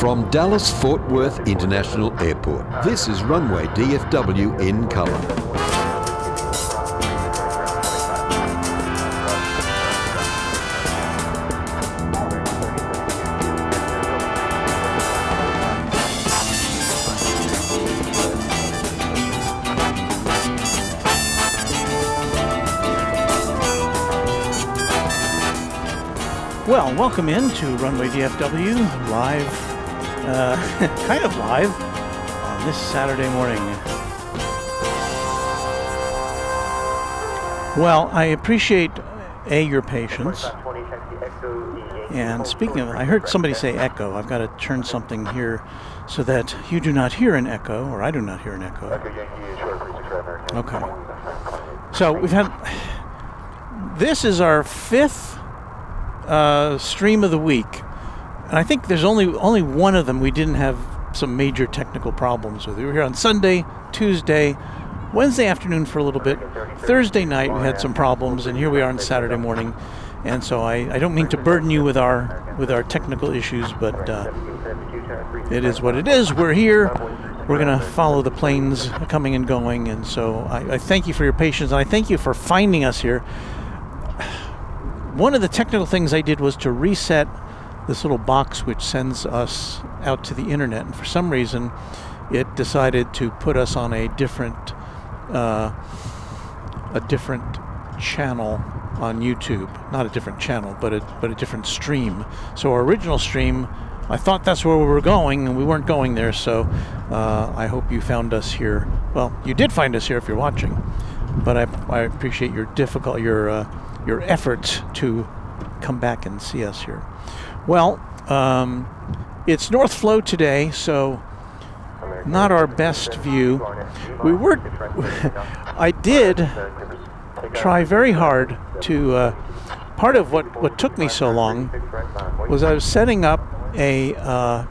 From Dallas-Fort Worth International Airport, this is Runway DFW in color. Well, welcome in to Runway DFW, live, kind of live, on this Saturday morning. Well, I appreciate, your patience. And speaking of, I heard somebody say echo. I've got to turn something here so that you do not hear an echo, or I do not hear an echo. Okay. So we've had, this is our fifth stream of the week, and I think there's only one of them we didn't have some major technical problems with. We were here on Sunday, Tuesday, Wednesday afternoon for a little bit, Thursday night we had some problems, and here we are on Saturday morning. And so I don't mean to burden you with our technical issues, but it is what it is. We're here. We're going to follow the planes coming and going, and so I thank you for your patience, and I thank you for finding us here. One of the technical things I did was to reset this little box which sends us out to the internet, and for some reason it decided to put us on a different channel on YouTube. Not a different channel, but a different stream. So our original stream, I thought that's where we were going, and we weren't going there, so I hope you found us here. Well, you did find us here if you're watching, but I appreciate your efforts to come back and see us here. Well, it's North Flow today, so not our best view. I did try very hard to, part of what took me so long was I was setting up a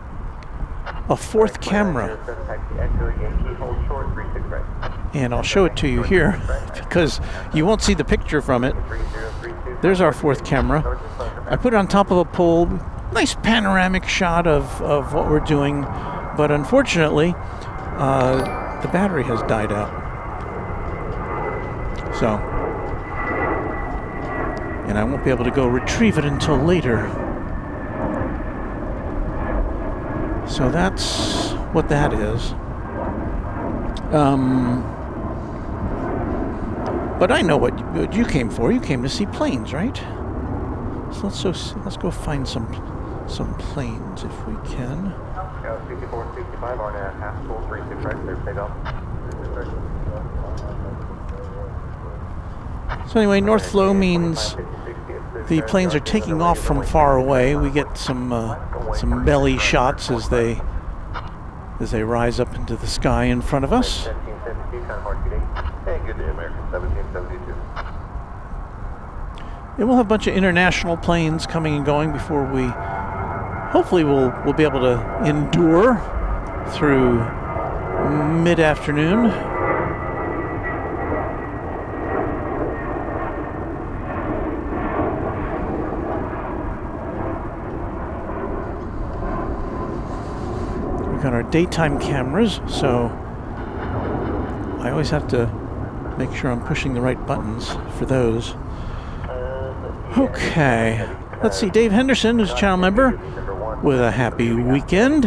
fourth camera. And I'll show it to you here because you won't see the picture from it. There's our fourth camera. I put it on top of a pole. Nice panoramic shot of what we're doing. But unfortunately, the battery has died out. So, and I won't be able to go retrieve it until later. So that's what that is. But I know what you came for. You came to see planes, right? So let's go find some planes if we can. So anyway, North Flow means the planes are taking off from far away. We get some belly shots as they rise up into the sky in front of us. And we'll have a bunch of international planes coming and going before we, hopefully we'll be able to endure through mid-afternoon. We've got our daytime cameras, so I always have to make sure I'm pushing the right buttons for those. Okay, let's see. Dave Henderson, who's a channel member, with a happy weekend.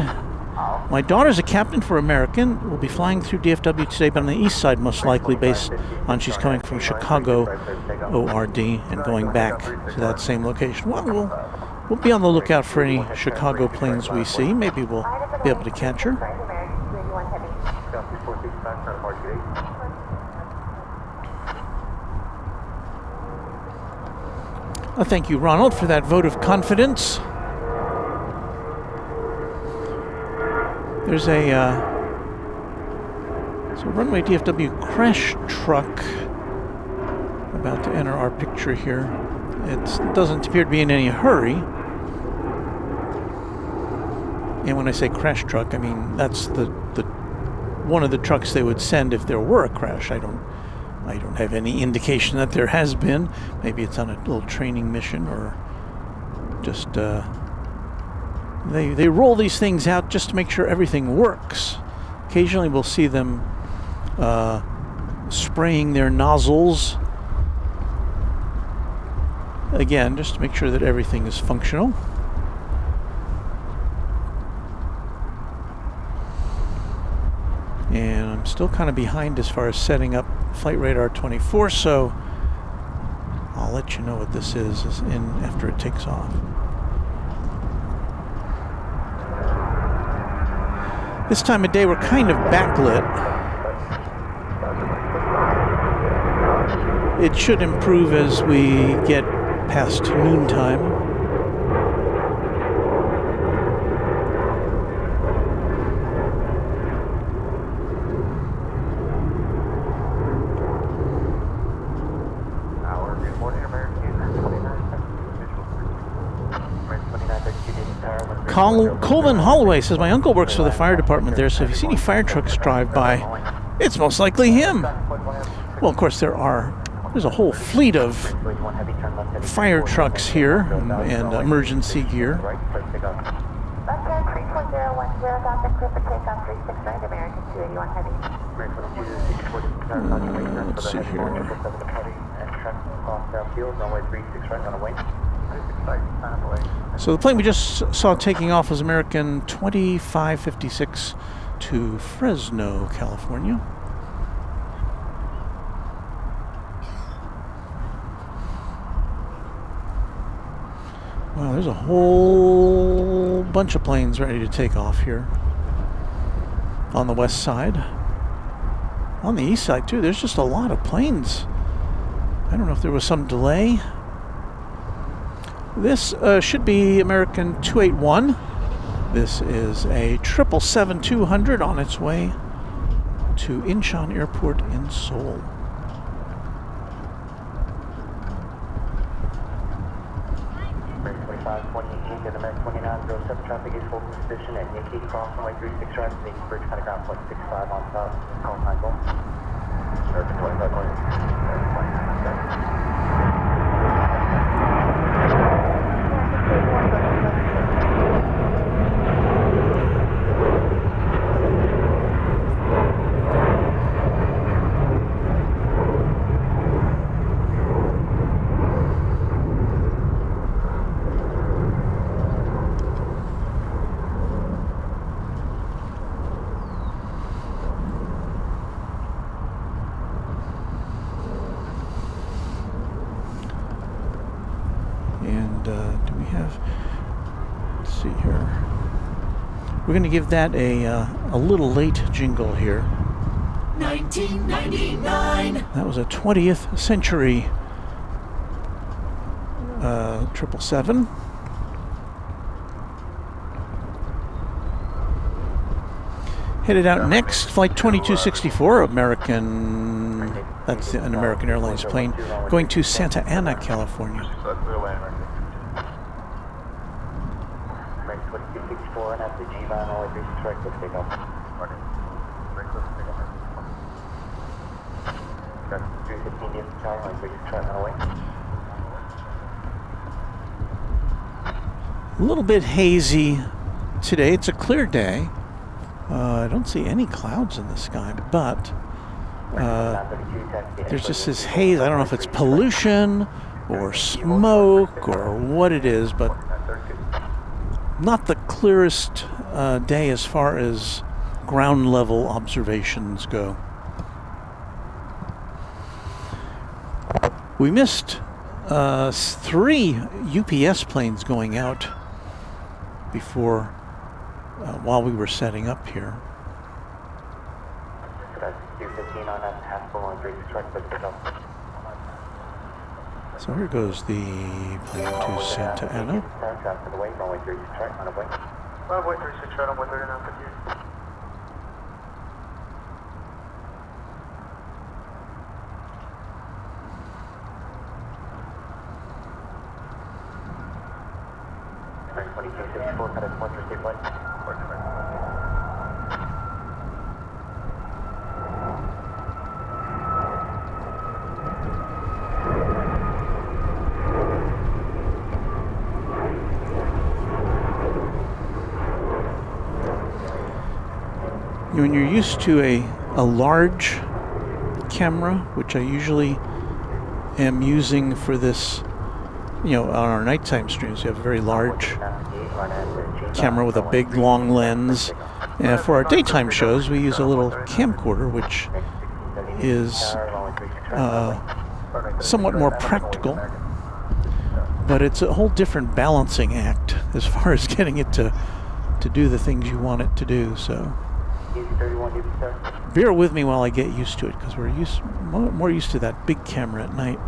My daughter's a captain for American. Will be flying through DFW today, but on the east side most likely, based on she's coming from Chicago ORD and going back to that same location. Well, we'll be on the lookout for any Chicago planes we see. Maybe we'll be able to catch her. Well, thank you, Ronald, for that vote of confidence. There's a Runway DFW crash truck about to enter our picture here. It doesn't appear to be in any hurry. And when I say crash truck, I mean that's the one of the trucks they would send if there were a crash. I don't have any indication that there has been. Maybe it's on a little training mission or just They roll these things out just to make sure everything works. Occasionally we'll see them spraying their nozzles. Again, just to make sure that everything is functional. And I'm still kind of behind as far as setting up Flight Radar 24, so I'll let you know what this is after it takes off. This time of day we're kind of backlit. It should improve as we get past noontime. Coleman Holloway says, my uncle works for the fire department there, so if you see any fire trucks drive by, it's most likely him. Well, of course, there's a whole fleet of fire trucks here and emergency gear. Let's see here. So the plane we just saw taking off was American 2556 to Fresno, California. Wow, there's a whole bunch of planes ready to take off here on the west side. On the east side too, there's just a lot of planes. I don't know if there was some delay. This should be American 281. This is a 777-200 on its way to Incheon Airport in Seoul. American 2907 traffic is holding position at Yankee Cross runway 36 right, making bridge kind of ground point 65 on top. Call sign goal. American 2520. Do we have, let's see here. We're going to give that a little late jingle here. 1999. That was a 20th century 777. Headed out next, flight 2264, American, that's an American Airlines plane, going to Santa Ana, California. A little bit hazy today. It's a clear day. I don't see any clouds in the sky, but there's just this haze. I don't know if it's pollution or smoke or what it is, but not the clearest day as far as ground level observations go. We missed 3 UPS planes going out before, while we were setting up here. So here goes the plane to Santa Ana. when you're used to a large camera, which I usually am using for this, you know, on our nighttime streams, we have a very large camera with a big long lens. And for our daytime shows, we use a little camcorder, which is somewhat more practical. But it's a whole different balancing act as far as getting it to do the things you want it to do. So bear with me while I get used to it, because we're more used to that big camera at night.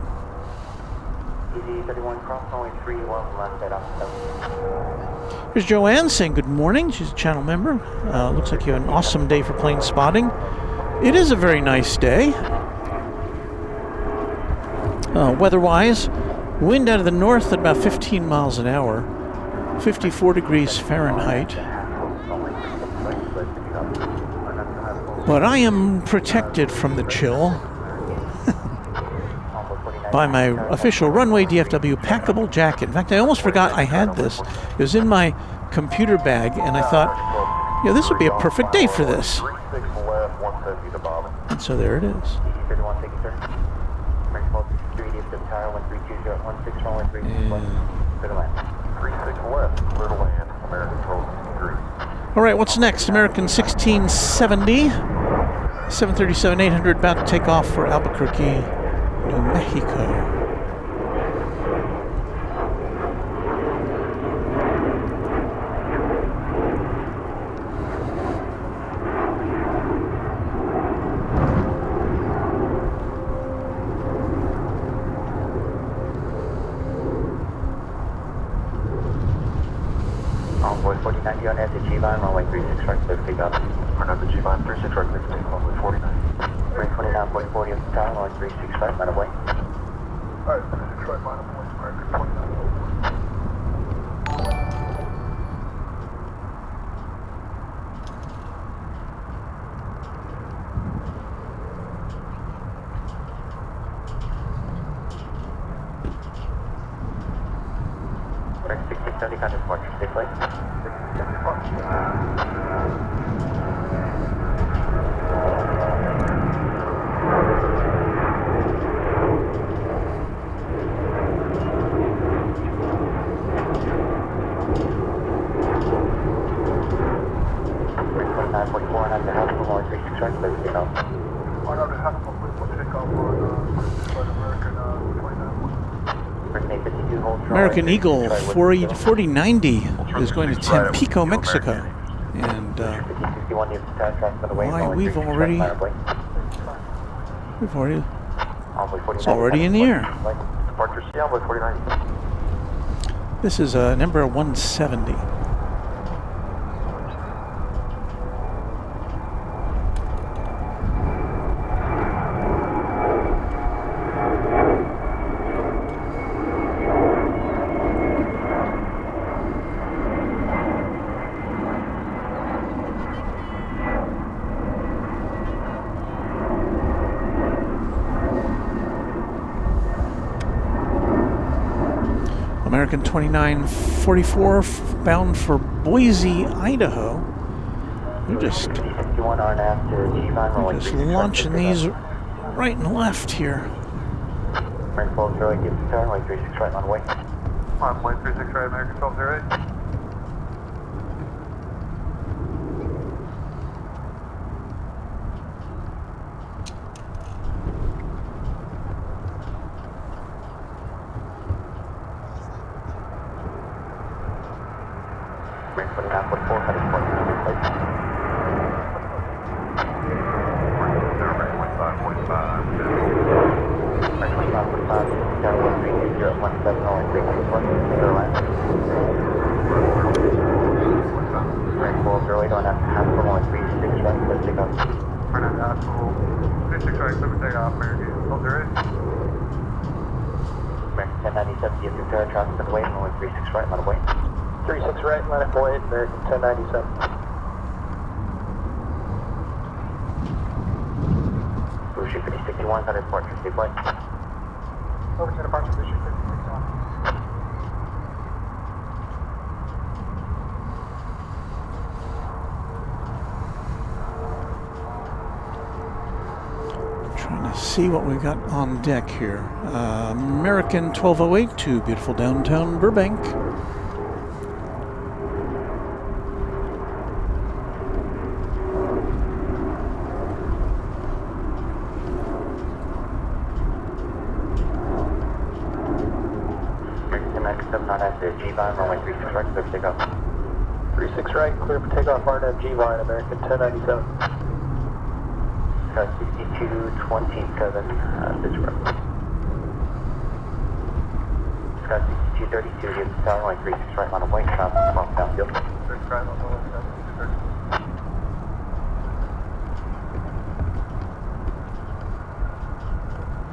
Here's Joanne saying good morning. She's a channel member. Looks like you had an awesome day for plane spotting. It is a very nice day. Weather-wise, wind out of the north at about 15 miles an hour, 54 degrees Fahrenheit. But I am protected from the chill by my official Runway DFW packable jacket. In fact, I almost forgot I had this. It was in my computer bag, and I thought, yeah, this would be a perfect day for this. And so there it is. All right, what's next? American 1670, 737-800 about to take off for Albuquerque, New Mexico. Envoy 49 on at the G-Line, runway 36 right, clear to pick up. Another G-Line, 36 right, clear to take runway 49. 329.40 of the tower, runway 36 right, man away. Alright, 36 right, man away, American 29. American Eagle 4090 is going to Tampico, Mexico, and why it's already in the air. This is number 170. American 2944 bound for Boise, Idaho. They're just launching these right and left here. American 1208, give the turn, runway 36 right on way. Runway 36 right, American 1208. American 1097. Boucher 5061, on departure, stay flight. Over to departure, Boucher 5061. see what we've got on deck here. American 1208 to beautiful downtown Burbank. G-Vine, runway 36 right, clear for takeoff. 36 right, clear for takeoff, RNAV G-Vine, American 1097. 6227, this road. Scott 6232, here's the tower, runway 36 right, line of way, south, downfield. 36 right, line of way, south, 6230.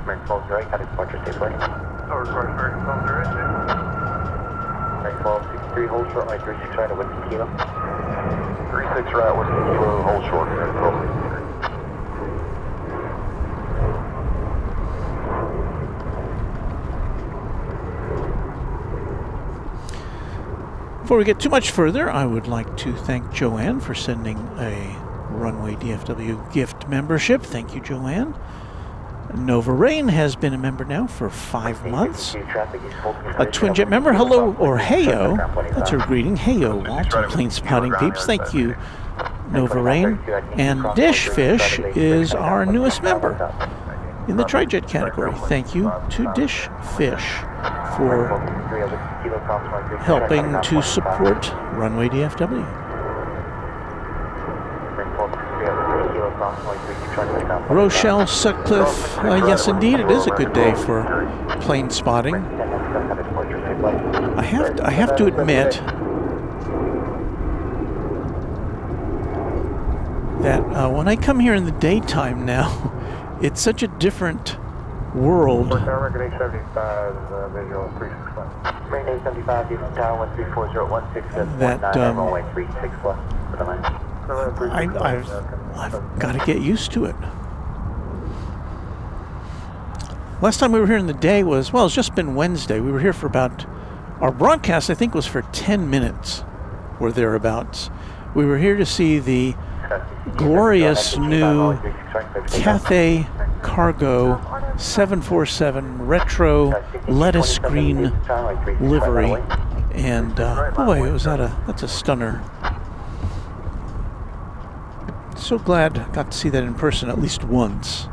American 12 right, got a departure, stay plane. Over departure, American 12 right, stay. 1263, hold short, right, 36 right, at Whiskey Kilo. 36 right, Whiskey Kilo, hold short, right, 1263. Before we get too much further, I would like to thank Joanne for sending a Runway DFW gift membership. Thank you, Joanne. Nova Rain has been a member now for 5 months. A Twin Jet member, hello, or heyo. That's her greeting. Heyo, Walt, and plane spotting peeps. Thank you, Nova Rain. And Dish Fish is our newest member in the Tri-Jet category. Thank you to Dish Fish for helping to support Runway DFW. Rochelle Sutcliffe, yes indeed, it is a good day for plane spotting. I have to admit that when I come here in the daytime now, it's such a different world. That I've got to get used to it. Last time we were here in the day was, well, it's just been Wednesday. We were here for about, our broadcast I think was for 10 minutes or thereabouts. We were here to see the glorious new Cathay Cargo 747 retro lettuce green livery, and boy, that's a stunner. So glad I got to see that in person at least once.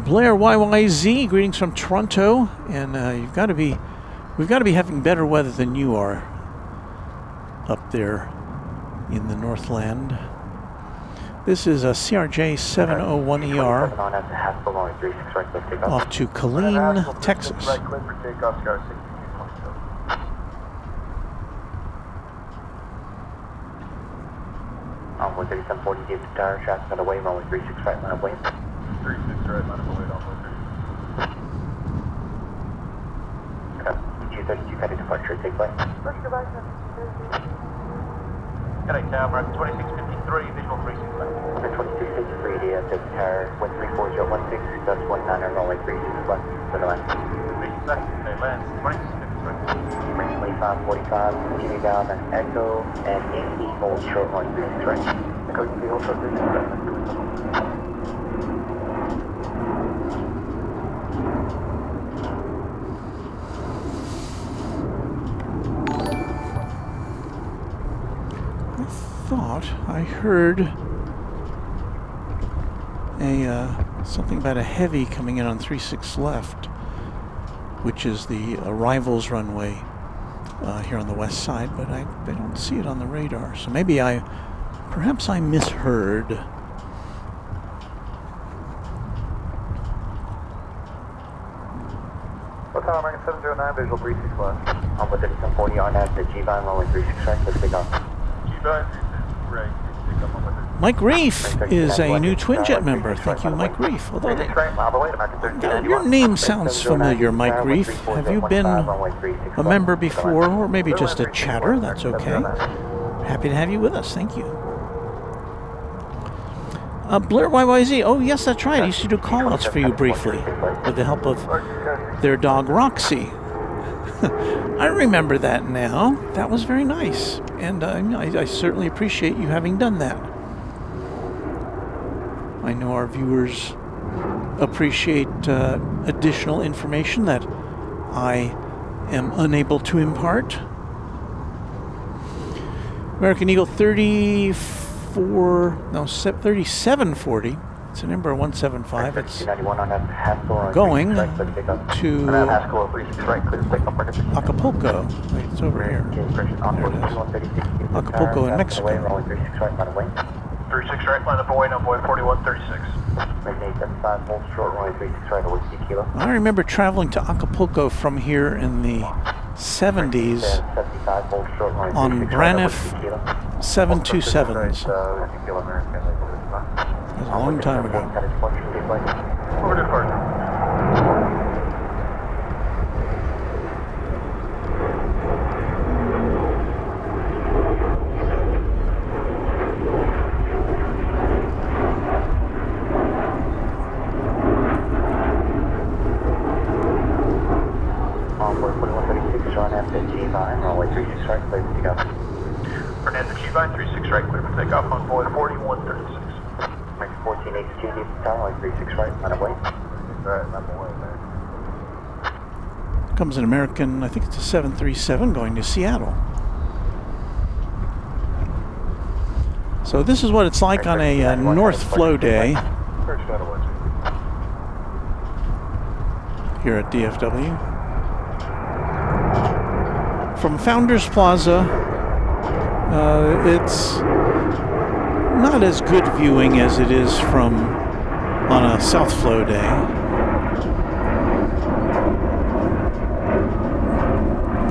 Blair YYZ, greetings from Toronto, and we've got to be having better weather than you are up there in the Northland. This is a CRJ 701ER off to Killeen, Texas. On 13740, give the tower, shots on the way, runway 36 right, line of way. 36 right, line of way, on 136. 232, got a departure, take flight. G'day, tower, American 2653, visual 36 left. 2653, DFW tower, 134.016, that's 19, runway 36 left, to the land. 36 left, okay, land, 2653. Range 2545, continue down and Echo, and Yankee, hold short, runway 36 right. Echo, Yankee, hold short, 36 right. Thought I heard something about a heavy coming in on 36 left, which is the arrivals runway here on the west side, but I don't see it on the radar. So maybe perhaps I misheard. Hotel American 709, visual 36 left. On with 3740 on at the G-Vine, runway 36 right, let's take off. G-Vine. Mike Reef is a new Twin Jet member. Thank you, Mike Reef. Although your name sounds familiar, Mike Reef. Have you been a member before, or maybe just a chatter? That's okay. Happy to have you with us. Thank you. Blair YYZ. Oh, yes, that's right. I used to do call-outs for you briefly with the help of their dog, Roxy. I remember that now. That was very nice. And I certainly appreciate you having done that. I know our viewers appreciate additional information that I am unable to impart. American Eagle 3740. It's an Embraer 175. It's going to Acapulco. Wait, it's over here. There it is. Acapulco in Mexico. 36 right, line up away, now boy 4136. I remember traveling to Acapulco from here in the 70s on Braniff 727s. That was a long time ago. Over to first. Fernando G-Vine, 36 right, clear for takeoff on board 4136. Make 1482 deep tower, 36 right, on away. Right, I'm away, man. Comes an American, I think it's a 737 going to Seattle. So this is what it's like on a North Flow day here at DFW. From Founders Plaza, it's not as good viewing as it is from on a South Flow day.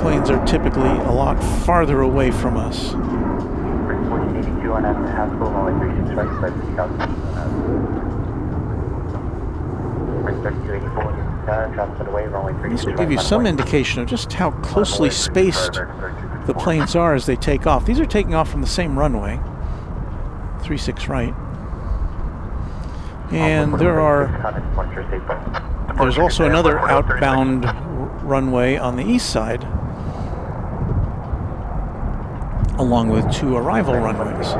Planes are typically a lot farther away from us. This will give you some indication of just how closely spaced the planes are as they take off. These are taking off from the same runway, 36 right. And there's also another outbound runway on the east side, along with two arrival runways.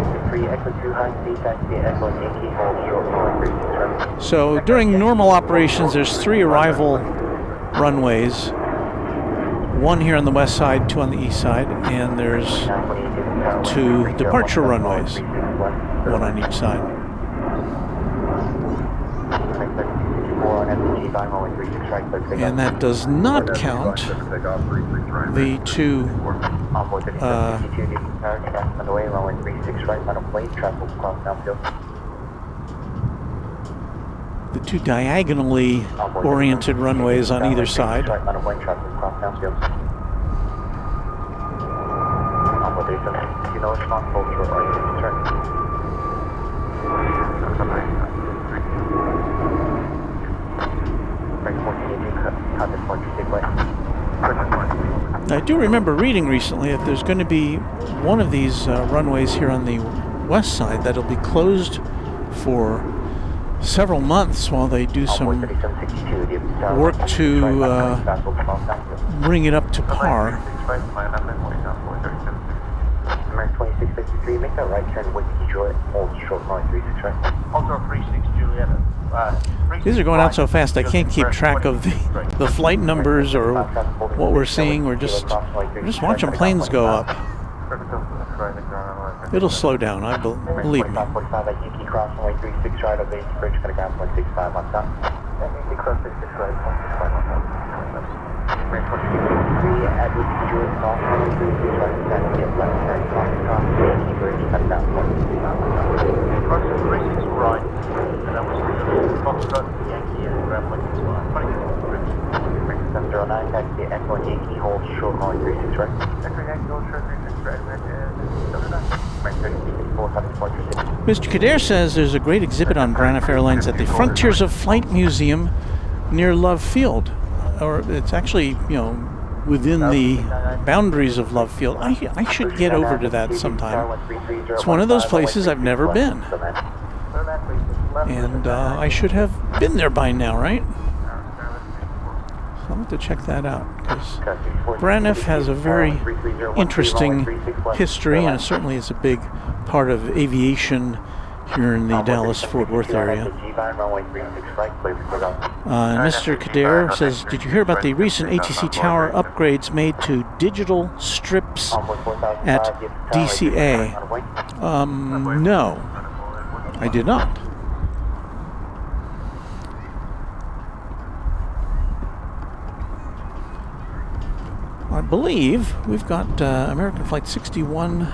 So during normal operations, there's 3 arrival runways, 1 here on the west side, 2 on the east side, and there's 2 departure runways, 1 on each side. And that does not count the 2 diagonally oriented runways on either side. I do remember reading recently that there's going to be one of these runways here on the west side that'll be closed for several months while they do some work to bring it up to par. Make that right turn with Detroit, hold short runway 36 right. Also 36 Juliet. These are going out so fast I can't keep track of the flight numbers or what we're seeing. We're just watching planes go up. It'll slow down, I believe me. Mr. Kader says there's a great exhibit on Braniff Airlines at the Frontiers of Flight Museum near Love Field. Or it's actually, within the boundaries of Love Field. I should get over to that sometime. It's one of those places I've never been. And I should have been there by now, right? So I'll have to check that out, because Braniff has a very interesting history, and it certainly is a big part of aviation here in the Dallas-Fort Worth area. Mr. Kader says, did you hear about the recent ATC tower upgrades made to digital strips at DCA? No, I did not. I believe we've got American Flight 61,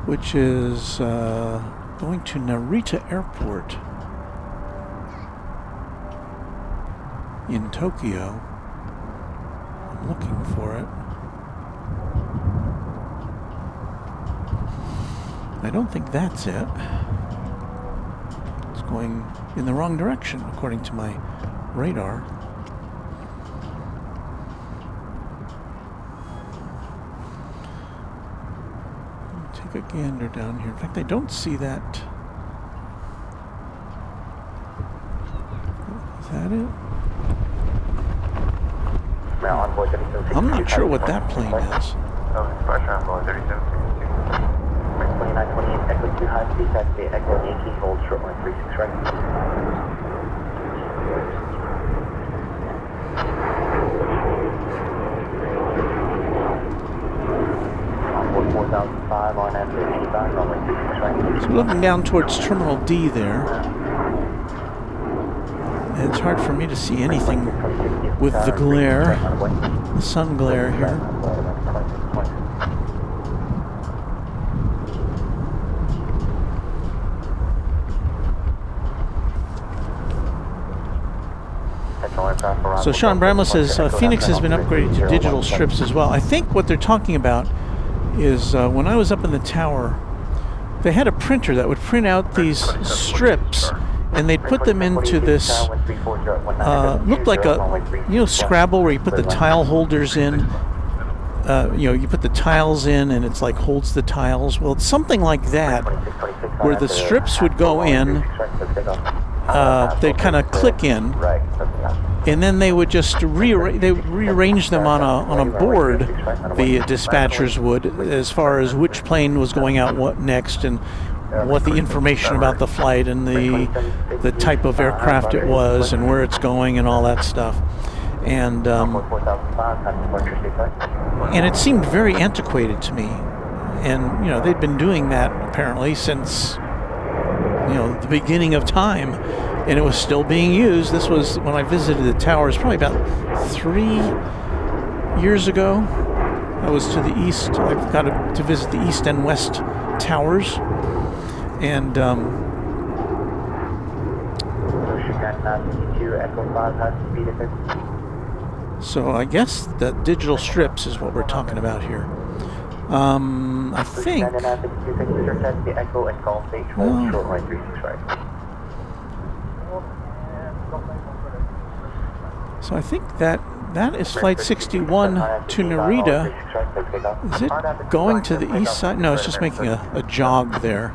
which is going to Narita Airport in Tokyo. I'm looking for it. I don't think that's it. It's going in the wrong direction, according to my radar. Take a gander down here. In fact, I don't see that. Is that it? I'm not sure what that plane is. 2928 Echo 2 high speed taxi, Echo Yankee, hold short line 36 right. 4005 on F55, runway 36 right. So looking down towards Terminal D there, it's hard for me to see anything with the glare, the sun glare here. So Sean Bramlett says Phoenix has been upgraded to digital strips as well. I think what they're talking about is when I was up in the tower, they had a printer that would print out these strips, and they'd put them into this, looked like a, Scrabble, where you put the tile holders in. You put the tiles in, and it's like holds the tiles. Well, it's something like that, where the strips would go in. They'd kind of click in, and then they would just rearrange them on a board. The dispatchers would, as far as which plane was going out, what next, and what the information about the flight and the type of aircraft it was and where it's going and all that stuff. And it seemed very antiquated to me. And they'd been doing that apparently since the beginning of time, and it was still being used. This was when I visited the towers probably about 3 years ago. I was to the east. I got to visit the east and west towers, and so I guess that digital strips is what we're talking about here. I think. So I think that is Flight 61 to Narita. Is it going to the east side? No, it's just making a jog there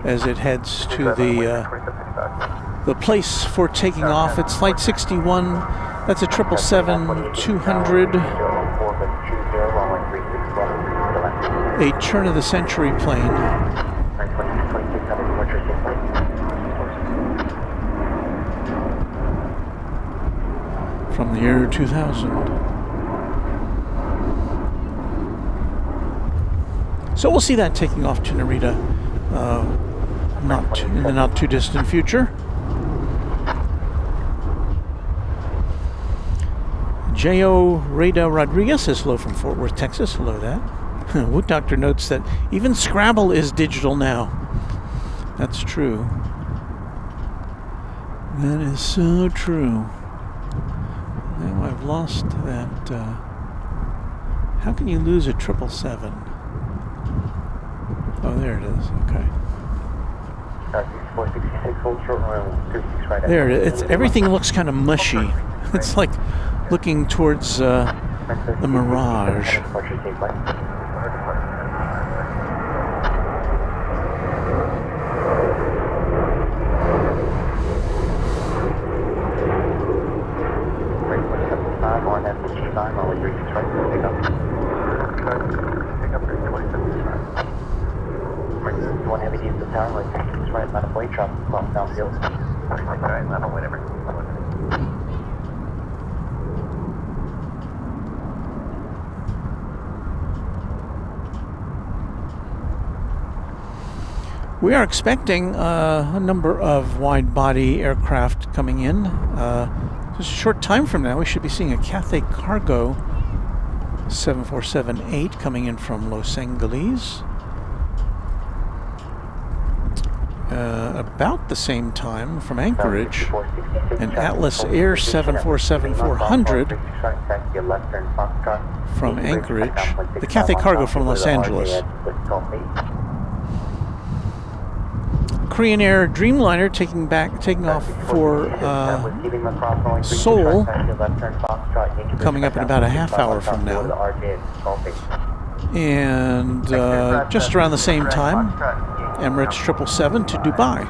as it heads to the place for taking off. It's Flight 61. That's a 777-200. A turn-of-the-century plane. From the year 2000. So we'll see that taking off to Narita in the not-too-distant future. J.O. Rada Rodriguez says hello from Fort Worth, Texas. Hello, that. Wood Doctor notes that even Scrabble is digital now. That's true. That is so true. Now I've lost that. How can you lose a 777? Oh, there it is. Okay. There it is. Everything looks kind of mushy. It's like looking towards the Mirage. runway 36 right, pick up. Pick up 27 right. You want heavy diesel tower, runway 36 right, line of way, drop, cross downfield. Alright, line of whatever. We are expecting a number of wide-body aircraft coming in. Just a short time from now, we should be seeing a Cathay Cargo 747-8 coming in from Los Angeles. About the same time from Anchorage, an Atlas Air 747-400 from Anchorage, the Cathay Cargo from Los Angeles. Korean Air Dreamliner taking off for Seoul, coming up in about a half hour from now. And just around the same time, Emirates 777 to Dubai.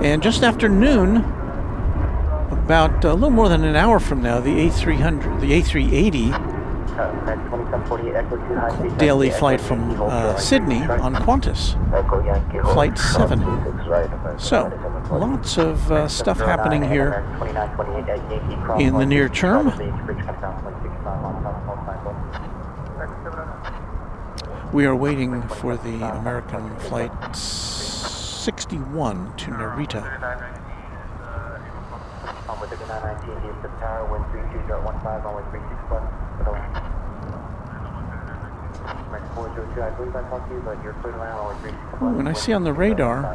And just after noon, about a little more than an hour from now, the A300, the A380 daily flight from Sydney on Qantas, Flight 7. So, lots of stuff happening here in the near term. We are waiting for the American Flight 61 to Narita. When I see on the radar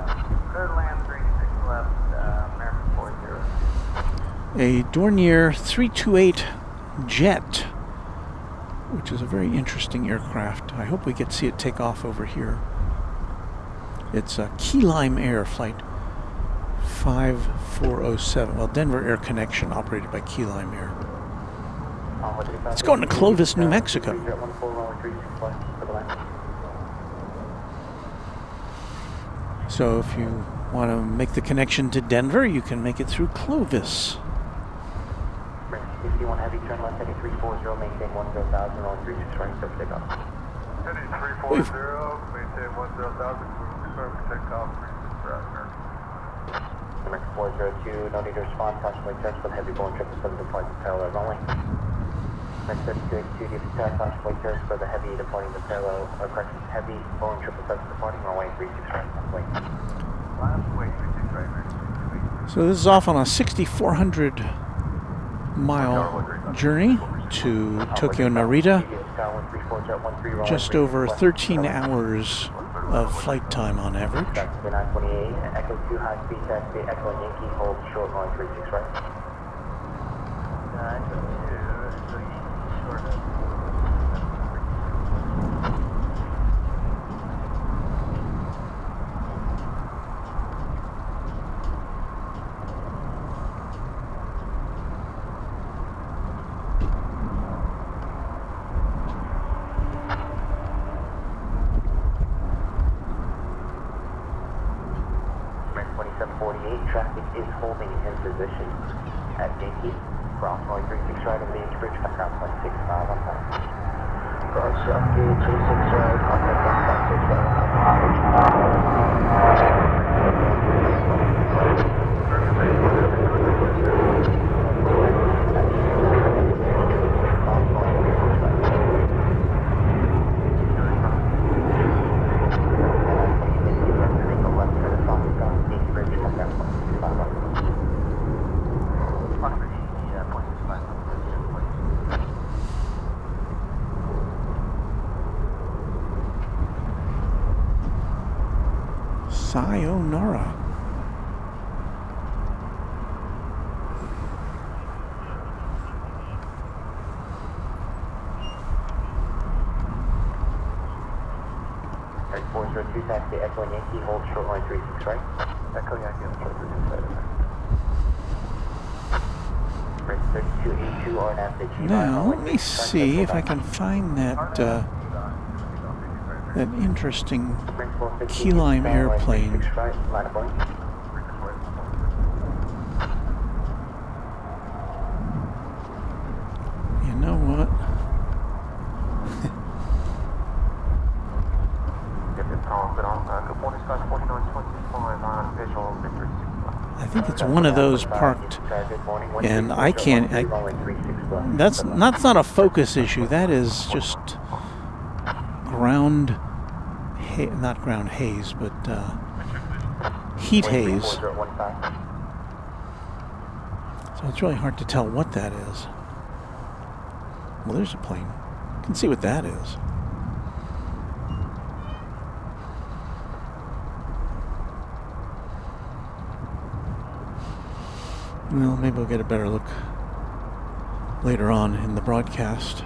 a Dornier 328 jet, which is a very interesting aircraft. I hope we get to see it take off over here. It's a Key Lime Air Flight 5407. Well, Denver Air Connection, operated by Key Lime Air. It's going to Clovis, New Mexico. So if you want to make the connection to Denver, you can make it through Clovis. If you want heavy turn left, heading 340, maintain 10,000 on 36 right, so pick up. Heading 340, maintain 10,000, protect off 36 right, American 402, no need to respond, constantly turns for the heavy Boeing 777 departing parallel runway. American 7282, deep attack, constantly turns for the heavy departing the parallel, correction, heavy Boeing 777 departing runway 36 right, runway. Last way, 36 right, So this is off on a 6,400 mile journey to Tokyo Narita. Just over 13 hours of flight time on average. Echo 2 high speed taxi, Echo Yankee, hold short line 36 right. Echo 2, so Yankee short. Traffic is holding in position at Yankee. Cross runway 36 right over the Yankee Bridge, background 6 mile 1 time. Cross Yankee 36 right, contact 6 Sayonara. Right, 402 taxi, Echo Yankee, hold short line 36 right. Echo Yankee, hold short 36 right. Right, 3282 RNAV to G. Now, let me see if I can find that that interesting key lime airplane. You know what? I think it's one of those parked, and I can't. That's not a focus issue. That is just not ground haze, but heat haze. So it's really hard to tell what that is. Well, there's a plane. You can see what that is. Well, maybe we'll get a better look later on in the broadcast.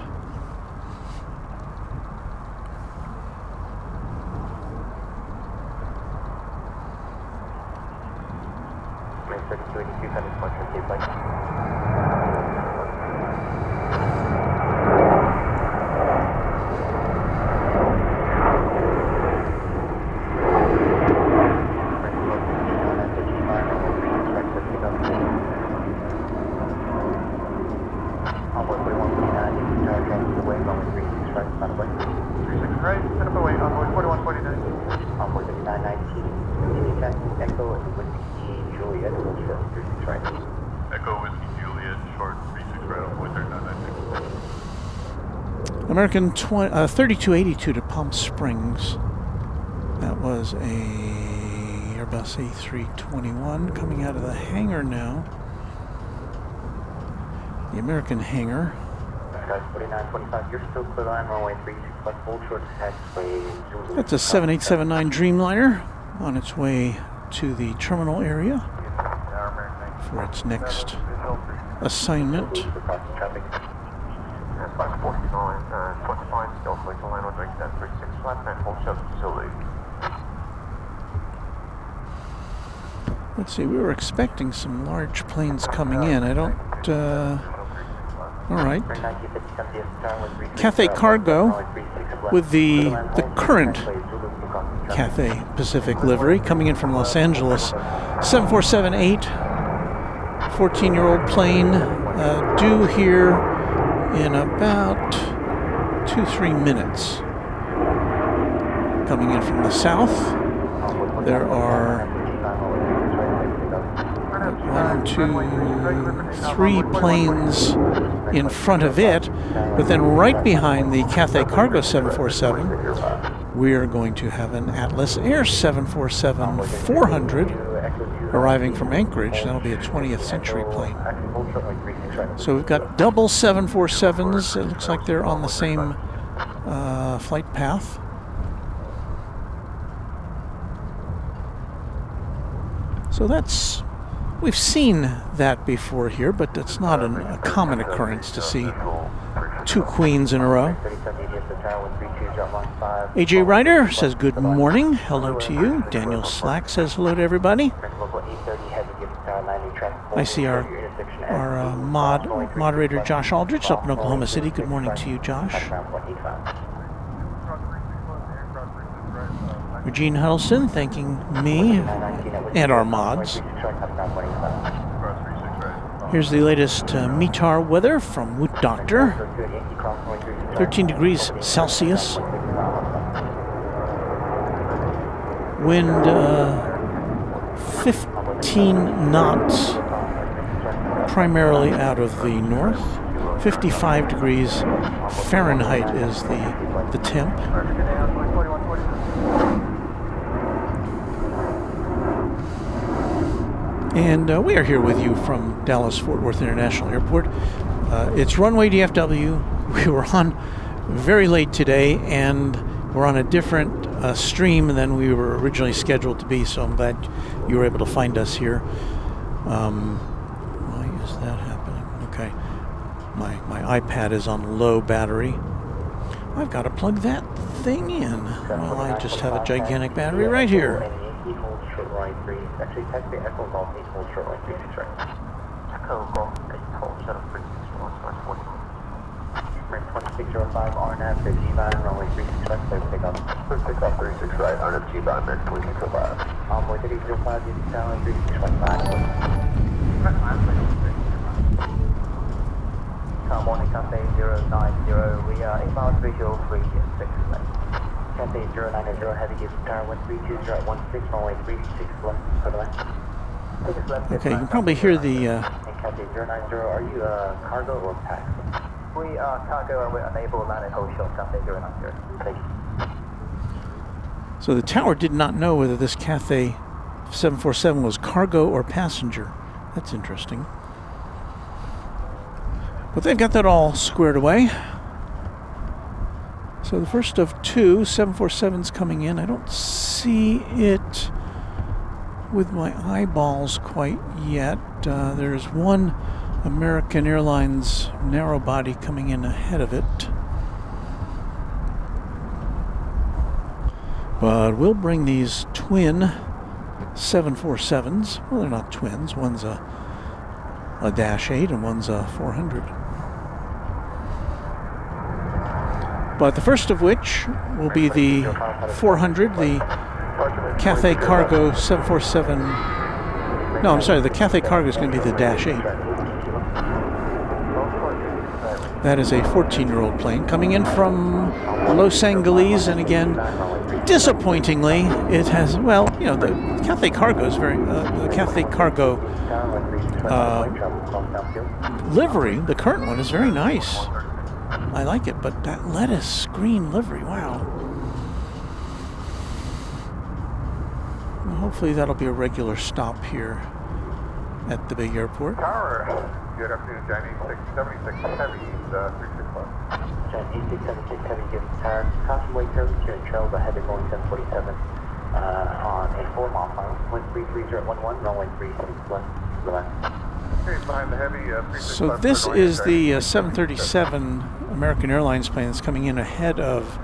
American 3282 to Palm Springs. That was a Airbus A321 coming out of the hangar now. The American hangar. That's a 7879 Dreamliner on its way to the terminal area for its next assignment. Let's see, we were expecting some large planes coming in. I don't, all right. Cathay Cargo with the current Cathay Pacific livery coming in from Los Angeles. 7478, 14-year-old plane, due here in about 2-3 minutes. Coming in from the south, there are 1, 2, 3 planes in front of it, but then right behind the Cathay Cargo 747, we are going to have an Atlas Air 747-400 arriving from Anchorage. That'll be a 20th century plane. So we've got double 747s. It looks like they're on the same flight path. So that's, we've seen that before here, but it's not a common occurrence to see 2 queens in a row. AJ Ryder says good morning. Hello to you. Daniel Slack says hello to everybody. I see our moderator Josh Aldrich up in Oklahoma City. Good morning to you, Josh. Eugene Huddleston thanking me and our mods. Here's the latest METAR weather from Woot Doctor. 13 degrees Celsius. Wind 15 knots, primarily out of the north. 55 degrees Fahrenheit is the temp. And we are here with you from Dallas-Fort Worth International Airport. It's Runway DFW. We were on very late today, and we're on a different stream than we were originally scheduled to be, so I'm glad you were able to find us here. Why is that happening? Okay. My iPad is on low battery. I've got to plug that thing in. Well, I just have a gigantic battery right here. Actually, text the Echo Golf 8 hold short line 36 right. Echo Golf 8 hold shut up 36 1 41. 605 RNAV to G-Line, runway 36 right, clear for takeoff. Clear takeoff 36 right, RNAV G-Line, American 2605. Envoy 3005, Unity Tower, 36 right, 5. Car morning, Cathay 090, we are inbound 303 left. Cathay 090, heavy gives tower 132 right, 16, runway 36 left, for the left. Okay, you can probably hear the Cathay 090, are you cargo or passenger? We are cargo and we're unable to land and hold short Cathay 090. Thank you. So the tower did not know whether this Cathay 747 was cargo or passenger. That's interesting. But they've got that all squared away. So the first of two 747s coming in. I don't see it with my eyeballs quite yet. There's one American Airlines narrow body coming in ahead of it. But we'll bring these twin 747s. Well, they're not twins. One's a Dash 8 and one's a 400. But the first of which will be the 400, the Cathay Cargo 747. No, I'm sorry, the Cathay Cargo is going to be the Dash 8. That is a 14-year-old plane coming in from Los Angeles, and again, disappointingly, it has, well, you know, the Cathay Cargo is very, the Cathay Cargo livery, the current one, is very nice. I like it, but that lettuce green livery, wow. Well, hopefully that'll be a regular stop here at the big airport. Tower, good afternoon, Johnny 676 Heavy, 365. Johnny 676 Heavy gives tower. Caution weight service here in Trails ahead of going 747 on a 4-mile final. 133011, runway 36 left. Behind the heavy, So this is the 737 American Airlines plane that's coming in ahead of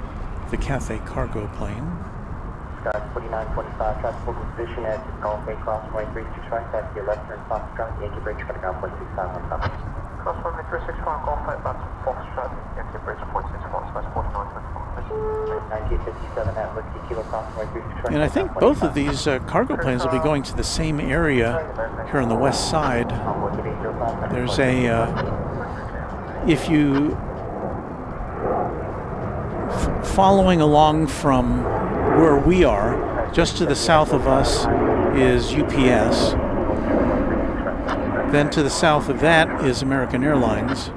the Cathay Cargo plane. Sky 4925, traffic position at Golf Bay Crossway 36 right, that's your left turn Foxtrot, Yankee Bridge, cutting out 0.65 on Crossway 364, Golf Bay, that's Foxtrot, Yankee Bridge, 0.64, that's 4924. 1957 at Whiskey Kilo Crossway 36 right. And I think both of these cargo planes will be going to the same area here on the west side. There's a, if you, following along from where we are, just to the south of us is UPS. Then to the south of that is American Airlines.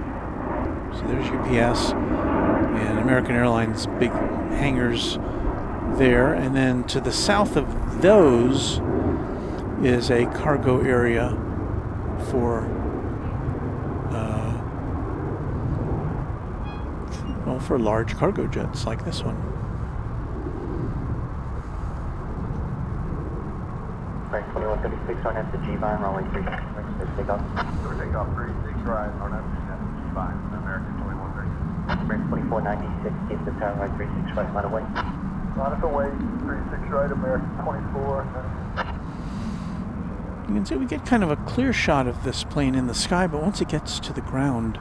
So there's UPS and American Airlines big hangars there. And then to the south of those is a cargo area for well, for large cargo jets like this one. Right, 2136 on at the G-Line, runway 36 right, takeoff. Takeoff 36 right, on G-Line, American 2136. Right, 2496, keep the tower right, 36 right, line away. Line up away, 36 right, American 24. You can see we get kind of a clear shot of this plane in the sky, but once it gets to the ground,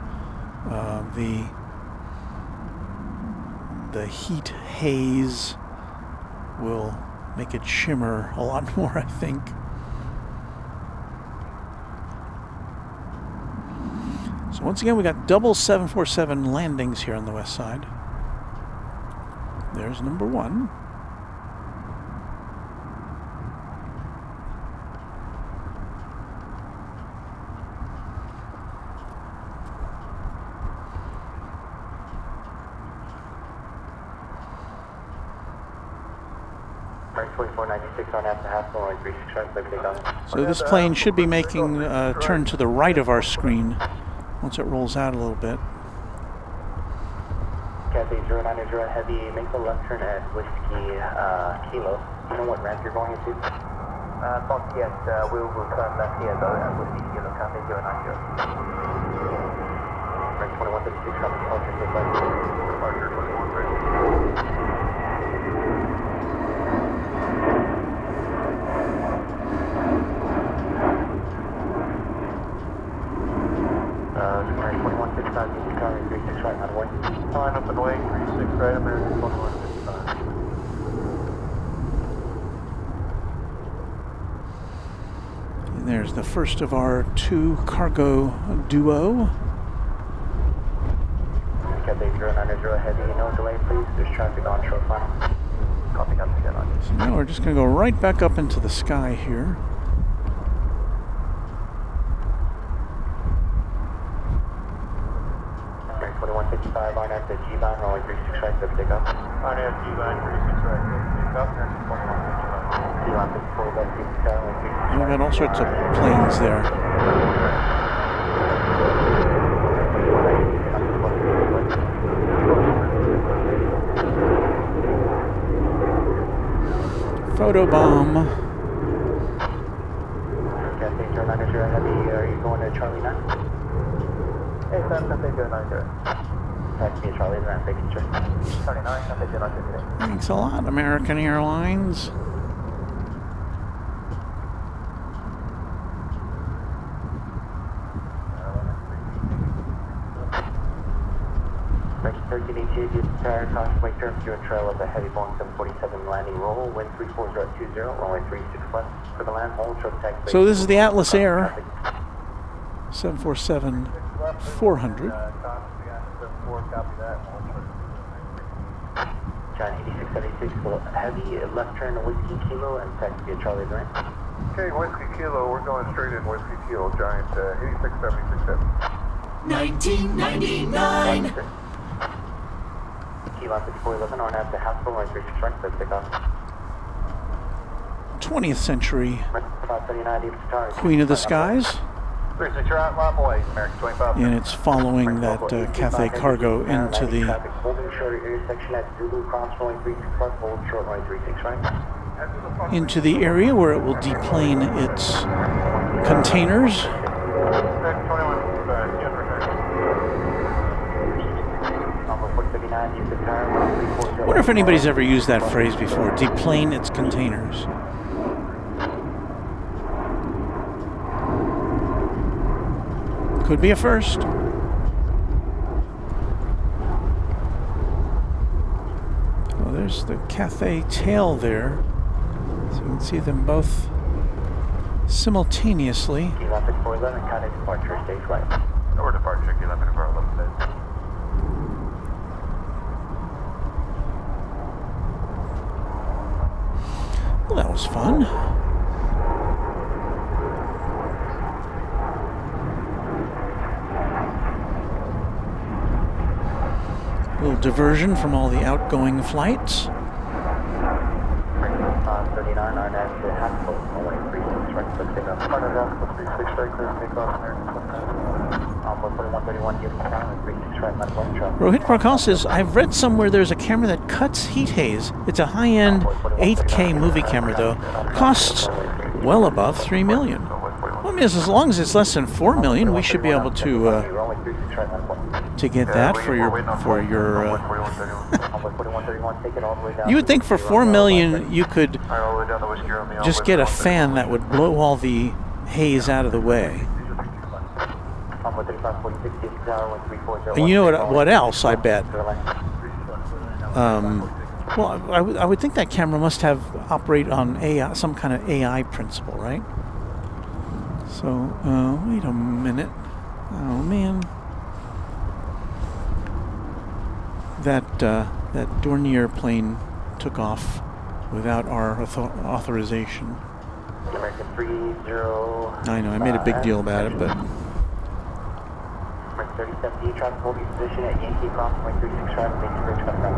the heat haze will make it shimmer a lot more, I think. So once again, we got double 747 landings here on the west side. There's number one. So this plane should be making a turn to the right of our screen once it rolls out a little bit. Cathay 090 Heavy, make the left turn at Whiskey Kilo. Do you know what ramp you're going into? Not yet. We'll turn left here though at Whiskey Kilo, Cathay 090. Right, 2136 coming, departure to left. Departure 2136. right, American 2155. And there's the first of our two cargo duo. Cathay 090 heavy, no delay please. There's traffic on short final. Copy, Captain, get on. So now we're just going to go right back up into the sky here. Right, 2155 on at the G-line, runway 36 right, clear for takeoff. On at G-line 36 right, clear for takeoff. American 2155. G-line 54 left, 60 runway 36 And we've got all sorts of planes there. Photobomb. Cathay 090 heavy, are you going to Charlie 9? Hey, Sam, Cathay 090. Taxi to Charlie 9, making sure. Charlie 9, Cathay 090. Thanks a lot, American Airlines. Section 1388, use the tire, caution wake term, due a trail of a heavy Boeing 747 landing roll, wind 34020, runway 36 left, for the land, hold, short taxi. So this is the Atlas Air 747-400. Copy that. John 8676, heavy left turn Whiskey Kilo and taxi to Charlie 9. Okay, Whiskey Kilo, we're going straight in Whiskey Kilo, Giant 8676 heavy. 1999. Kilo 5411 on at the Haskell, runway 36 right, clear for takeoff. 20th century 539, deep to tower. Queen of the Skies. 36 right, lap away, American 25. And it's following that Cathay cargo into the Traffic holding short intersection at Zulu Cross, runway 36 left, hold short, runway 36 right. into the area where it will deplane its containers. I wonder if anybody's ever used that phrase before, deplane its containers. Could be a first. Oh, there's the Cathay tail there. So you can see them both simultaneously. Kilo 5411, Cathay departure, stage right. Or departure, Kilo 5411. Well, that was fun. A little diversion from all the outgoing flights. 39 on at the Haskell, runway 36 right, clear for takeoff. Haskell 36 right, clear for takeoff, American 4131, give time, 36 right, not one truck. Rohit Prakal says, I've read somewhere there's a camera that cuts heat haze. It's a high-end 8K movie camera, though. Costs well above $3 million. Well, I mean, as long as it's less than $4 million, we should be able to get that for your You would think for $4 million you could just get a fan that would blow all the haze out of the way. And you know what else, I bet? Well, I would think that camera must have operate on AI, some kind of AI principle, right? So, wait a minute. Oh man, that Dornier plane took off without our authorization. American 30. I know, I made a big deal about it, but 37D, traffic holding position at Yankee Cross, runway 36 traffic, making bridge coming down.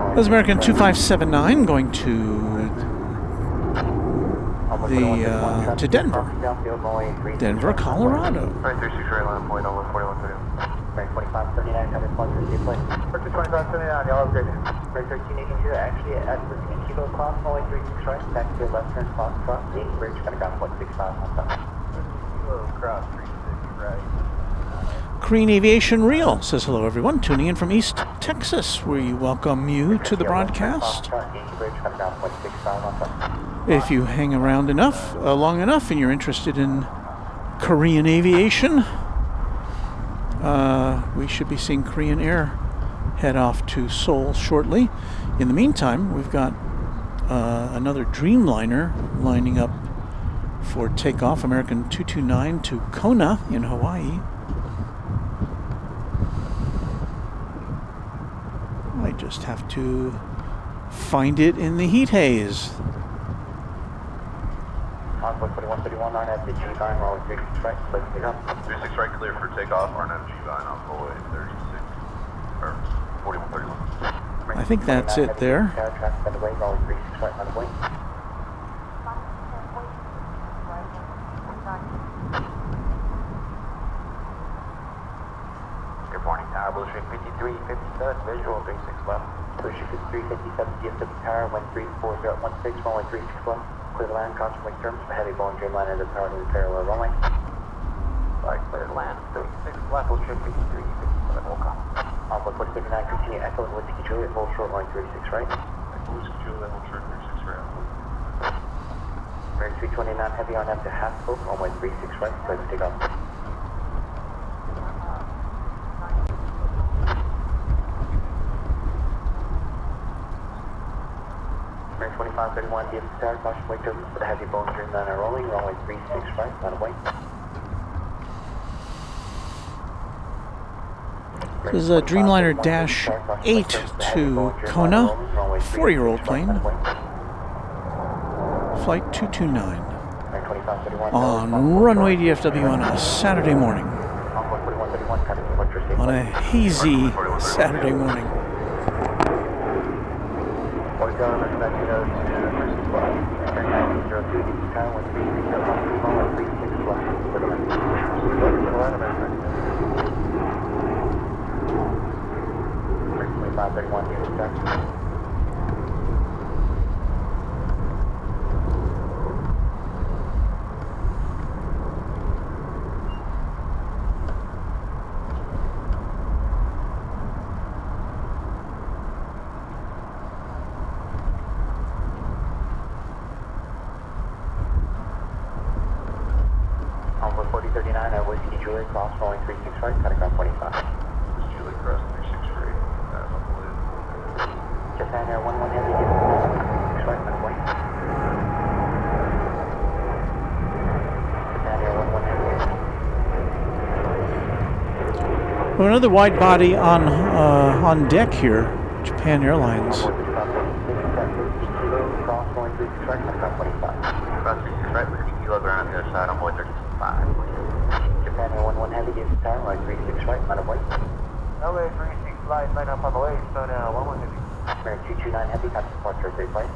That was American 2579 going to Denver, Colorado. 36 right, line point, over 4130. 2579, coming Plaza, see you plane. 2579, y'all have a great day. 1382, actually at Whiskey Kilo Cross, runway 36 right, back to your left turn, cross, making bridge coming down, 165 on top. Korean Aviation Real says hello everyone, tuning in from East Texas. We welcome you to the broadcast. If you hang around enough, long enough, and you're interested in Korean aviation, we should be seeing Korean Air head off to Seoul shortly. In the meantime, we've got another Dreamliner lining up for takeoff, American 229 to Kona in Hawaii. I just have to find it in the heat haze. Envoy 4131, RNAV to G-Vine, rolling 36 right, clear to take off. 36 right, clear for takeoff, RNAV G-Vine, Envoy 36, or 4131. I think that's it there. Traffic on the way, rolling 36 right, on the way. Good morning, Tower, Blue Street 5357, visual 36 left. Blue Street 357, DFW Tower, 134016, runway 36 left. Clear to land, constantly terms for heavy Boeing Dreamliner to power to the parallel runway. Right, clear to land, 36 left, Blue Street 5357, hold call. Envoy 4039, continue echo and Whiskey Juliet, hold short, line 36 right. Echo Whiskey Juliet, hold short, 36 right. American 329, heavy on after half spoke, runway 36 right, clear to take off. American 2531, DFW Tower, caution wake turbulence for the heavy Boeing Dreamliner rolling, runway 36 right, on the way. This is a Dreamliner Dash 8 to Kona, 4-year-old plane, flight 229, on Runway DFW on a Saturday morning, on a hazy Saturday morning. Envoy 4039, Whiskey Juliet, cross rolling 36 right, Catacomb 25. Whiskey Juliet, cross 36 right, Japan Air 11 heavy, 36 right, on the way. Japan Air 11 heavy. Well, another wide body on deck here, Japan Airlines. Cross rolling 36 right, Catacomb 25. Cross 36 right, Whiskey Kilo, ground on the other side, Envoy 35. Japan Air 11 heavy, DFW Tower, line 36 right, on the way. LA 36 flight, line up on the way, slow down, 11 heavy. American 229 heavy, got departure, safe flight.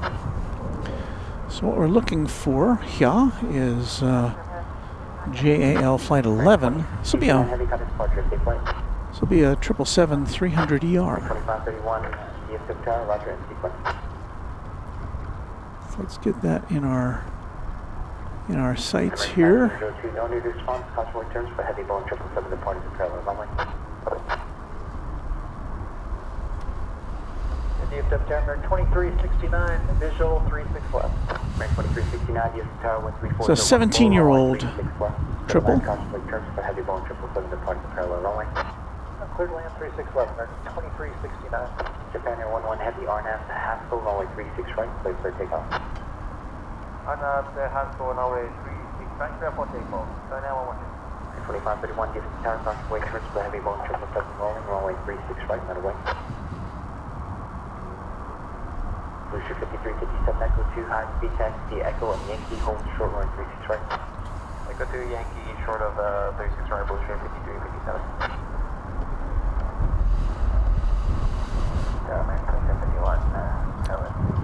So what we're looking for here is JAL Flight 11. This will be a Heavy, got departure, safe flight. 777-300ER. 2531, DFW Tower, roger, and sequence. So let's get that in our sights here. 02, no new response, constantly turns for heavy Boeing 777 departing to parallel runway. DFW Tower, 2369, visual 36 left. 2369, DFW Tower, 134. So 17-year-old triple. Constantly turns for heavy Boeing 777 departing to parallel runway. Clear to land 36 left, American 2369. Japan Air 11 heavy, RNAV to Haskell, runway 36 right, clear for takeoff. RNAV to Haskell, runway 36 right, clear for takeoff. So now 11 heavy. 2531, DFW Tower, constantly turns for heavy Boeing 777 rolling, runway 36 right, on the way. Blue Street 5357, Echo 2, high speed taxi, Echo and Yankee, hold short line 36 right. Echo 2, Yankee, short of 36 right, Blue Street 5357.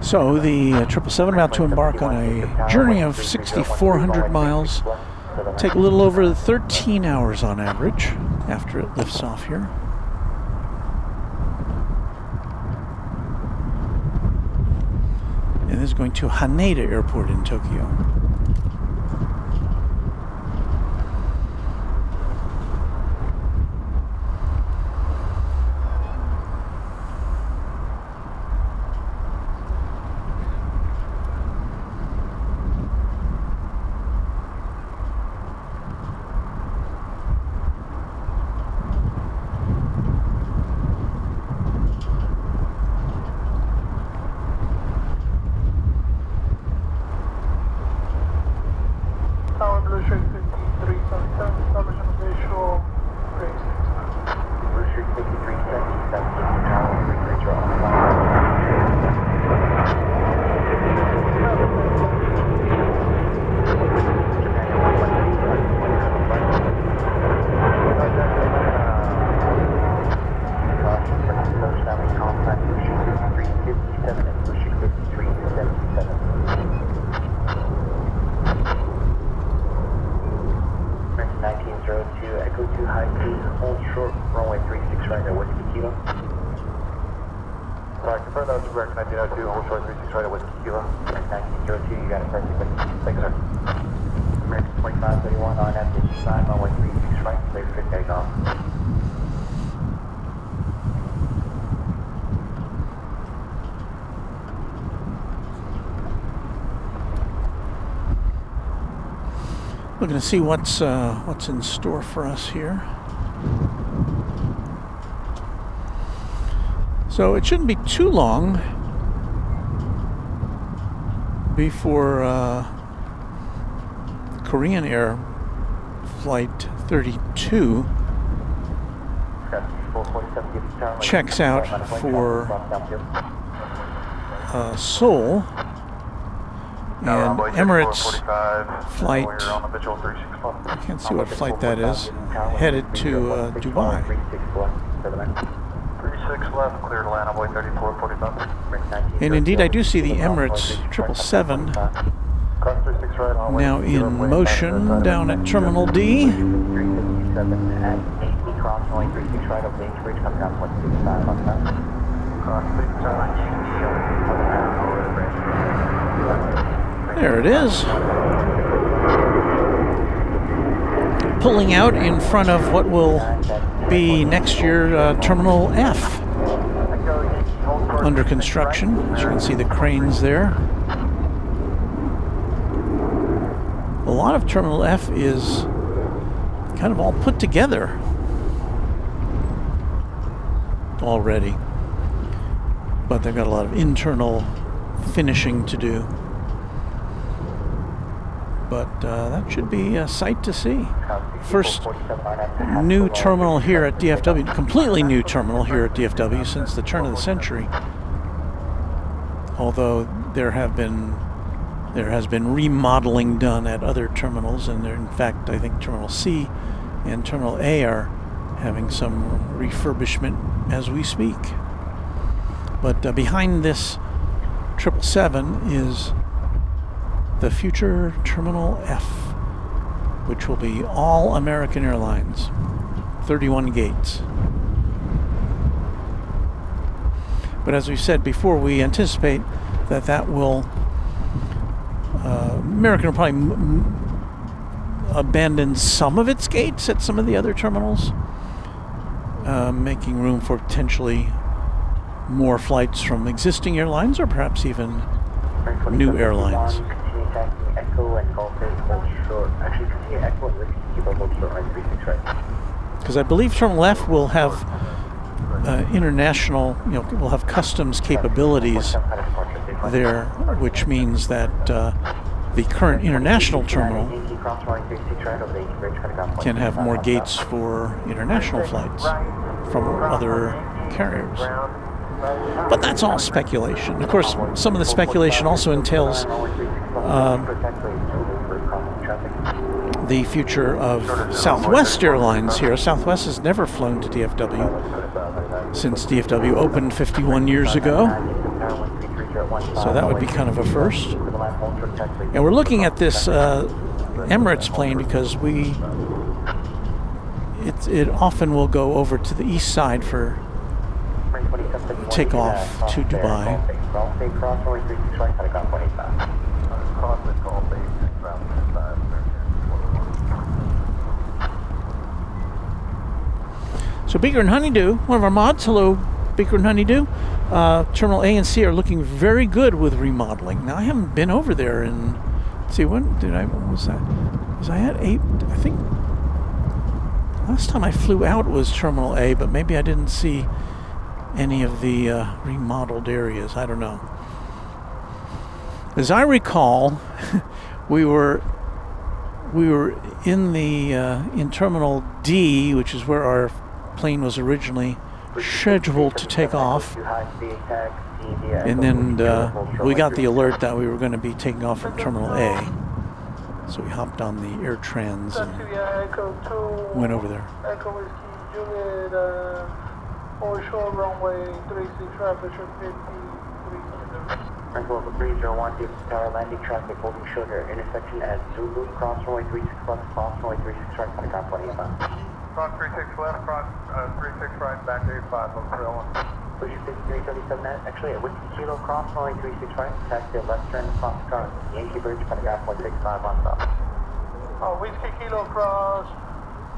So the 777 about to embark on a journey of 6,400 miles. Take a little over 13 hours on average after it lifts off here. And this is going to Haneda Airport in Tokyo. Echo 2 high 2, hold short, runway 36 right at Whiskey Kilo. Sorry, confirm that was correct, 1902, hold short 36 right at Whiskey Kilo. 1902, you got it perfectly. Thanks, sir. American 2531 on FDG 5, runway 36 right, clear for takeoff. Looking to see what's in store for us here. So it shouldn't be too long before Korean Air Flight 32 checks out for Seoul, and Emirates flight, I can't see what flight that is, headed to Dubai. 36 left, clear to land on way 3445. And indeed I do see the Emirates 777 now in motion down at Terminal D. There it is. Pulling out in front of what will be next year Terminal F under construction. As you can see the cranes there. A lot of Terminal F is kind of all put together already, but they've got a lot of internal finishing to do. But that should be a sight to see. First new terminal here at DFW, completely new terminal here at DFW since the turn of the century. Although there has been remodeling done at other terminals, and there, in fact, I think Terminal C and Terminal A are having some refurbishment as we speak. But behind this 777 is the future Terminal F, which will be all American Airlines, 31 gates. But as we said before, we anticipate that will American will probably abandon some of its gates at some of the other terminals, making room for potentially more flights from existing airlines or perhaps even new airlines. Because I believe Terminal F will have international, will have customs capabilities there, which means that the current international terminal can have more gates for international flights from other carriers. But that's all speculation. Of course, some of the speculation also entails the future of Southwest Airlines here. Southwest has never flown to DFW since DFW opened 51 years ago. So that would be kind of a first. And we're looking at this Emirates plane because it often will go over to the east side for takeoff to Dubai. So Beaker and Honeydew, one of our mods, hello Beaker and Honeydew. Terminal A and C are looking very good with remodeling. Now I haven't been over there in, let's see, when was that? Was I at 8? I think last time I flew out was Terminal A, but maybe I didn't see any of the remodeled areas. I don't know. As I recall, we were in the in Terminal D, which is where our plane was originally scheduled to take off, and then we got the alert that we were going to be taking off from Terminal A, so we hopped on the air trans and went over there. Short runway 36 right, 53. Rental over 301, Davis Tower, landing traffic, holding sugar, intersection at Zulu, cross runway 36 left, cross runway 36 right, on the ground 20 inbound. Cross 36 left, cross 36 right, back to 85, over 301. Push 5337 net, actually at Whiskey Kilo, cross runway 36 right, taxi at left turn, cross car, Yankee Bridge, on the ground 165 on stop. Whiskey Kilo cross,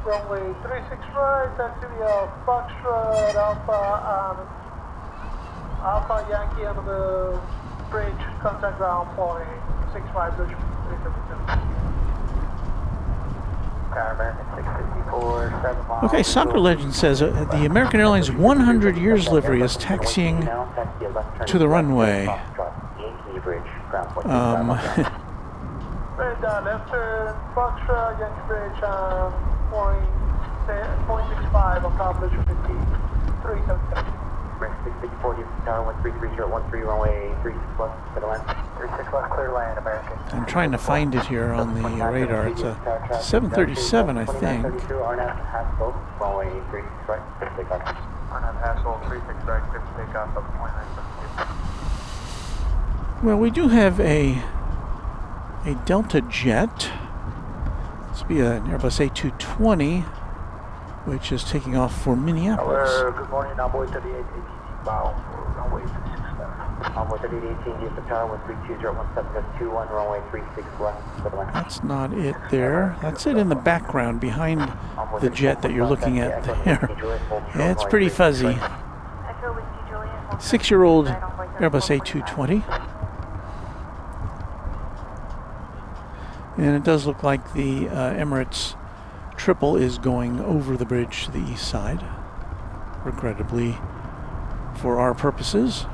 runway 36 right, taxi Foxtrot, Alpha Yankee on the bridge, contact ground point 65 Bridge 372. American 654, 7 miles. Okay, Soccer Legend says the American Airlines 100 years livery is taxiing to the runway. Yankee Bridge, ground point Red left turn, Foxtrot, Yankee Bridge, point 65 on top of Bridge 50, 377. Bridge 6640, Tower 133013, runway 36 left, clear land. 36 left, clear land, American. I'm trying to find it here on the radar. It's a 737, I think. 2932, Arnett, Haskell, runway 36 right, take off. Arnett, Haskell, 36 right, take off of 2972. Well, we do have a Delta jet. This will be an Airbus A220, which is taking off for Minneapolis. Good morning, Envoy 3818 bound for runway 36 left. Envoy 3818, use the tower 1320171, runway 36 left, clear land. That's not it there. That's it in the background behind the jet that you're looking at there. Yeah, it's pretty fuzzy. 6-year-old Airbus A220. And it does look like the Emirates triple is going over the bridge to the east side, regrettably for our purposes.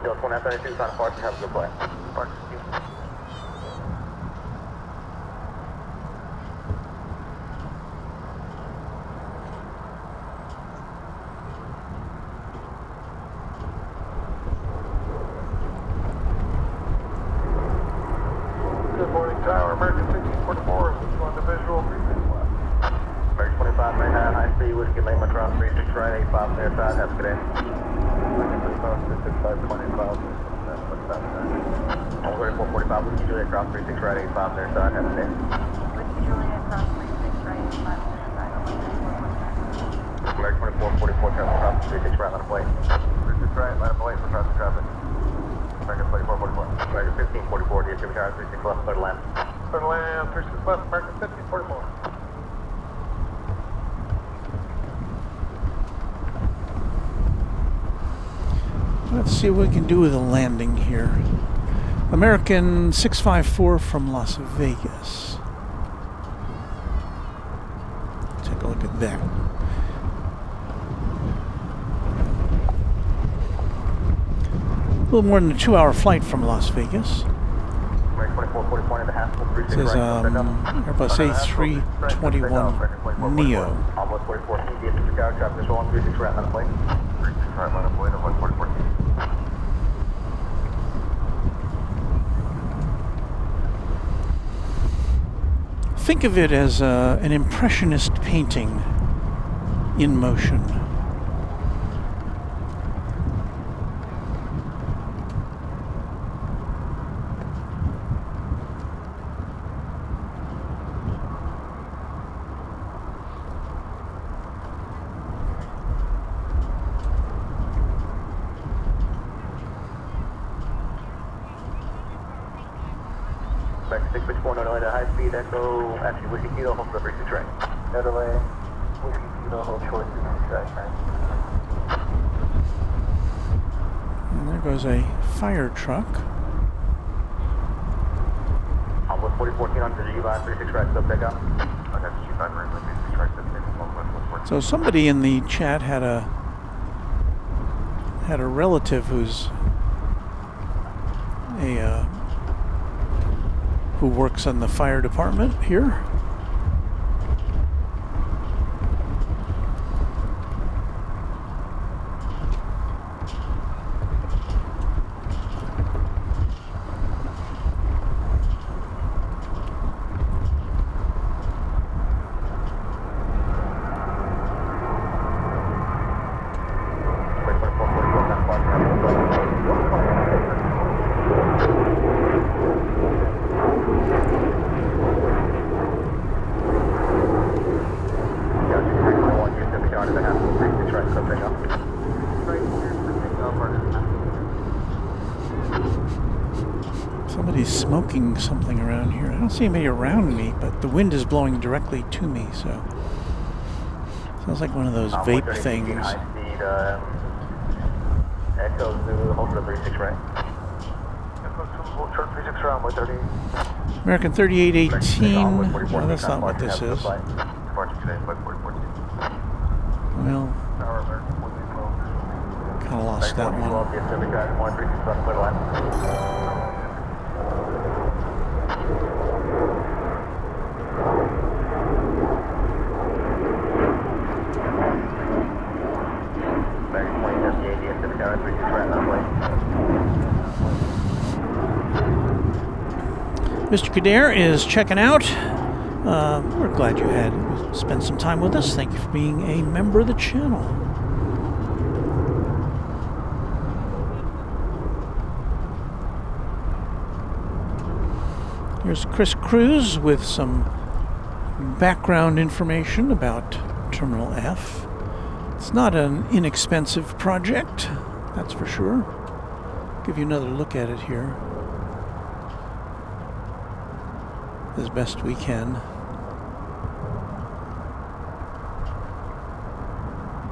Delta 1932, sign park and have a good play. Park. Good morning, Tower, American 1644, on the visual 36 left. American 2599, high speed, Whiskey Lima, cross 36 right, 85 clear side, have a good day. Over 445, Whiskey Juliet, cross 36 right, 85 clear side, have a good day. Whiskey Juliet, cross 36 right, 85 clear side, American 2444, cross 36 right, line of plate. 36 right, line of plate for traffic traffic. American 2444. American 1544, DFW Tower 36 left, clear to land. Clear to land, 36 left, American 1544. Let's see what we can do with a landing here. American 654 from Las Vegas. Take a look at that. A little more than a 2-hour flight from Las Vegas. American 2444 in the Haskell, It 36 says right, Airbus A321 Neo. almost 44 feet, DFW Tower, traffic control 136 right, line of plate. 36 right, line of plate, of 144. Think of it as an impressionist painting in motion. Back 664, no delay to high speed, echo, actually Whiskey Kilo, home for 36 right. No delay, Whiskey Kilo, hold short 36 right. And there goes a fire truck. Almost 4014 on the G-Line, 36 right, sub takeoff. I got the G5 right, 36 right, 144. So somebody in the chat had a who works in the fire department here. Somebody's smoking something around here. I don't see anybody around me, but the wind is blowing directly to me, so sounds like one of those vape things. High speed, Echo Zulu, hold for 36 right. Short 36 round, 30. American 3818. Well, that's not what this is. Well, kind of lost that one. Mr. Kader is checking out. We're glad you had spent some time with us. Thank you for being a member of the channel. Here's Chris Cruz with some background information about Terminal F. It's not an inexpensive project, that's for sure. Give you another look at it here as best we can.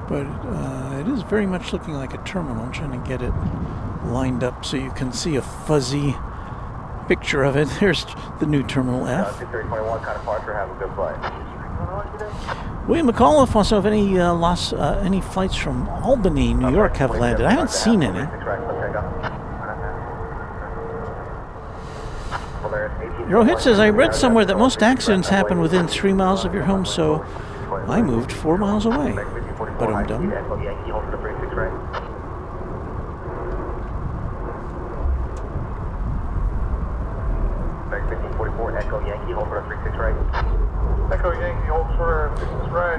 But it is very much looking like a terminal. I'm trying to get it lined up so you can see a fuzzy picture of it. There's the new Terminal F. 2321, kind of departure, have a good flight. William McAuliffe wants to know if any flights from Albany, New York have landed. I haven't seen any. Rohit says, I read somewhere that most accidents happen within 3 miles of your home, so I moved 4 miles away. But I'm done.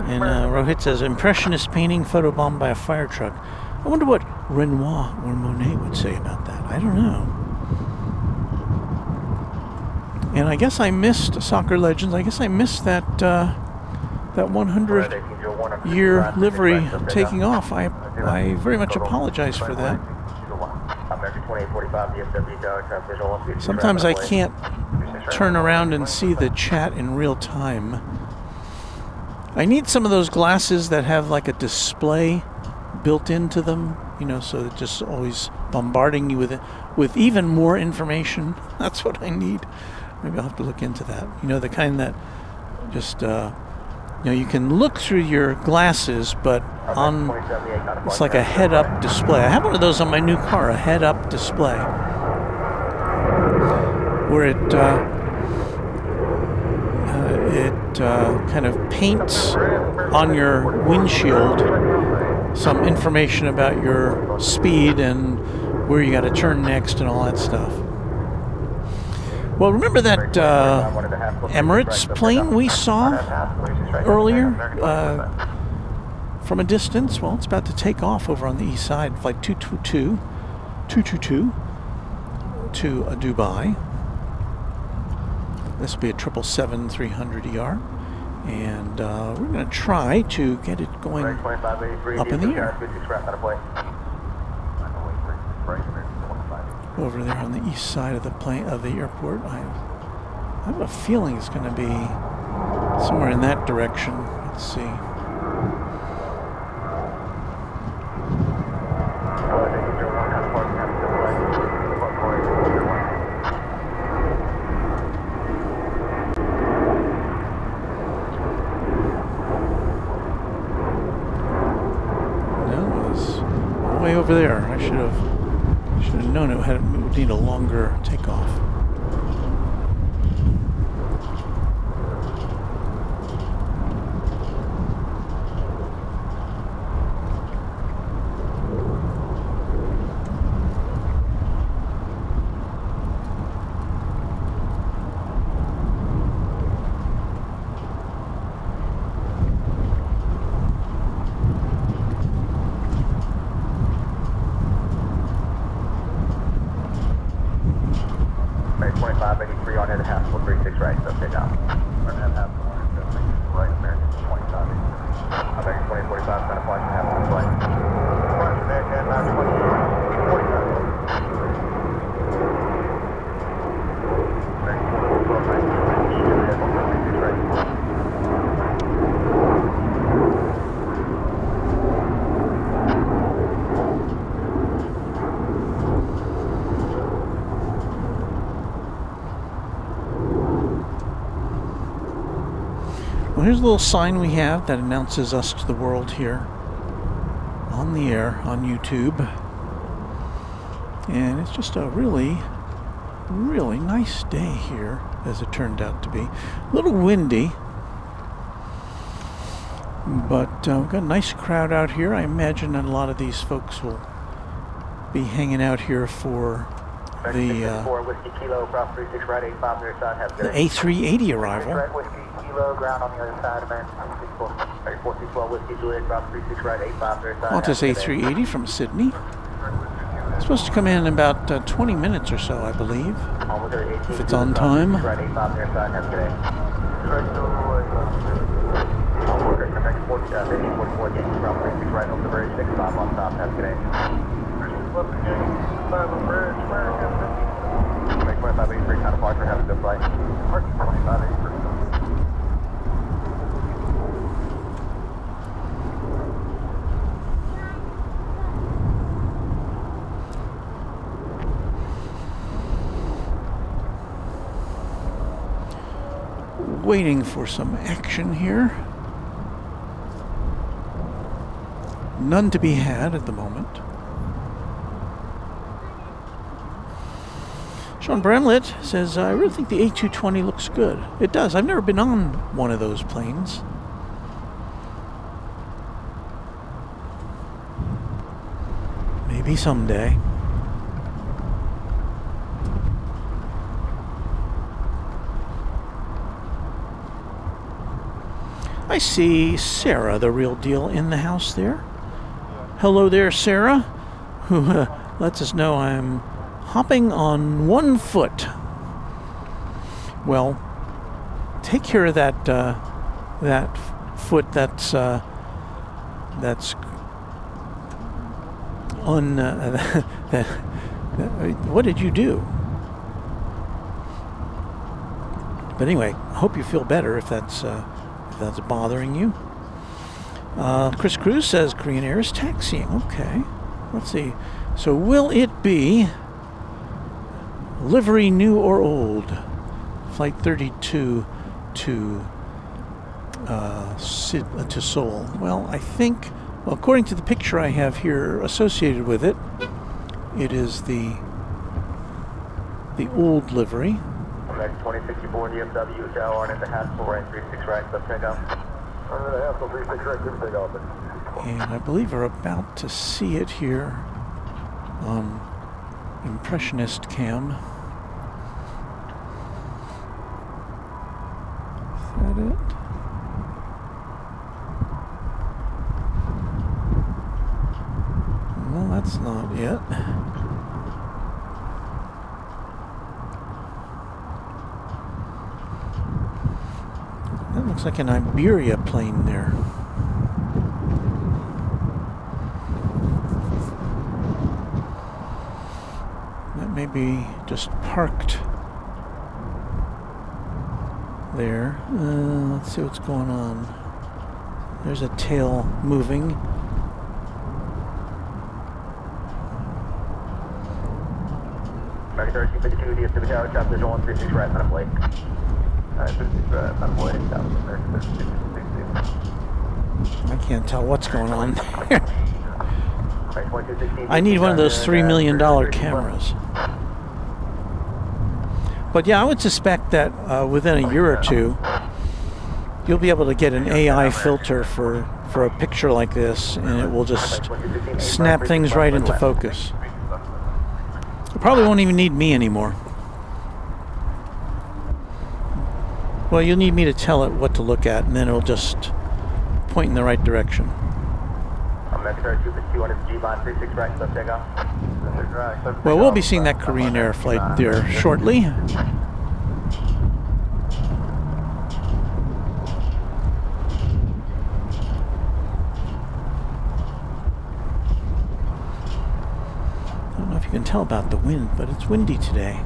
And Rohit says, impressionist painting photobombed by a fire truck. I wonder what Renoir or Monet would say about that. I don't know. And I guess I missed Soccer Legends. I guess I missed that 100-year livery taking off. I very much apologize for that. Sometimes I can't turn around and see the chat in real time. I need some of those glasses that have like a display built into them, you know, so it's just always bombarding you with even more information. That's what I need. Maybe I'll have to look into that. You know, the kind that just, you know, you can look through your glasses, but on, it's like a head-up display. I have one of those on my new car, a head-up display, where it kind of paints on your windshield some information about your speed and where you got to turn next and all that stuff. Well, remember that Emirates plane we saw earlier from a distance? Well, it's about to take off over on the east side, flight 222 to Dubai. This will be a 777-300ER, and we're going to try to get it going up in the air. Over there on the east side of the airport. I have a feeling it's going to be somewhere in that direction. Let's see. No, it was way over there. I should have Should have known it would need a longer takeoff. Well, here's a little sign we have that announces us to the world here on the air on YouTube. And it's just a really, really nice day here, as it turned out to be. A little windy, but we've got a nice crowd out here. I imagine that a lot of these folks will be hanging out here for the A380 arrival. Qantas A380 from Sydney. It's supposed to come in about 20 minutes or so, I believe, if it's on time. Waiting for some action here. None to be had at the moment. Sean Bramlett says, I really think the A220 looks good. It does. I've never been on one of those planes. Maybe someday. I see Sarah, the real deal, in the house there. Hello there, Sarah, who lets us know I'm hopping on 1 foot. Well, take care of that that foot that's on that. What did you do? But anyway, I hope you feel better if that's bothering you. Chris Cruz says Korean Air is taxiing. Okay, let's see. So will it be livery new or old? Flight 32 to Seoul. Well, I think, according to the picture I have here associated with it, it is the old livery. 2064 DFW, tower on in the Haskell, right 36 right, sub takeoff. On the Haskell, 36 right, good takeoff. And I believe we're about to see it here on Impressionist Cam. Is that it? Well, that's not it. That looks like an Iberia plane there. That may be just parked there. Let's see what's going on. There's a tail moving. American 1352 DFW tower, chop visual 136 right, not a plate. I can't tell what's going on there. I need one of those $3 million cameras. But yeah, I would suspect that within a year or two, you'll be able to get an AI filter for a picture like this, and it will just snap things right into focus. You probably won't even need me anymore. Well, you'll need me to tell it what to look at, and then it'll just point in the right direction. Well, we'll be seeing that Korean Air flight there shortly. I don't know if you can tell about the wind, but it's windy today.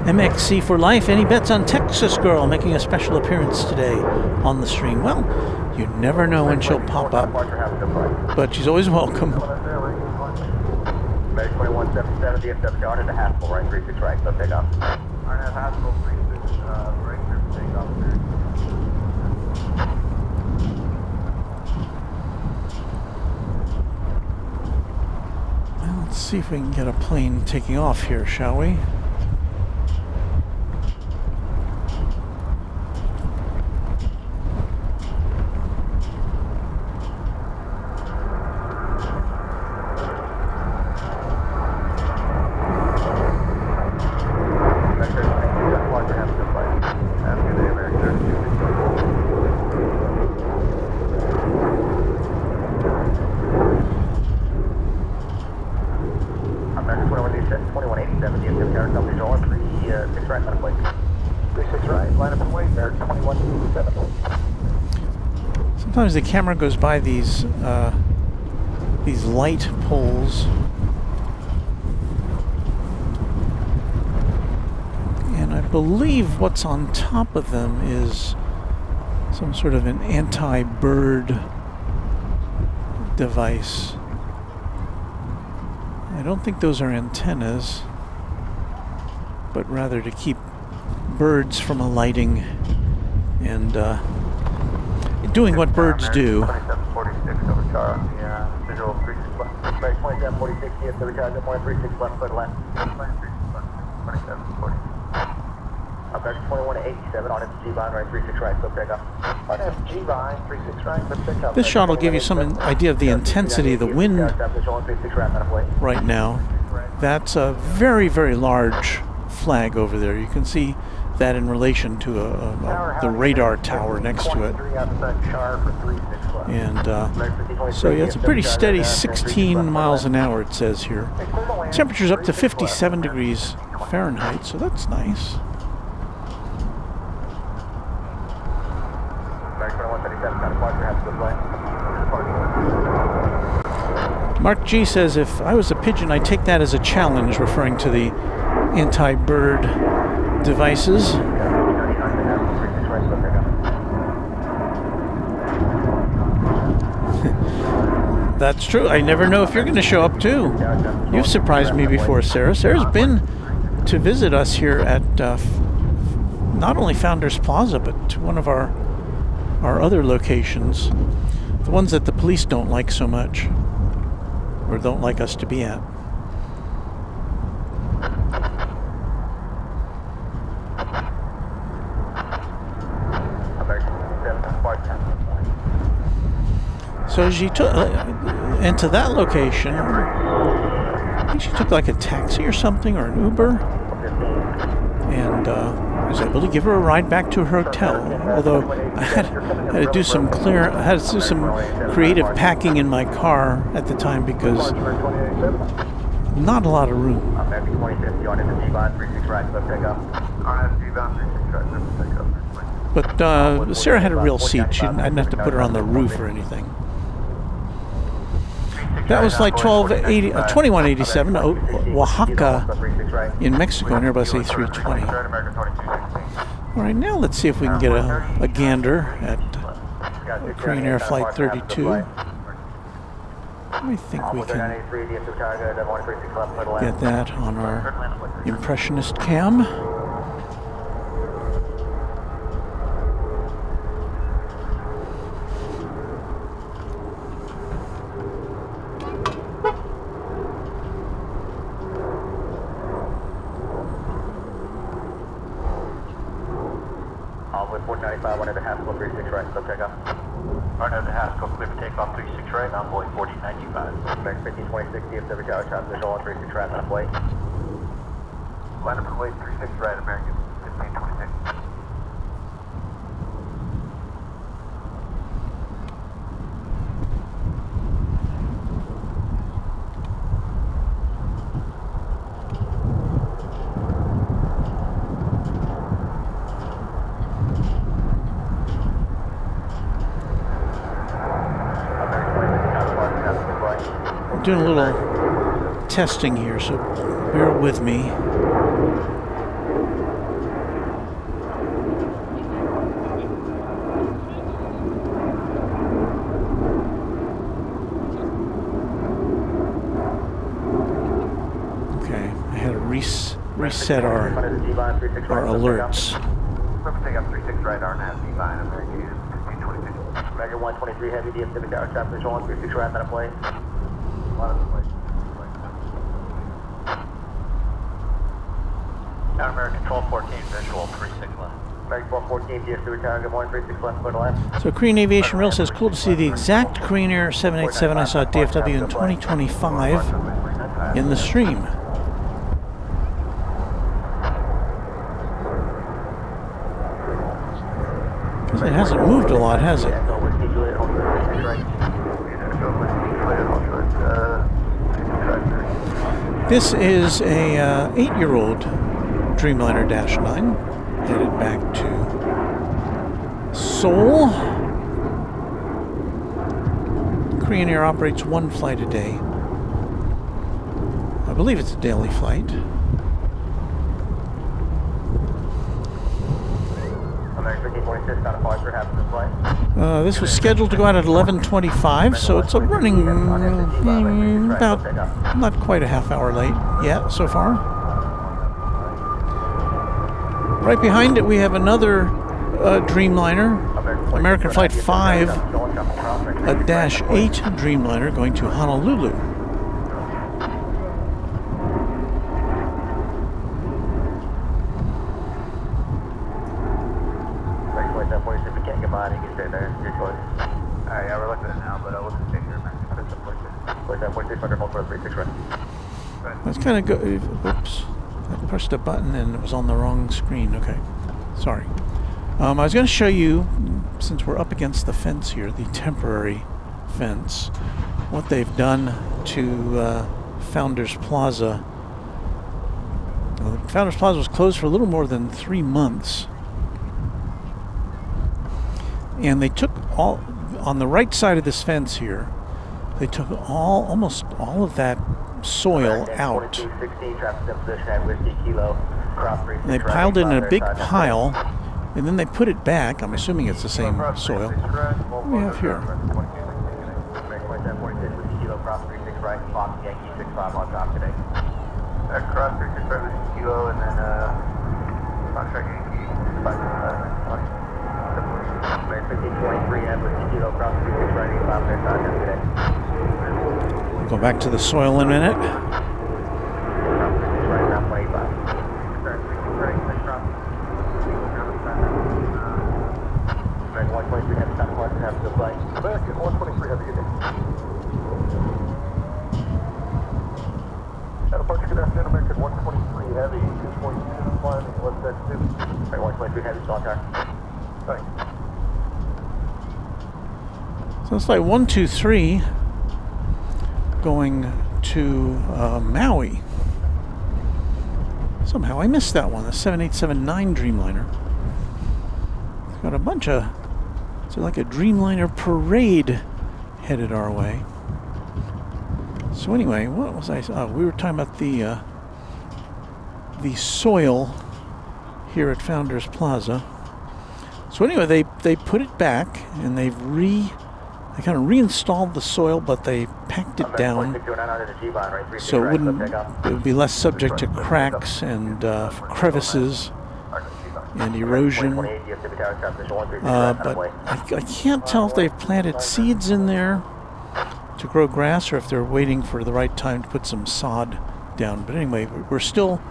MXC for life. Any bets on Texas Girl making a special appearance today on the stream? Well, you never know when she'll pop up, but she's always welcome. 2177 DFW on into Haskell, right 36 right, so take off. On at Haskell, 36 right here, take off. Well, let's see if we can get a plane taking off here, shall we? Sometimes the camera goes by these light poles, and I believe what's on top of them is some sort of an anti-bird device. I don't think those are antennas, but rather to keep birds from alighting and doing what birds do. 2746 over Char, yeah, visual 2746, yes, over Char, 36 left foot left. 2740. Up back to 2187 on FG line, right 36 right, so pick up. On FG line, 36 right, so pick up. This shot will give you some idea of the intensity of the wind right now. That's a very, very large flag over there. You can see that in relation to the radar tower next to it. And so yeah, it's a pretty steady 16 miles an hour, it says here. Temperature's up to 57 degrees Fahrenheit, so that's nice. Mark G says, if I was a pigeon, I'd take that as a challenge, referring to the anti-bird devices. That's true. I never know if you're going to show up too. You've surprised me before, Sarah. Sarah's been to visit us here at not only Founders Plaza, but to one of our other locations, the ones that the police don't like so much, or don't like us to be at. So she took into that location. I think she took like a taxi or something, or an Uber, and was able to give her a ride back to her hotel. Although I had to do some creative packing in my car at the time because not a lot of room. But Sarah had a real seat. I didn't have to put her on the roof or anything. That was like 2187, Oaxaca in Mexico, an Airbus A320. All right, now let's see if we can get a gander at Korean Air Flight 32. I think we can get that on our impressionist cam. With 495, 1.5, 36 right, so take off. 1.5, go clear for takeoff, 36 right, envoy 4095. American 1526, DFW Tower, top visual on 36 right, envoy. Line up and wait, 36 right, American 1526. Doing a little testing here, so bear with me. Okay, I had to reset our alerts. Take up 36 right, RNAV, D-Line, American 1526. American 123 Heavy, DFW Tower, top visual on 36 right, on a plane. Tower American 1214 visual 36 left. American 1214 DFW Tower, good morning, 36 left, go to left. So Korean Aviation Rail says, cool to see the exact Korean Air 787 I saw at DFW in 2025 in the stream. It hasn't moved a lot, has it? This is a 8-year-old Dreamliner Dash 9 headed back to Seoul. Korean Air operates one flight a day. I believe it's a daily flight. This was scheduled to go out at 11:25, so it's running about not quite a half hour late yet so far. Right behind it we have another Dreamliner, American Flight 5, a Dash 8 Dreamliner going to Honolulu. Let's kind of go. Oops, I pushed a button and it was on the wrong screen. Okay, sorry. I was going to show you, since we're up against the fence here, the temporary fence, what they've done to Founders Plaza. Founders Plaza was closed for a little more than 3 months, and they took all on the right side of this fence here. They took almost all of that soil out. And they piled it in a big pile, and then they put it back. I'm assuming it's the same soil. What do we have here? Cross 365 kilo, and then contract Yankee 5 1523 and with kilo cross 365 Go back to the soil in a minute. So it's like 123 going to Maui. Somehow I missed that one, the 7879 Dreamliner. It's got a bunch of, it's like a Dreamliner parade headed our way. So anyway, what was I? Oh, we were talking about the soil here at Founders Plaza. So anyway, they put it back and they kind of reinstalled the soil, but they packed it down so it would be less subject to cracks and crevices and erosion. But I can't tell if they've planted seeds in there to grow grass or if they're waiting for the right time to put some sod down. But anyway, we're still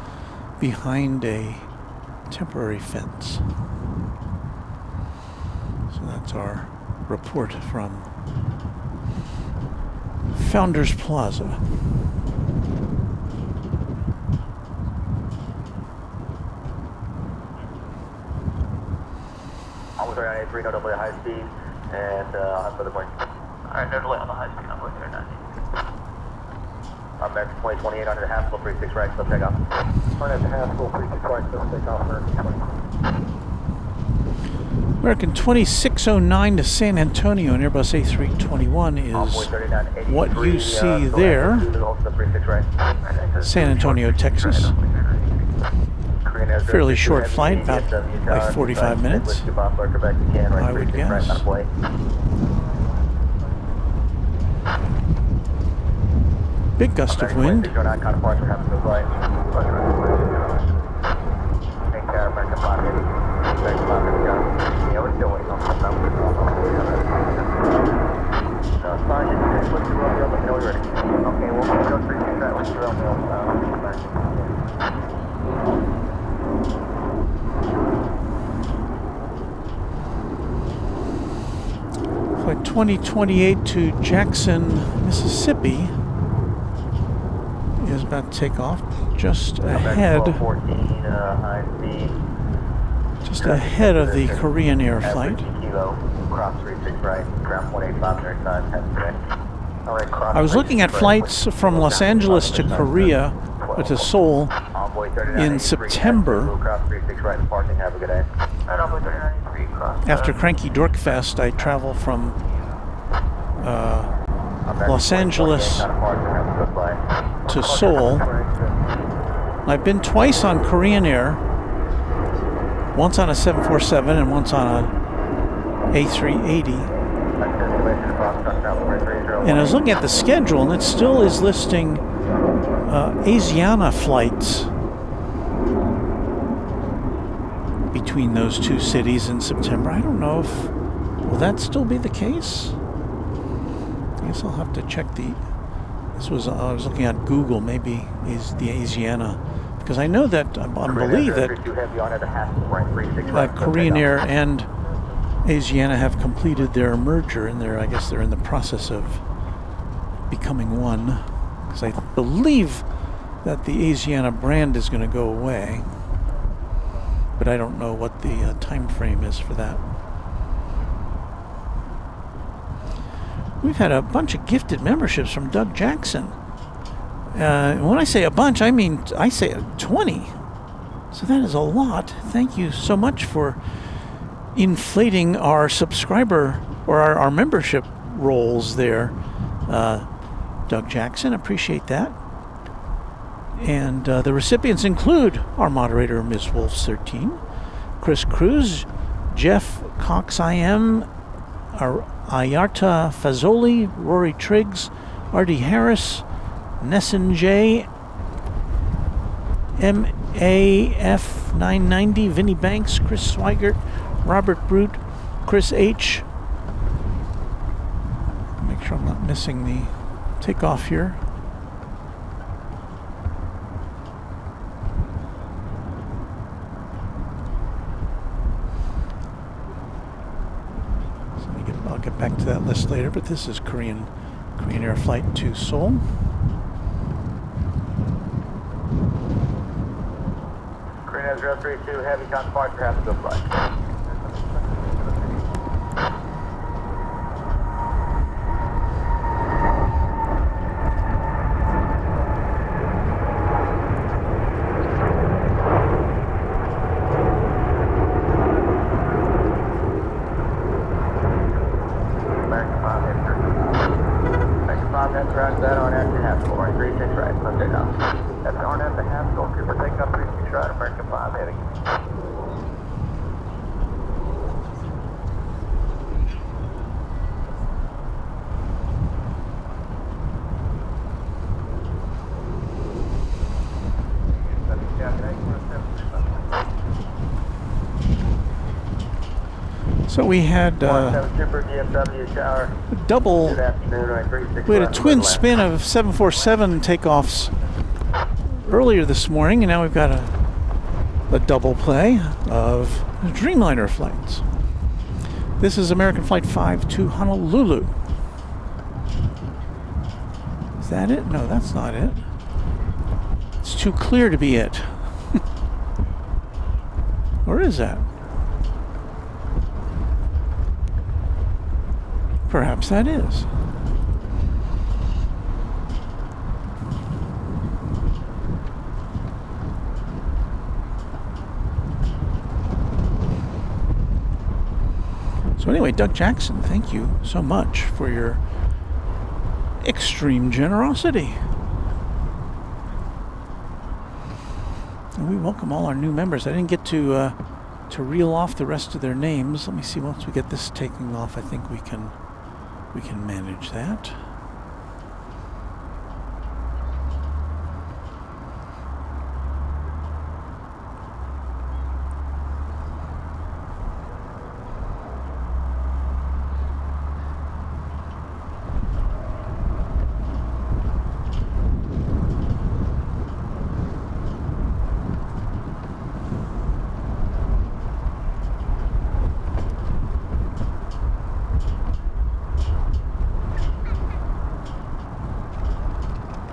behind a temporary fence. So that's our report from Founders Plaza. Almost right on A3, no delay high speed, and on for the point. Alright, no delay on the high speed, I'm going 39. I'm back to 2028 under the Haskell, 36 right, still take off. Under the Haskell, 36 right, still take off for 20. American 2609 to San Antonio and Airbus A321 is what you see there. San Antonio, Texas. Fairly short flight, about like 45 minutes, I would guess. Big gust of wind. Flight 2028 to Jackson, Mississippi is about to take off just ahead of the Korean Air flight. I was looking at flights from Los Angeles to Korea, to Seoul, in September. After Cranky Dork Fest, I travel from Los Angeles to Seoul. I've been twice on Korean Air, once on a 747 and once on a A380. And I was looking at the schedule, and it still is listing Asiana flights between those two cities in September. I don't know if will that still be the case. I guess I'll have to check the. This was I was looking at Google. Maybe is the Asiana, because I know that I believe that Korean Air and Asiana have completed their merger, and I guess they're in the process of becoming one. Because I believe that the Asiana brand is going to go away, but I don't know what the time frame is for that. We've had a bunch of gifted memberships from Doug Jackson. When I say a bunch, I mean I say 20. So that is a lot. Thank you so much for inflating our subscriber or our membership rolls there, Doug Jackson. Appreciate that. And the recipients include our moderator, Ms. Wolfs13, Chris Cruz, Jeff Cox IM, Ayarta Fazoli, Rory Triggs, R.D. Harris, Nesson J, MAF990, Vinnie Banks, Chris Swigert, Robert Brute, Chris H. Make sure I'm not missing the takeoff here. I'll get back to that list later, but this is Korean Air flight to Seoul. Korean Air 032, heavy counterpart, have a good flight. So we had Super DFW Tower. double. Good afternoon, right 36. We had a twin spin of 747 takeoffs earlier this morning, and now we've got a double play of Dreamliner flights. This is American Flight 5 to Honolulu. Is that it? No, that's not it. It's too clear to be it. Or is that? Perhaps that is. So anyway, Doug Jackson, thank you so much for your extreme generosity. And we welcome all our new members. I didn't get to reel off the rest of their names. Let me see, once we get this taking off, I think we can manage that.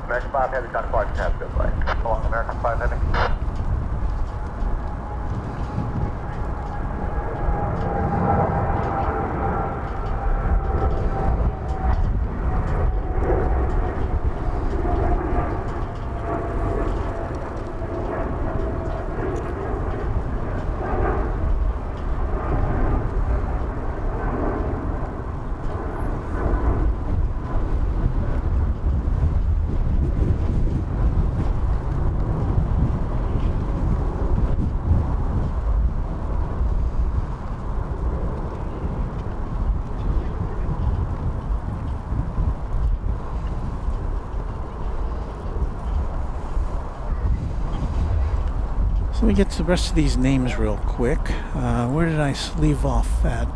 American 5 Heavy, trying to park and have a good flight. Along American 5 Heavy. So let me get to the rest of these names real quick. Where did I leave off at?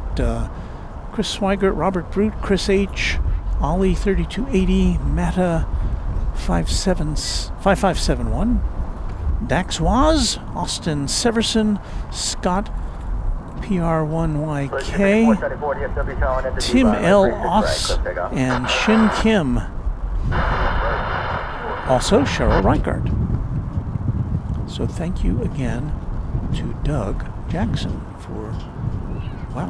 Chris Swigert, Robert Brute, Chris H, Ollie 3280, Matta 5571, Dax Waz, Austin Severson, Scott PR1YK, Tim L. Oss, and Shin Kim. Also Cheryl Reichard. So thank you again to Doug Jackson for, wow.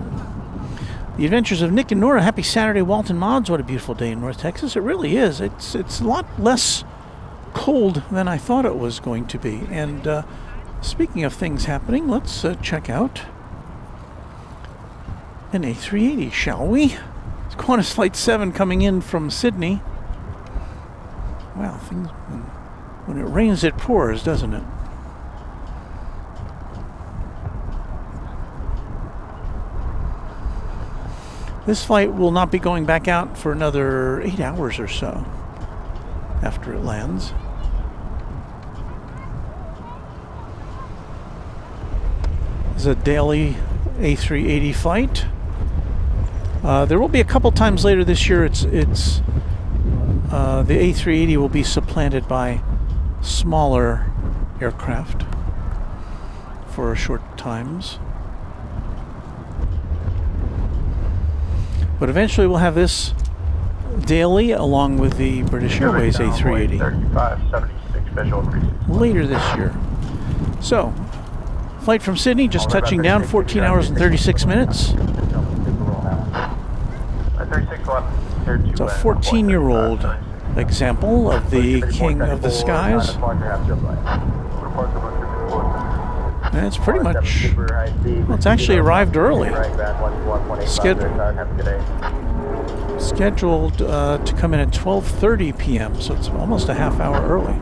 The Adventures of Nick and Nora. Happy Saturday, Walton Mods. What a beautiful day in North Texas. It really is. It's a lot less cold than I thought it was going to be. And speaking of things happening, let's check out an A380, shall we? It's Qantas Flight 7 coming in from Sydney. Wow, things, when it rains it pours, doesn't it? This flight will not be going back out for another 8 hours or so after it lands. This is a daily A380 flight. There will be a couple times later this year. The A380 will be supplanted by smaller aircraft for short times. But eventually we'll have this daily along with the British Airways A380 later this year. So, flight from Sydney, just touching down, 14 hours and 36 minutes. It's a 14-year-old example of the King of the Skies. And it's pretty much, well, it's actually arrived early. Scheduled to come in at 12:30 p.m., so it's almost a half hour early.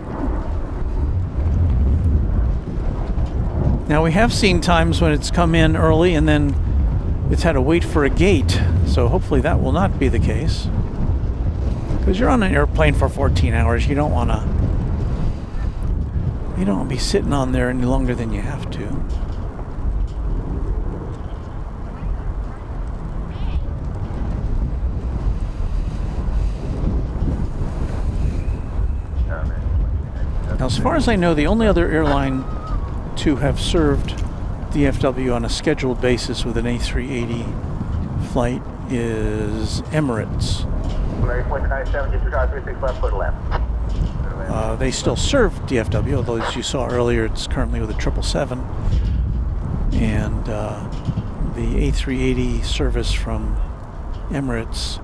Now we have seen times when it's come in early and then it's had to wait for a gate, so hopefully that will not be the case. Because you're on an airplane for 14 hours, you don't want to be sitting on there any longer than you have to. as far as I know, the only other airline to have served DFW on a scheduled basis with an A380 flight is Emirates. They still serve DFW, although as you saw earlier, it's currently with a 777. And the A380 service from Emirates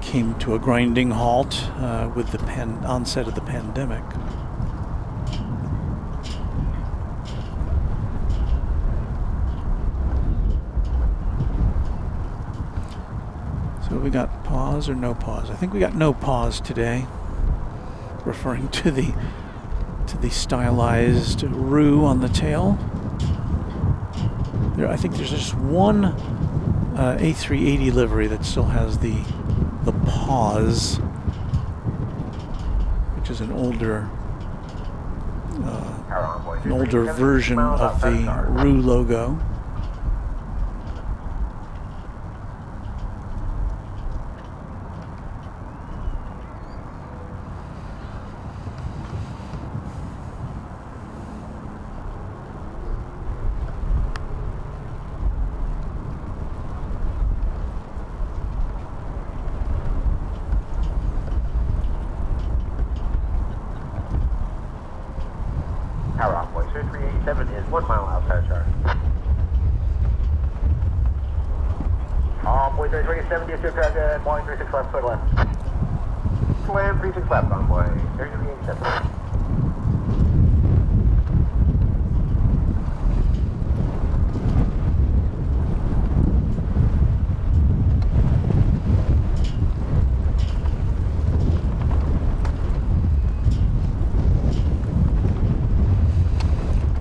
came to a grinding halt with the onset of the pandemic. So we got pause or no pause? I think we got no pause today, referring to the stylized roux on the tail. I think there's just one A380 livery that still has the pause, which is an older version of the roux logo. Runway 387 is 1 mile outside chart. Runway 387 is 136 left, foot left. Land 36 left, runway 387.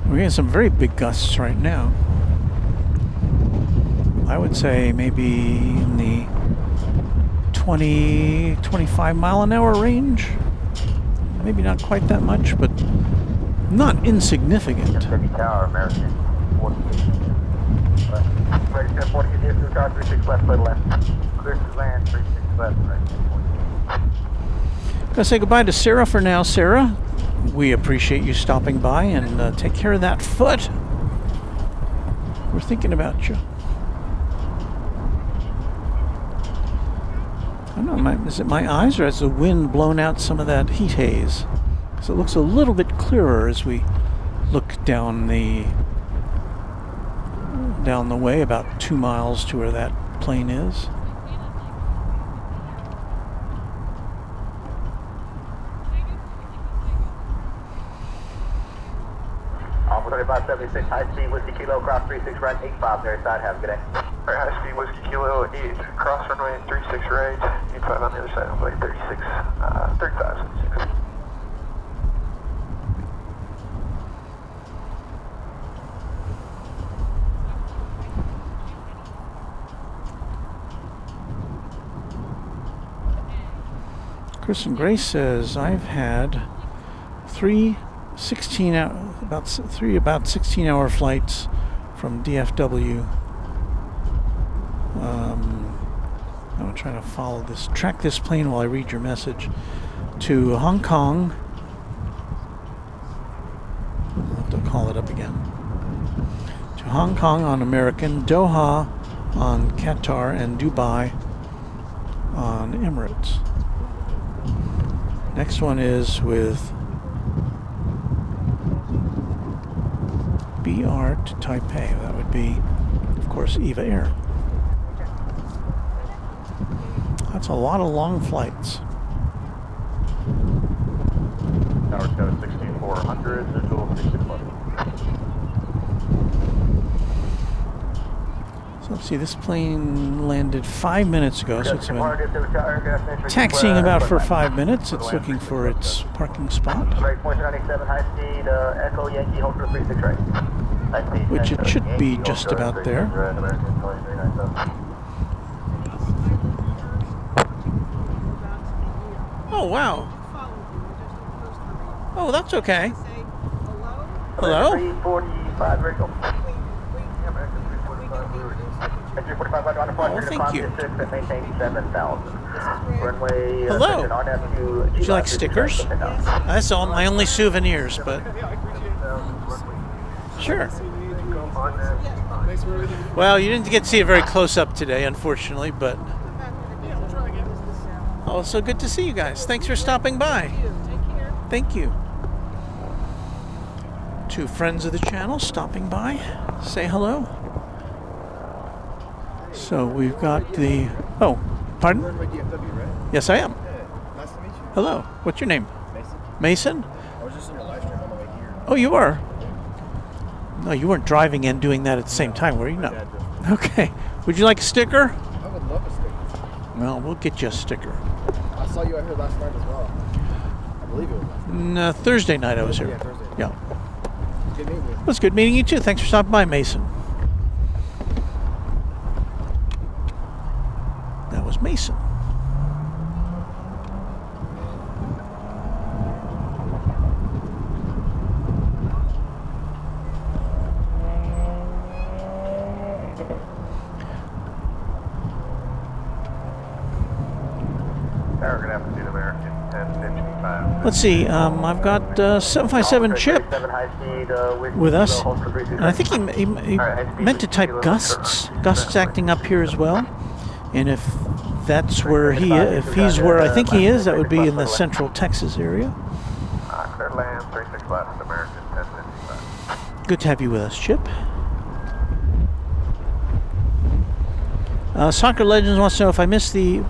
We're getting some very big gusts right now. I would say maybe in the 20, 25 mile an hour range. Maybe not quite that much, but not insignificant. 30 tower, American 48. 36 left, foot left. Clear to land, 36 left, right. Gonna say goodbye to Sarah for now. Sarah, we appreciate you stopping by, and take care of that foot. We're thinking about you. I don't know, is it my eyes or has the wind blown out some of that heat haze? Because it looks a little bit clearer as we look down the way about 2 miles to where that plane is. 3576, high speed whiskey kilo, cross 36 right, 85 there side, have a good day. Alright, high speed whiskey kilo, 8, cross runway 36 right, 85 on the other side, runway 36, 35, 76. Chris and Grace says, I've had about 16-hour flights from DFW. I'm trying to track this plane while I read your message, to Hong Kong. I'll have to call it up again. To Hong Kong on American, Doha on Qatar, and Dubai on Emirates. Next one is with BR to Taipei. That would be, of course, EVA Air. That's a lot of long flights. Tower code 16400, visual 6611. So let's see, this plane landed 5 minutes ago, so it's been taxiing about for 5 minutes. It's looking for its parking spot, which it should be just about there. Oh, wow. Oh, that's okay. Hello? 345, Rachel. Oh, thank you. Maintain 7,000. Runway. Hello. Would you like stickers? That's all my only souvenirs, but sure. Well, you didn't get to see it very close up today, unfortunately, but also good to see you guys. Thanks for stopping by. Thank you. Two friends of the channel stopping by. Say hello. So we've got the... Oh, pardon? Runway DFW, right? Yes, I am. Yeah. Nice to meet you. Hello. What's your name? Mason. Mason? I was just in your live stream on the way here. Oh, you are? No, you weren't driving and doing that at the same time, were you? No. Okay. Would you like a sticker? I would love a sticker. Well, we'll get you a sticker. I saw you out here last night as well. I believe it was last night. No, Thursday night I was here. Yeah, Thursday. Yeah. Good meeting you. It was good meeting you too. Thanks for stopping by, Mason. That was Mason. We're going to have to do the American 1055. Let's see. I've got 757 Chip with us, and I think he meant to type gusts. Gusts acting up here as well. And if that's where if he's where I think he is, that would be in the Central Texas area. Clear land, 36 left, American 1055. Good to have you with us, Chip. Soccer Legends wants to know if I missed the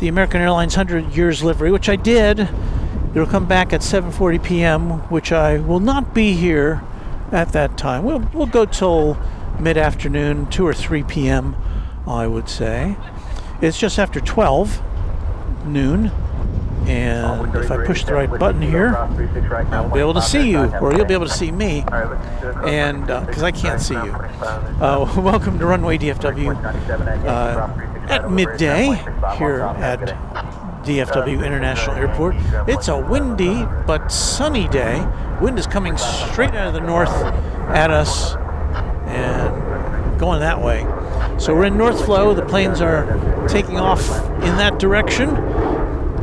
American Airlines 100 years livery, which I did. It'll come back at 7:40 p.m., which I will not be here at that time. We'll go till mid-afternoon, 2 or 3 p.m., I would say. It's just after 12 noon, and if I push the right button here, I'll be able to see you, or you'll be able to see me, and because I can't see you. Welcome to Runway DFW at midday here at DFW International Airport. It's a windy but sunny day. Wind is coming straight out of the north at us and going that way. So we're in north flow. The planes are taking off in that direction,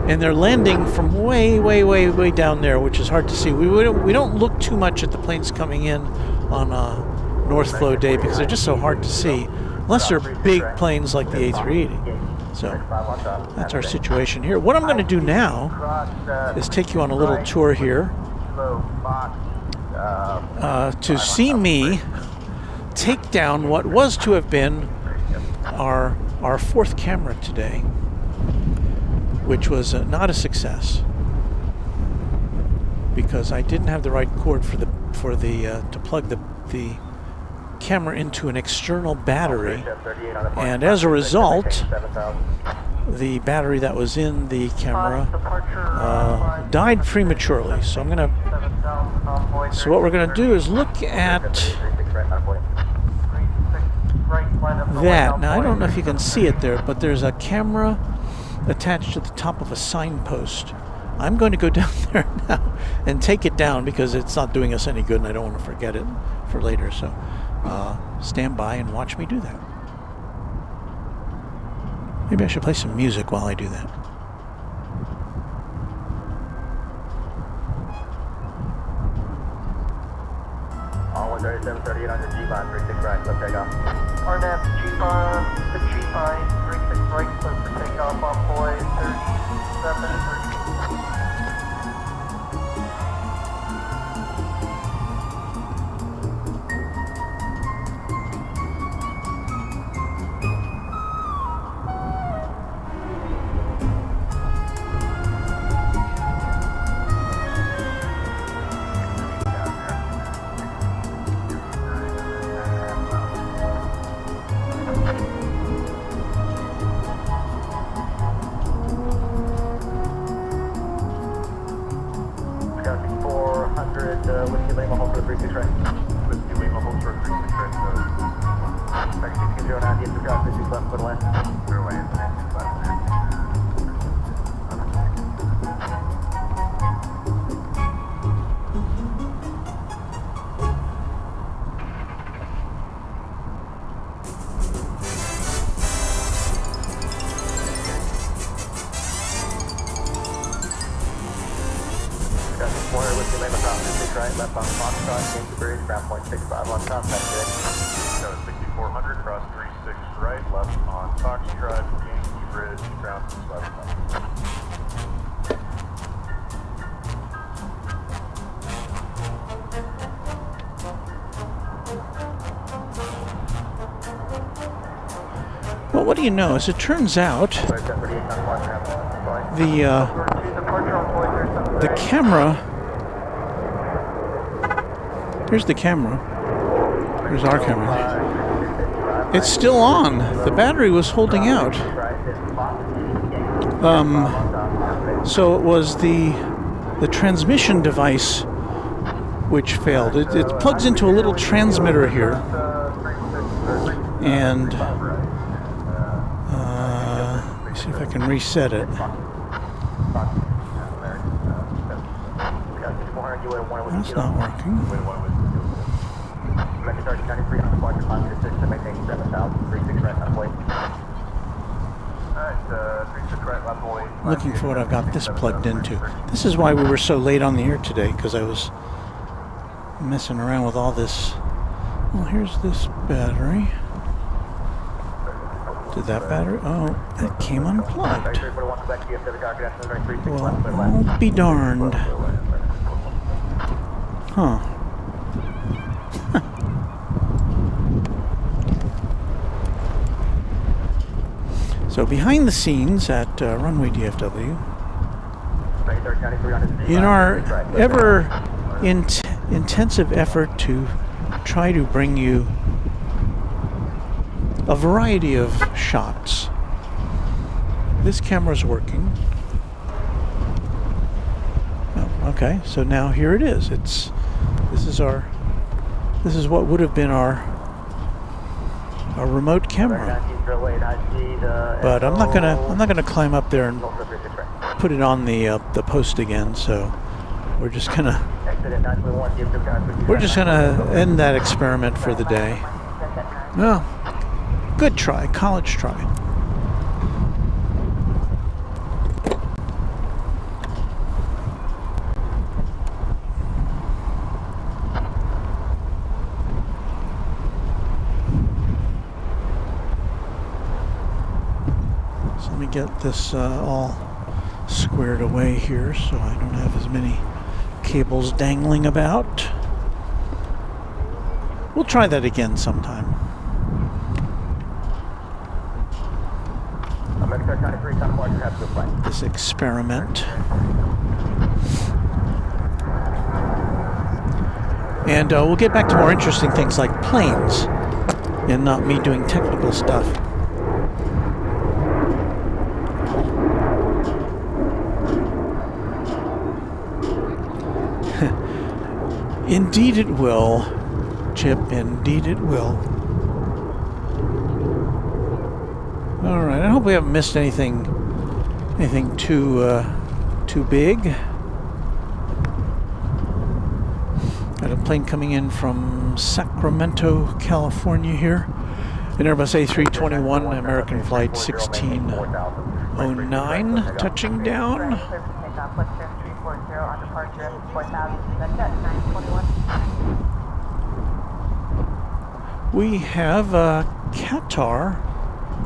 and they're landing from way, way, way, way down there, which is hard to see. We don't look too much at the planes coming in on a north flow day because they're just so hard to see, unless they're big planes like the A380. So that's our situation here. What I'm going to do now is take you on a little tour here to see me take down what was to have been our fourth camera today, which was not a success because I didn't have the right cord to plug the camera into an external battery, and as a result, the battery that was in the camera died prematurely. So what we're gonna do is look at that. Now I don't know if you can see it there, but there's a camera attached to the top of a signpost. I'm going to go down there now and take it down because it's not doing us any good, and I don't want to forget it for later. So stand by and watch me do that. Maybe I should play some music while I do that. All 137, 3800 G-Bond, 36 right, left takeoff. RNAV G-Bond, the G-Bond, 36 right, clear for takeoff on boy, 37, 38. left on Foxtrot, Yankee Bridge, ground point 65 on top, that's good. Go 6400, cross 36 right, left on Foxtrot, Yankee Bridge, ground 65 on top. Well, what do you know? As it turns out, the camera. Here's the camera. Here's our camera. It's still on. The battery was holding out. So it was the transmission device which failed. It plugs into a little transmitter here, and let me see if I can reset it. That's not working. Looking for what I've got this plugged into. This is why we were so late on the air today, because I was messing around with all this. Well, here's this battery. Did that battery? Oh, it came unplugged. Well, I'll be darned. Huh. So behind the scenes at Runway DFW, in our ever intensive effort to try to bring you a variety of shots, this camera's working. Oh, okay, so now here it is. This is what would have been our remote camera. But I'm not gonna climb up there and put it on the post again. So we're just gonna end that experiment for the day. Well, good try, college try. Let me get this all squared away here so I don't have as many cables dangling about. We'll try that again sometime. This experiment. And we'll get back to more interesting things like planes and not me doing technical stuff. Indeed it will, Chip, indeed it will. Alright, I hope we haven't missed anything too big. Got a plane coming in from Sacramento, California here. An Airbus A321, American flight 1609, touching down. We have Qatar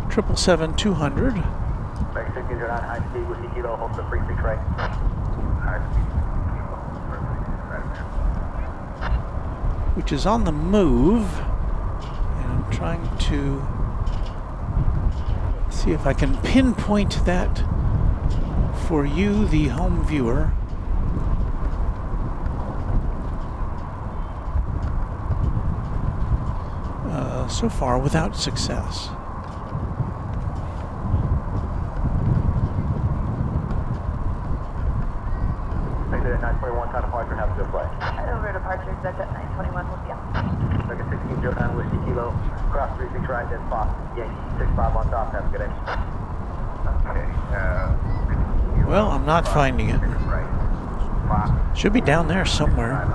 777-200. Which is on the move, and I'm trying to see if I can pinpoint that for you, the home viewer. So far without success. Exit 921, time departure, have a good flight. Over departure, exit 921, we'll be up. Second 1609, Whiskey Kilo, cross 36 right, then Fox, Yankee 65 on top, have a good day. Okay, well, I'm not finding it. Should be down there somewhere.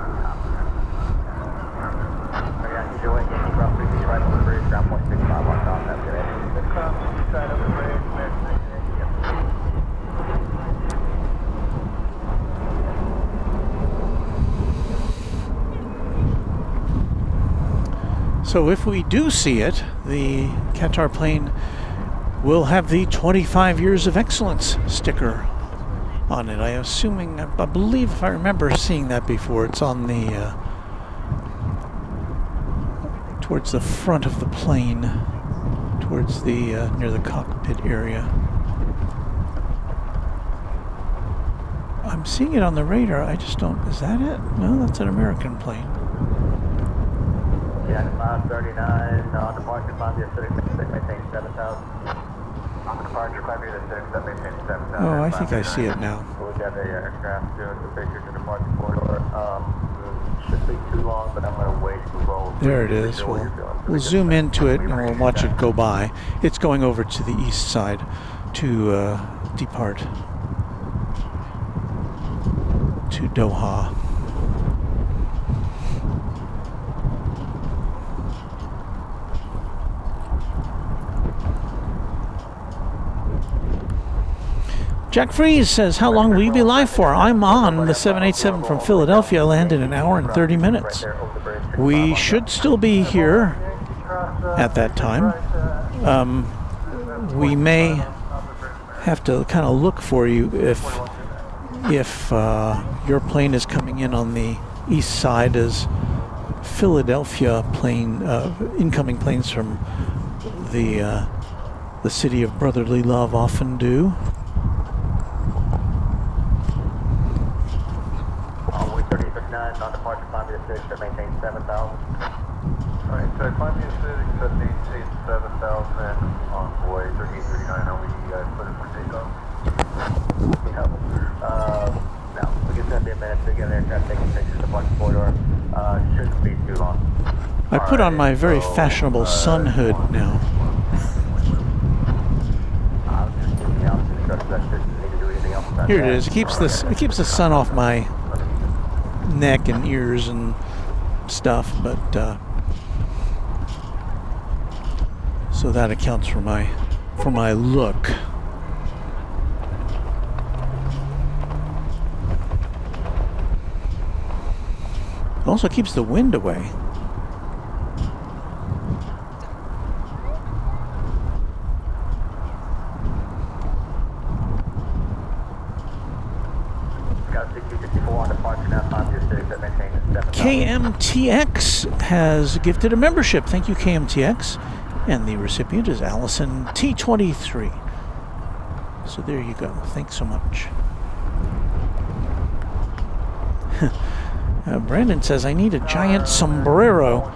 So if we do see it, the Qatar plane will have the 25 years of excellence sticker on it. I believe if I remember seeing that before, it's on the towards the front of the plane, towards the near the cockpit area. I'm seeing it on the radar. I just don't. Is that it? No, that's an American plane. Yeah, 539 on departure, 506, maintain 7,000. On departure, 506, that maintains 7,000. Oh, I think I see it now. We've got a aircraft doing the picture to departure corridor. Shouldn't be too long, but I'm going to wait to roll. There it is. We'll zoom into it and we'll watch it go by. It's going over to the east side to depart to Doha. Jack Freeze says, how long will you be live for? I'm on the 787 from Philadelphia. I land in an hour and 30 minutes. We should still be here at that time. We may have to kind of look for you if your plane is coming in on the east side, as Philadelphia plane incoming planes from the city of brotherly love often do. On departure, 506, that maintains 7,000. Alright, so 506, that maintains 7,000 on boy 3839. How many you guys put it for takeoff? No. No, we can send be a minute to get an aircraft taking pictures of the departure corridor. Shouldn't be too long. I put on my very fashionable sun hood now. Here it is. It keeps the sun off my neck and ears and stuff, but so that accounts for my look. It also keeps the wind away. KMTX has gifted a membership. Thank you, KMTX. And the recipient is Allison T23. So there you go. Thanks so much. Brandon says, I need a giant sombrero.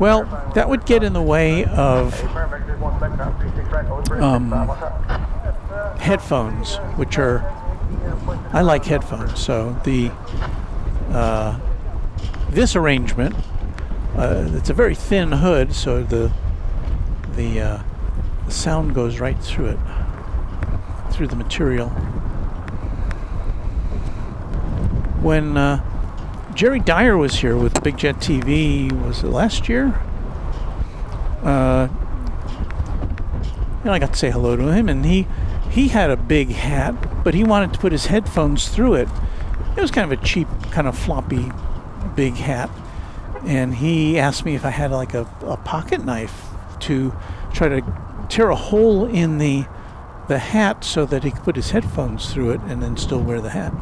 Well, that would get in the way of headphones, which are... I like headphones, so this arrangement, it's a very thin hood, so the sound goes right through it, through the material. When Jerry Dyer was here with Big Jet TV, was it last year? I got to say hello to him, and he had a big hat, but he wanted to put his headphones through it. It was kind of a cheap, kind of floppy, big hat, and he asked me if I had like a pocket knife to try to tear a hole in the hat so that he could put his headphones through it and then still wear the hat.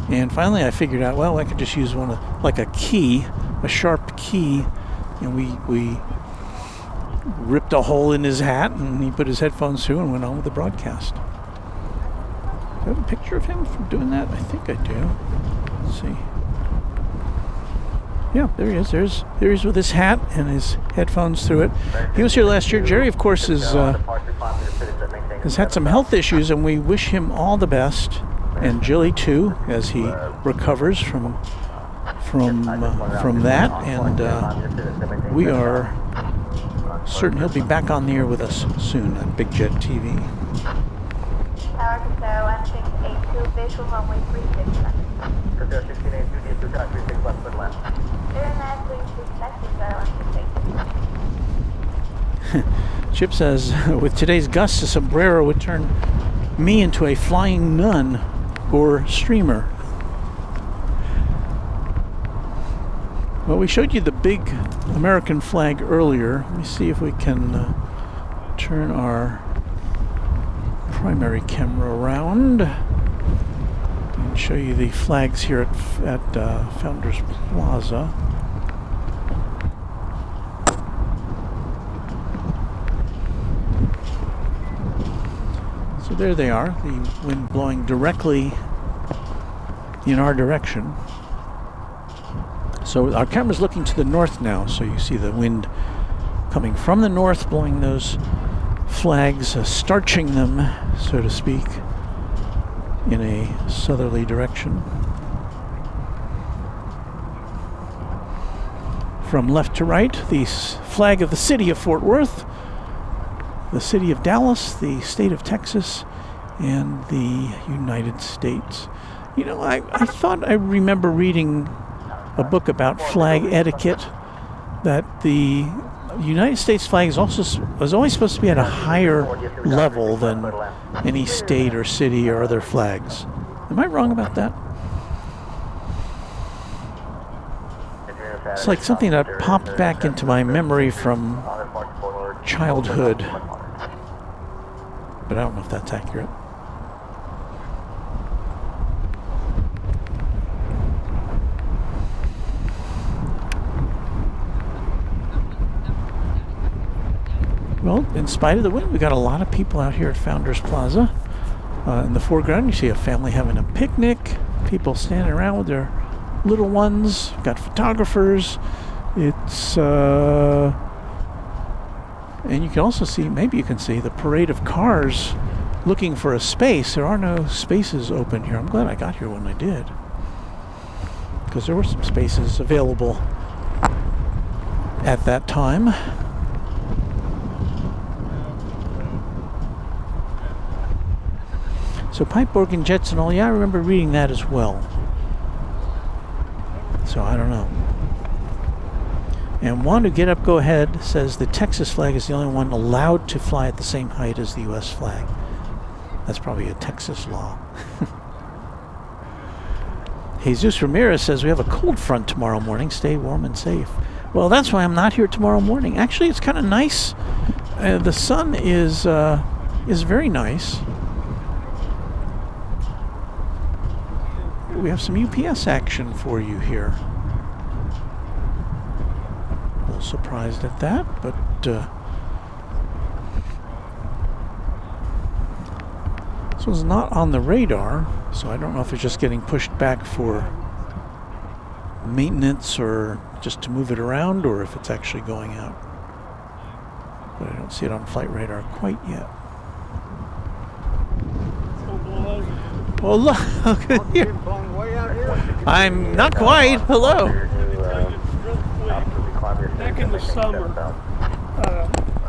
And finally I figured out, well, I could just use one like a key, a sharp key, and we ripped a hole in his hat and he put his headphones through and went on with the broadcast. Do I have a picture of him from doing that? I think I do. Let's see. Yeah, there he is. There he is with his hat and his headphones through it. He was here last year. Jerry, of course, has had some health issues, and we wish him all the best, and Jilly too, as he recovers from that. And we are certain he'll be back on the air with us soon on Big Jet TV. Tower to Sarah 1682, visual runway 36 left. Chip says, with today's gusts, a sombrero would turn me into a flying nun or streamer. Well, we showed you the big American flag earlier. Let me see if we can turn our primary camera around and show you the flags here at Founders Plaza. So there they are, the wind blowing directly in our direction. So our camera's looking to the north now, so you see the wind coming from the north, blowing those flags, starching them, so to speak, in a southerly direction. From left to right, the flag of the city of Fort Worth, the city of Dallas, the state of Texas, and the United States. You know, I thought I remember reading a book about flag etiquette, that the United States flag was always supposed to be at a higher level than any state or city or other flags. Am I wrong about that? It's like something that popped back into my memory from childhood, but I don't know if that's accurate. Well, in spite of the wind, we got a lot of people out here at Founders Plaza. In the foreground, you see a family having a picnic, people standing around with their little ones, got photographers. It's, and you can also see, maybe you can see, the parade of cars looking for a space. There are no spaces open here. I'm glad I got here when I did, because there were some spaces available at that time. So pipe organ jets and all, yeah, I remember reading that as well. So I don't know. And Wandu Get Up Go Ahead says the Texas flag is the only one allowed to fly at the same height as the U.S. flag. That's probably a Texas law. Jesus Ramirez says we have a cold front tomorrow morning. Stay warm and safe. Well, that's why I'm not here tomorrow morning. Actually, it's kind of nice. The sun is very nice. We have some UPS action for you here. A little surprised at that, but this one's not on the radar, so I don't know if it's just getting pushed back for maintenance or just to move it around, or if it's actually going out. But I don't see it on flight radar quite yet. Well, look, here. I'm not quite. Hello. Back in the summer,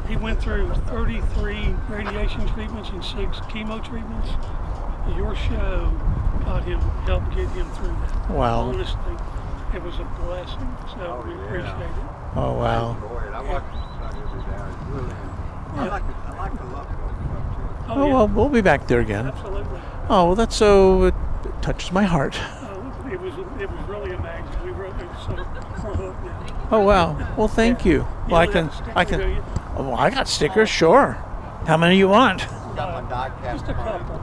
he went through 33 radiation treatments and 6 chemo treatments. Your show helped get him through that. Wow. Honestly, it was a blessing, so we appreciate it. Oh, wow. Oh, well, we'll be back there again. Absolutely. Oh, well, that's so, it touches my heart. It was really amazing. We were so hooked now. Oh, wow. Well, thank you. Well, I can, oh, I got stickers, sure. How many you want? Just a couple.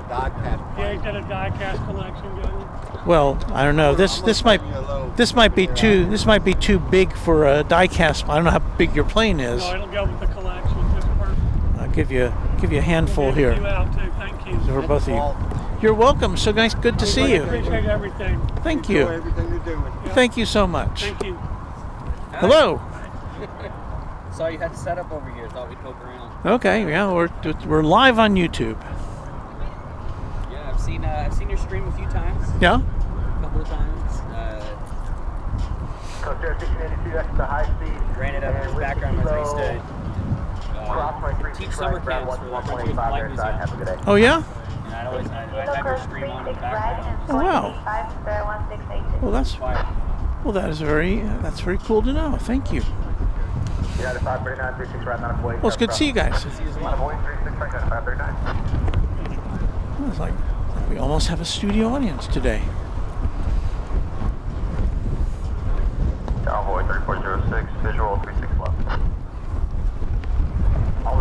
Yeah, he's got a die-cast collection going. Well, I don't know. This might be too big for a die-cast. I don't know how big your plane is. No, it'll go with the collection. Just perfect. I'll give you a handful We'll here. give you out too. Thank you. For both of you. You're welcome. So nice. Good to see you. Appreciate everything. Thank you. Everything you're doing. Thank you so much. Thank you. Hello. Saw you had to set up over here. Thought we'd poke around. Okay. Yeah, we're live on YouTube. Yeah, I've seen your stream a few times. Yeah. A couple of times. Coast Air 1682, that's the high speed. Granted, up in the background as I used to teach summer camps for the 1.85 flight airside. Have a good day. Oh yeah. And I'd have your stream on in the background. Oh wow. Well, that's very cool to know. Thank you. United 539, 36 right, not a boy. Well, it's good to see you guys. Not a boy, 36 right, 539. Well, it's like we almost have a studio audience today. Envoy 3406, visual 36 left.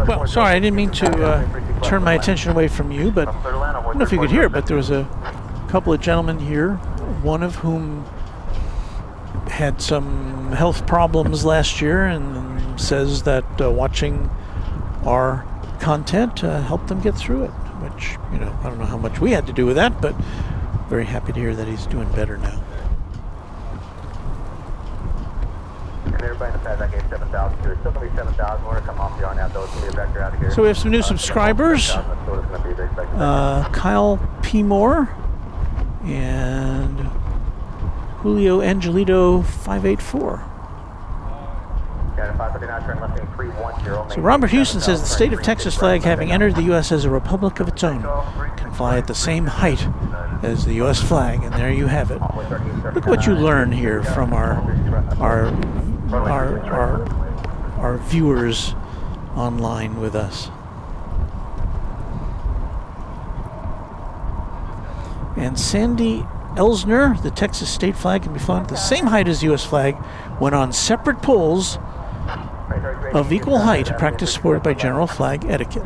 Well, sorry, I didn't mean to turn my attention away from you, but I don't know if you could hear, but there was a couple of gentlemen here, one of whom had some health problems last year and says that watching our content helped them get through it, which, you know, I don't know how much we had to do with that, but very happy to hear that he's doing better now. And everybody in the Plaza gate 7,000 too. It's still going to be 7,000. We're going to come off the RNAV, though. It's going to be a vector out of here. So we have some new subscribers. Kyle P. Moore and Julio Angelito 584. So Robert Houston says the state of Texas flag, having entered the U.S. as a republic of its own, can fly at the same height as the U.S. flag, and there you have it. Look what you learn here from our viewers online with us. And Sandy Elsner, the Texas state flag can be flown at the same height as the U.S. flag when on separate poles of equal height, a practice supported by general flag etiquette.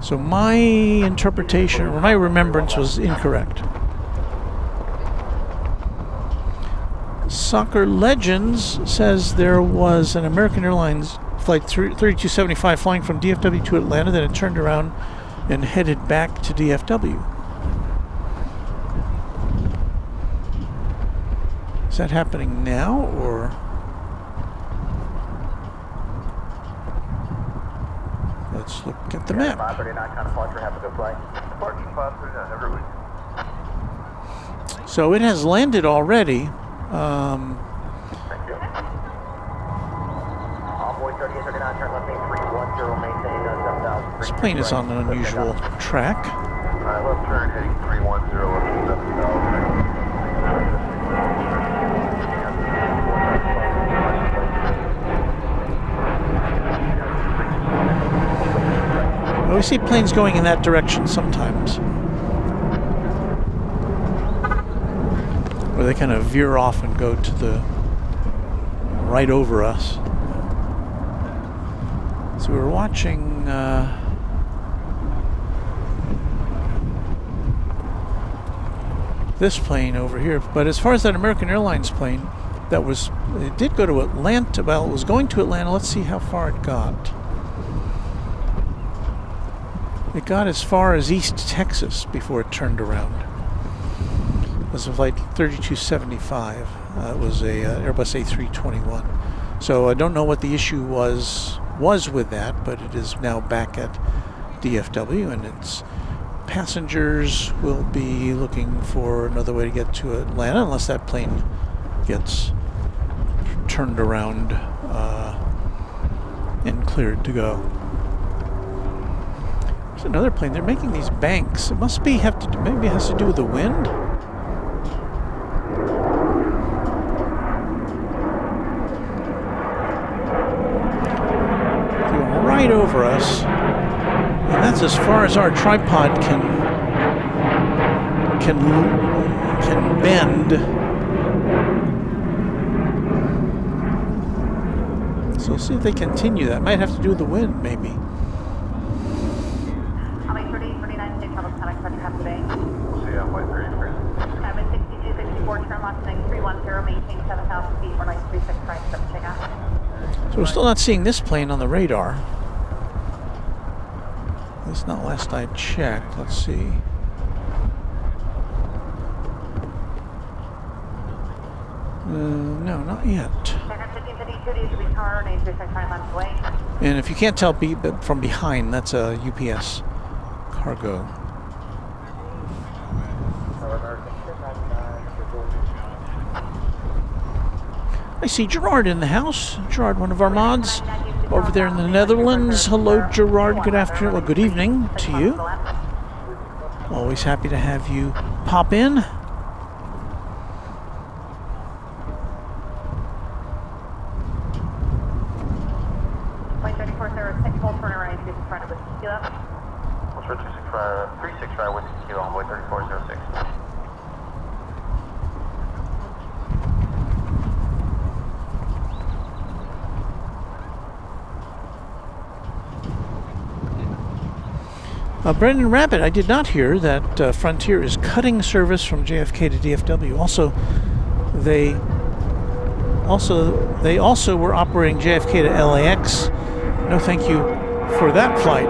So my interpretation, or my remembrance, was incorrect. Soccer Legends says there was an American Airlines flight 3275 flying from DFW to Atlanta, then it turned around and headed back to DFW. Is that happening now, or? Let's look at the map. 539, kind of departure, have a good flight. Departure 539, every week. So it has landed already. Thank you. Envoy 3839, turn left main 310, maintain 7,000. This plane is on an unusual track. Left turn heading 310, up to 7,000. Well, we see planes going in that direction sometimes, where they kind of veer off and go to the right over us. So we're watching this plane over here, but as far as that American Airlines plane, it did go to Atlanta. Well, it was going to Atlanta. Let's see how far it got. It got as far as East Texas before it turned around. It was a flight 3275. It was a Airbus A321. So I don't know what the issue was with that, but it is now back at DFW, and its passengers will be looking for another way to get to Atlanta, unless that plane gets turned around and cleared to go. There's another plane. They're making these banks. It must be maybe it has to do with the wind. They're right over us, and that's as far as our tripod can bend. So we'll see if they continue that. Might have to do with the wind, maybe. We'll see you on flight 33. 6264, turn left, next 310, maintain 7,000 feet, 1936, right, check out. So we're still not seeing this plane on the radar. At least not last I checked. Let's see. No, not yet. And if you can't tell from behind, that's a UPS cargo. I see Gerard in the house. Gerard, one of our mods over there in the Netherlands. Hello, Gerard. Good afternoon. Well, good evening to you. Always happy to have you pop in. Flight 3406, full turn around, in front of us. Kilo. We'll start 365 with Kilo, Envoy 3406. Brendan Rabbit, I did not hear that Frontier is cutting service from JFK to DFW. They also were operating JFK to LAX. No thank you for that flight.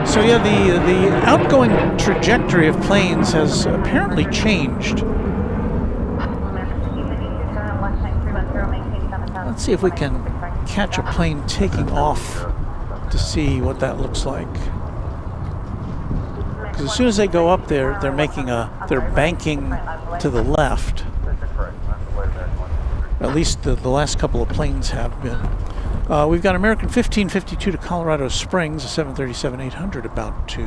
So yeah, the outgoing trajectory of planes has apparently changed. Let's see if we can catch a plane taking off to see what that looks like. Because as soon as they go up there, they're banking to the left. At least the last couple of planes have been. We've got American 1552 to Colorado Springs, a 737-800 about to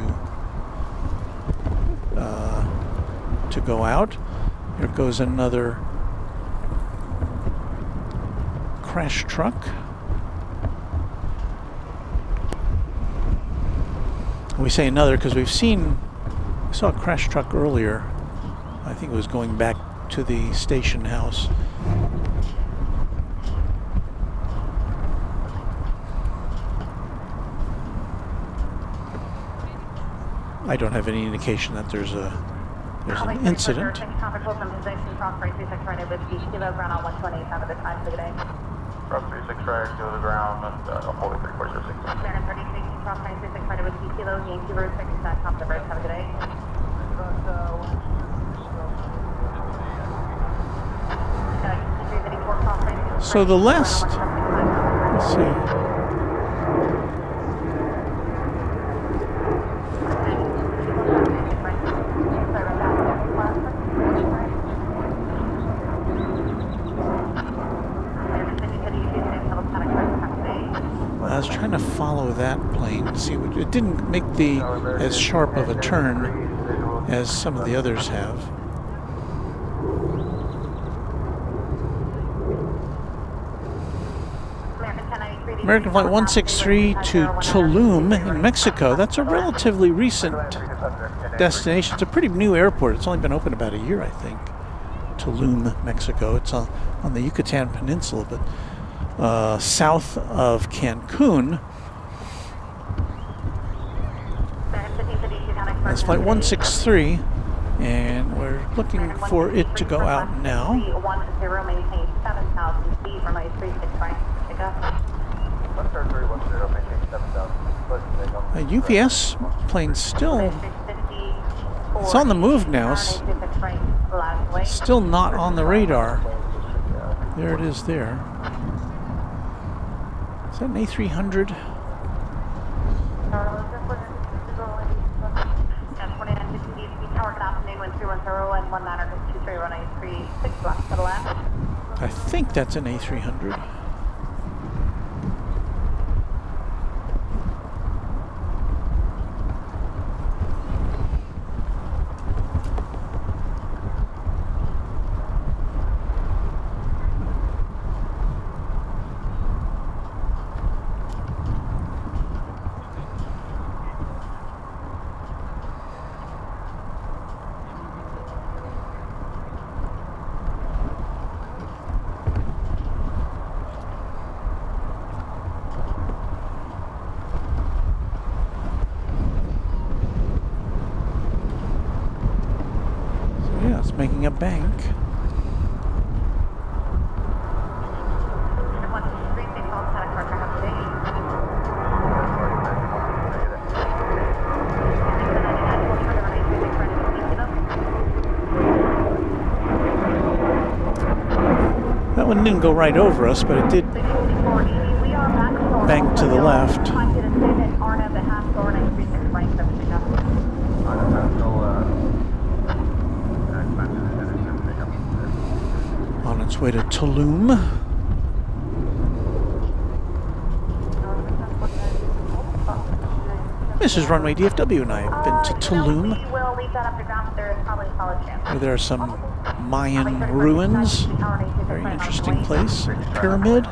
go out. Here goes another crash truck. We say another because we saw a crash truck earlier. I think it was going back to the station house. I don't have any indication that there's an incident. From 36 right to the ground and holding 3406. American 36, cross 36 right with kilo, Yankee Route 6, top the bridge, have a good day. So the last, let's see. I was trying to follow that plane to see what it didn't make as sharp of a turn as some of the others have. American Flight 163 to Tulum in Mexico. That's a relatively recent destination. It's a pretty new airport. It's only been open about a year, I think. Tulum, Mexico. It's on the Yucatan Peninsula, but south of Cancun. That's Flight 163, and we're looking for it to go out now. A UPS plane still, it's on the move now, still not on the radar. There it is there. Is that an A300? I think that's an A300. Making a bank. That one didn't go right over us, but it did bank to the left. On its way to Tulum. This is Runway DFW, and I have been to Tulum, where there are some Mayan ruins. Very interesting place. Pyramid.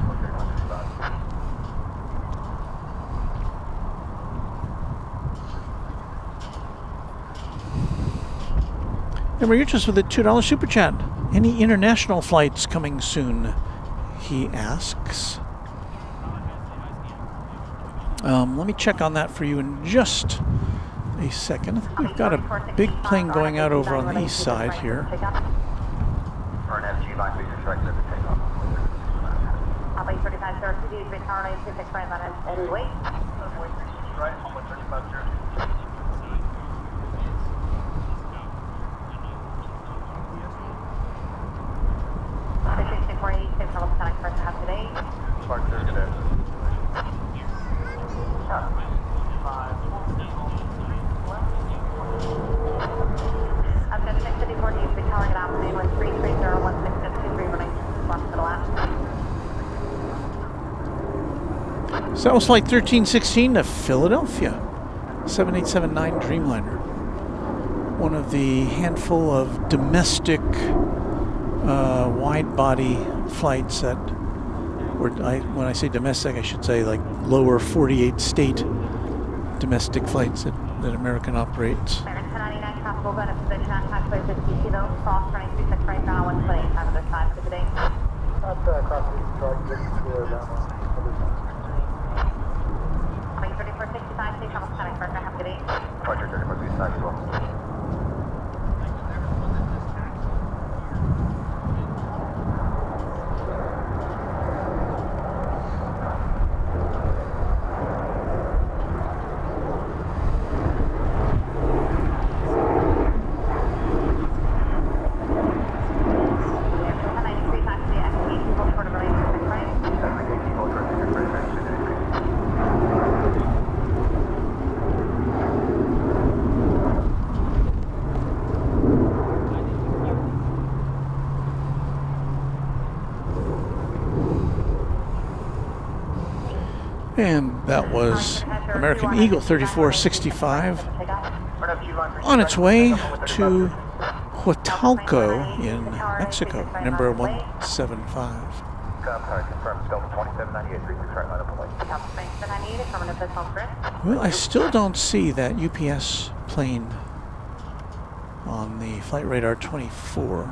And we're interested with the $2 super chat. Any international flights coming soon? He asks. Let me check on that for you in just a second. I think we've got a big plane going out over on the east side here. So that was flight 1316 to Philadelphia, 7879 Dreamliner. One of the handful of domestic wide-body flights that, when I say domestic, I should say like lower 48 state domestic flights that American operates. And that was American Eagle 3465 on its way to Huatulco in Mexico, number 175. Well, I still don't see that UPS plane on the flight radar 24.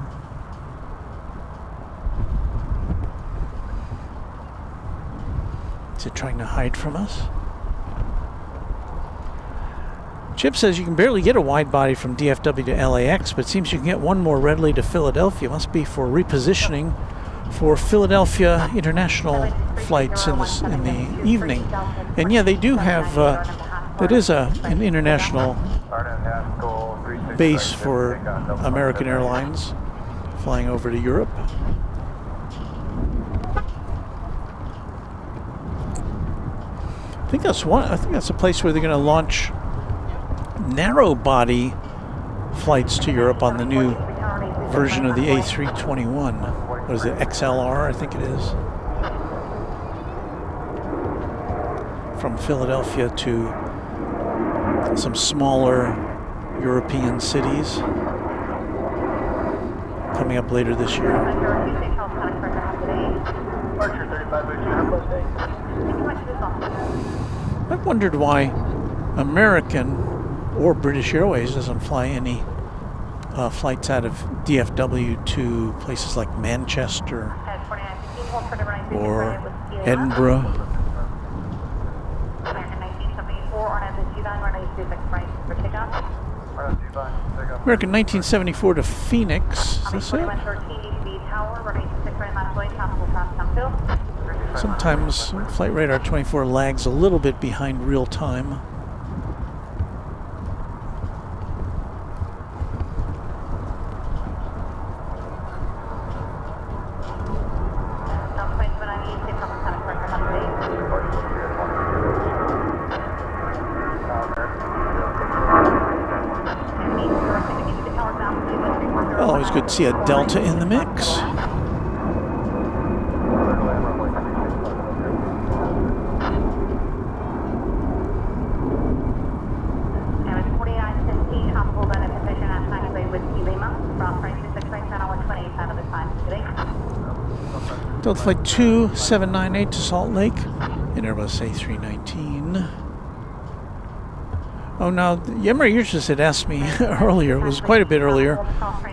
Is it trying to hide from us? Chip says you can barely get a wide body from DFW to LAX, but it seems you can get one more readily to Philadelphia. Must be for repositioning for Philadelphia international flights in the evening. And yeah, they do have, that is an international base for American Airlines flying over to Europe. I think that's a place where they're going to launch narrow body flights to Europe on the new version of the A321. What is it, XLR, I think it is. From Philadelphia to some smaller European cities coming up later this year. I've wondered why American or British Airways doesn't fly any flights out of DFW to places like Manchester or Edinburgh. American 1974 to Phoenix. Is this it? Sometimes Flight Radar 24 lags a little bit behind real time. Well, always good to see a Delta in the mix. Delta Flight 2798 to Salt Lake in Airbus A319. Oh, now, Yemery Urchus had asked me earlier, it was quite a bit earlier,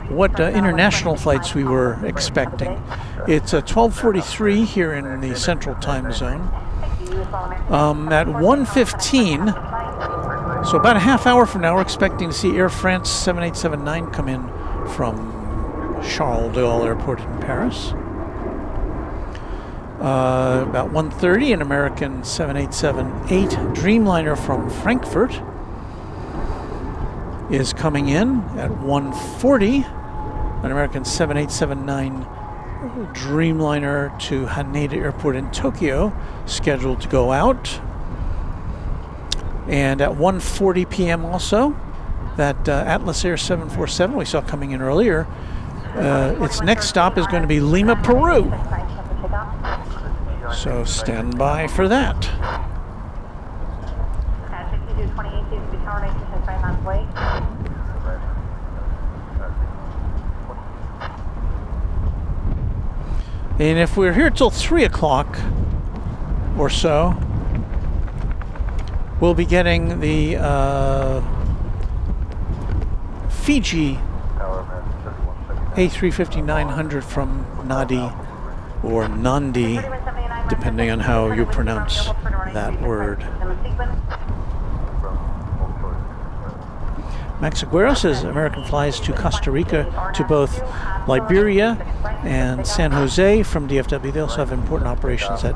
what international flights we were expecting. It's 12:43 here in the Central Time Zone. At 1:15, so about a half hour from now, we're expecting to see Air France 7879 come in from Charles de Gaulle Airport in Paris. About 1:30, an American 7878 Dreamliner from Frankfurt is coming in. At 1:40, an American 7879 Dreamliner to Haneda Airport in Tokyo, scheduled to go out. And at 1:40 p.m. also, that Atlas Air 747 we saw coming in earlier, its next stop is going to be Lima, Peru. So stand by for that. And if we're here till 3 o'clock or so, we'll be getting the Fiji A350-900 from Nadi or Nandi, depending on how you pronounce that word. Max Aguero says American flies to Costa Rica to both Liberia and San Jose from DFW. They also have important operations at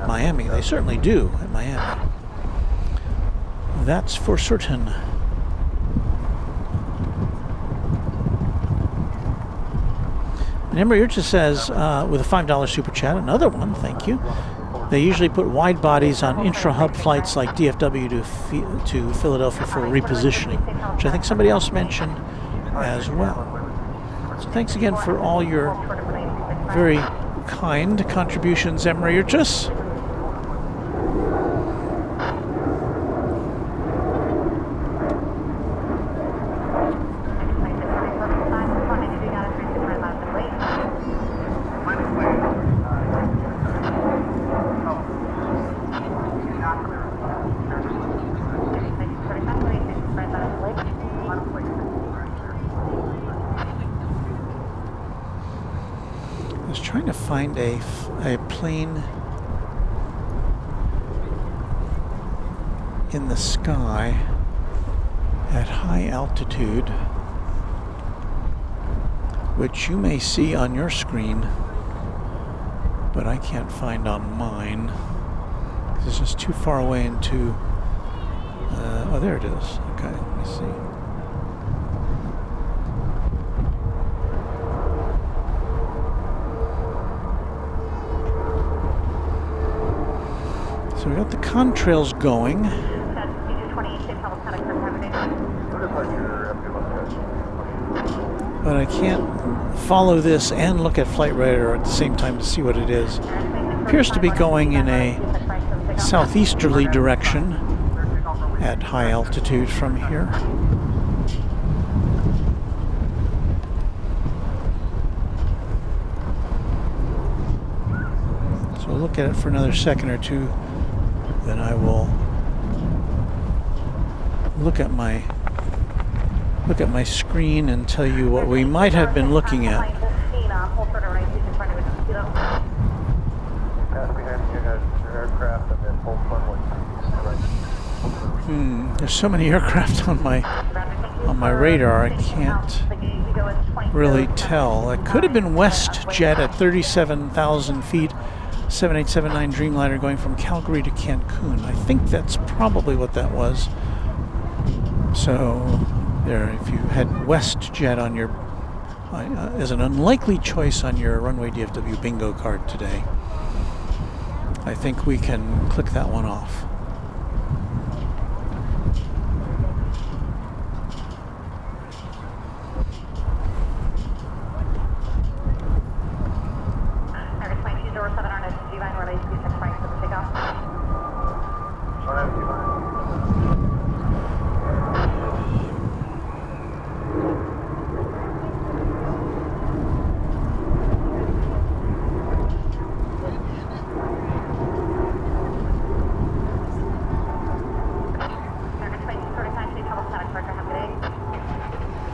Miami. They certainly do at Miami. That's for certain. And Emery Urcha says, with a $5 super chat, another one, thank you. They usually put wide bodies on intra-hub flights like DFW to Philadelphia for repositioning, which I think somebody else mentioned as well. So thanks again for all your very kind contributions, Emery Urchas. Find a plane in the sky at high altitude, which you may see on your screen, but I can't find on mine. It's just too far away into. Oh, there it is. Okay, let me see. So we got the contrails going. But I can't follow this and look at Flight Radar at the same time to see what it is. Appears to be going in a southeasterly direction at high altitude from here. So we'll look at it for another second or two. Then I will look at my screen and tell you what we might have been looking at. There's so many aircraft on my radar, I can't really tell. It could have been WestJet at 37,000 feet. 7879 Dreamliner going from Calgary to Cancun. I think that's probably what that was. So there, if you had WestJet on your as an unlikely choice on your Runway DFW bingo card today, I think we can click that one off.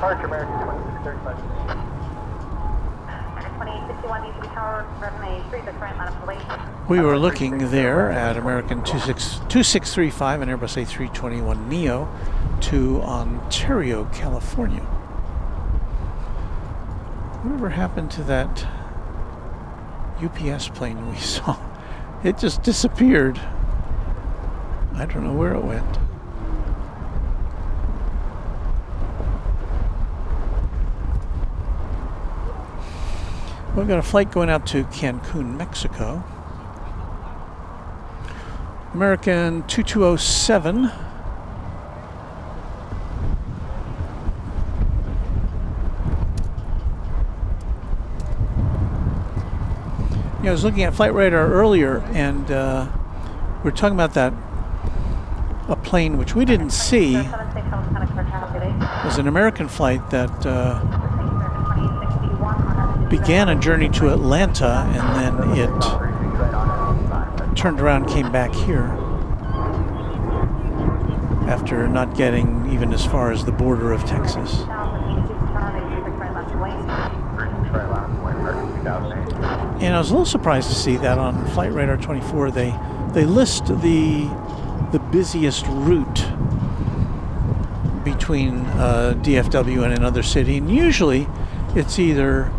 Departure American 2635. American 2861 needs to be tower, runway 36 right, line up the lane. We were looking there at American 2635 and Airbus A321neo to Ontario, California. Whatever happened to that UPS plane we saw? It just disappeared. I don't know where it went. We've got a flight going out to Cancun, Mexico. American 2207. I was looking at Flight Radar earlier, and we were talking about a plane which we didn't see. It was an American flight that began a journey to Atlanta, and then it turned around, came back here after not getting even as far as the border of Texas. And I was a little surprised to see that on Flight Radar 24 they list the busiest route between DFW and another city, and usually it's either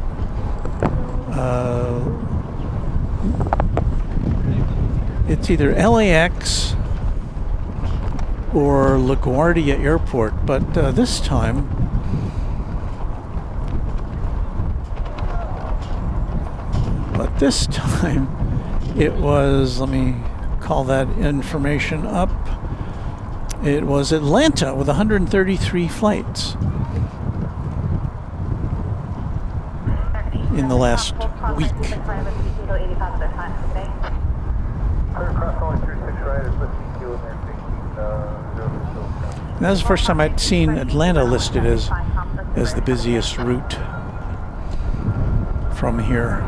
LAX or LaGuardia Airport, but this time it was, let me call that information up, it was Atlanta with 133 flights in the last week. That was the first time I'd seen Atlanta listed as the busiest route from here.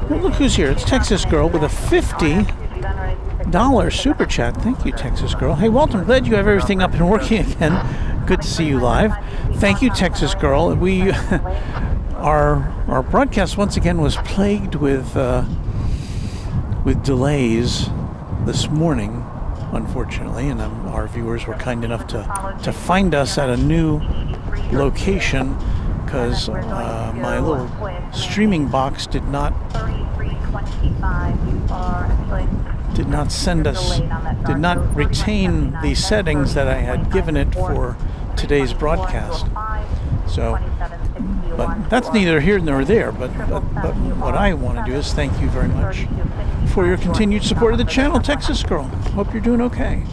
Look who's here. It's Texas Girl with a $50 super chat. Thank you, Texas Girl. Hey, Walt, I'm glad you have everything up and working again. Good to see you live. Thank you, Texas Girl. We our broadcast once again was plagued with delays this morning, unfortunately, and our viewers were kind enough to find us at a new location because my little streaming box did not retain the settings that I had given it for today's broadcast. So, but that's neither here nor there. But what I want to do is thank you very much for your continued support of the channel, Texas Girl. Hope you're doing okay.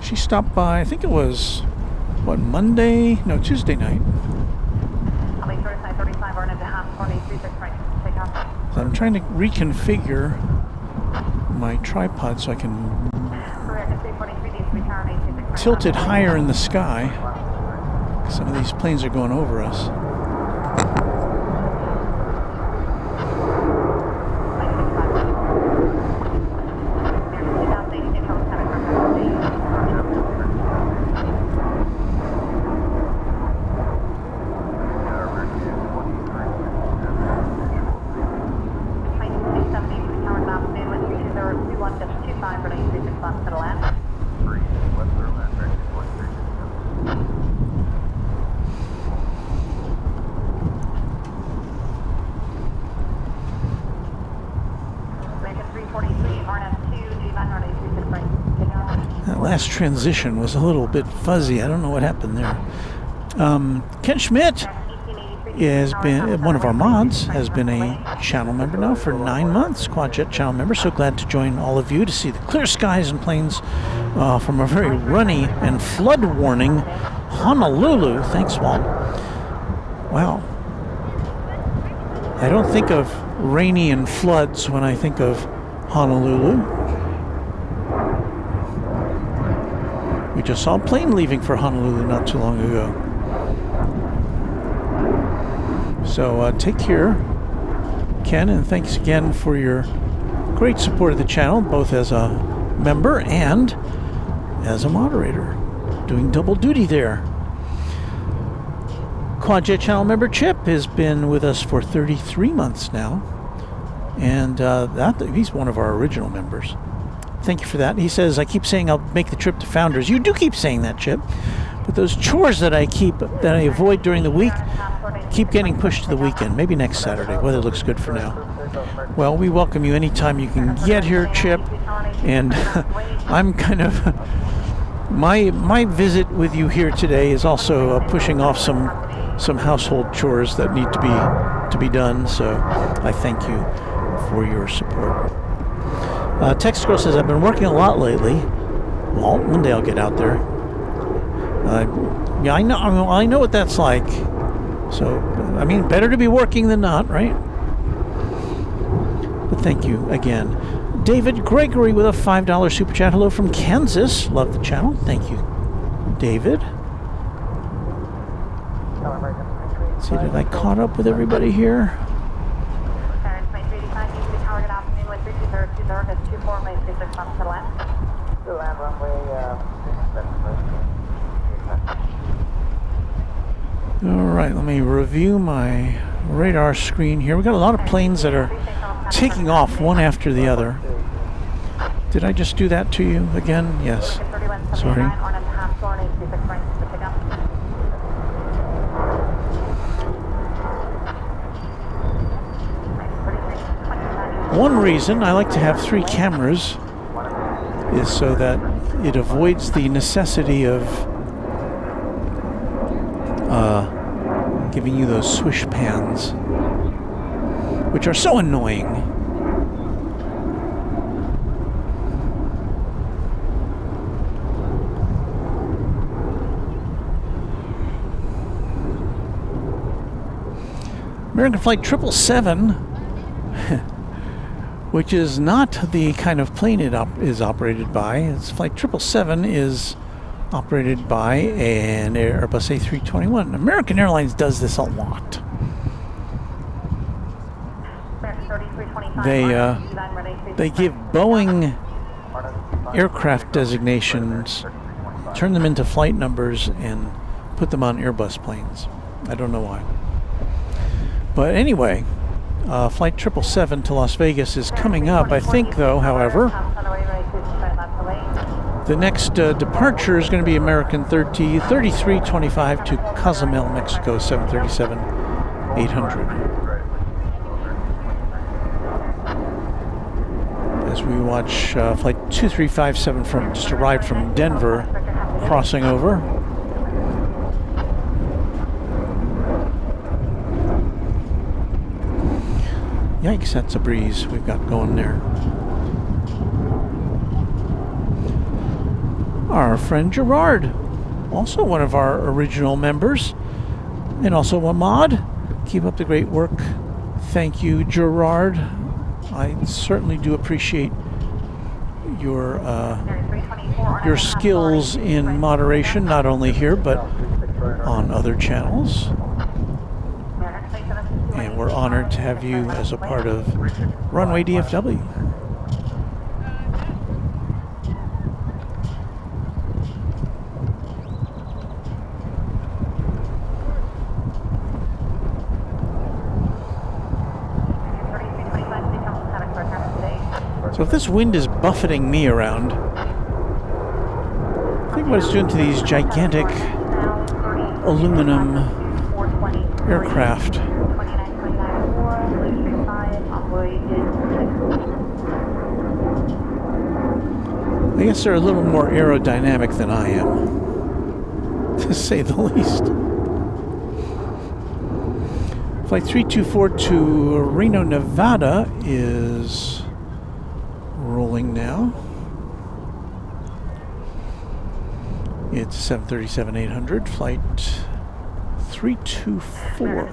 She stopped by, I think it was, Tuesday night. So I'm trying to reconfigure my tripod so I can tilt it higher in the sky. Some of these planes are going over us. Last transition was a little bit fuzzy. I don't know what happened there. Ken Schmidt has been one of our mods, has been a channel member now for 9 months, Quadjet channel member. So glad to join all of you to see the clear skies and planes from a very runny and flood warning Honolulu. Thanks, Walt. Wow. I don't think of rainy and floods when I think of Honolulu. We just saw a plane leaving for Honolulu not too long ago. So take care, Ken, and thanks again for your great support of the channel, both as a member and as a moderator. Doing double duty there. Quadjet channel member Chip has been with us for 33 months now, and he's one of our original members. Thank you for that. He says, I keep saying I'll make the trip to Founders. You do keep saying that, Chip, but those chores that I avoid during the week keep getting pushed to the weekend. Maybe next Saturday. Weather looks good for now. Well, we welcome you anytime you can get here, Chip, and I'm kind of my visit with you here today is also pushing off some household chores that need to be done, so I thank you for your support. Text Girl says, I've been working a lot lately. Well, one day I'll get out there. Yeah, I know what that's like. So, I mean, better to be working than not, right? But thank you again. David Gregory with a $5 super chat. Hello from Kansas. Love the channel. Thank you, David. Let's see, did I caught up with everybody here? All right, let me review my radar screen here. We've got a lot of planes that are taking off one after the other. Did I just do that to you again? Yes. Sorry. One reason I like to have 3 cameras is so that it avoids the necessity of giving you those swish pans, which are so annoying. American Flight 777, which is not the kind of plane it is operated by. It's Flight 777 is operated by an Airbus A321. American Airlines does this a lot. They give Boeing aircraft designations, turn them into flight numbers, and put them on Airbus planes. I don't know why. But anyway, Flight 777 to Las Vegas is coming up. I think, though, however, the next departure is going to be American 3325 to Cozumel, Mexico, 737-800. As we watch Flight 2357 just arrived from Denver, crossing over. Yikes, that's a breeze we've got going there. Our friend Gerard, also one of our original members, and also a mod. Keep up the great work. Thank you, Gerard. I certainly do appreciate your skills in moderation, not only here, but on other channels. And we're honored to have you as a part of Runway DFW. So if this wind is buffeting me around, think what it's doing to these gigantic aluminum aircraft. I guess they're a little more aerodynamic than I am, to say the least. Flight 324 to Reno, Nevada is rolling now. It's 737-800, flight 324.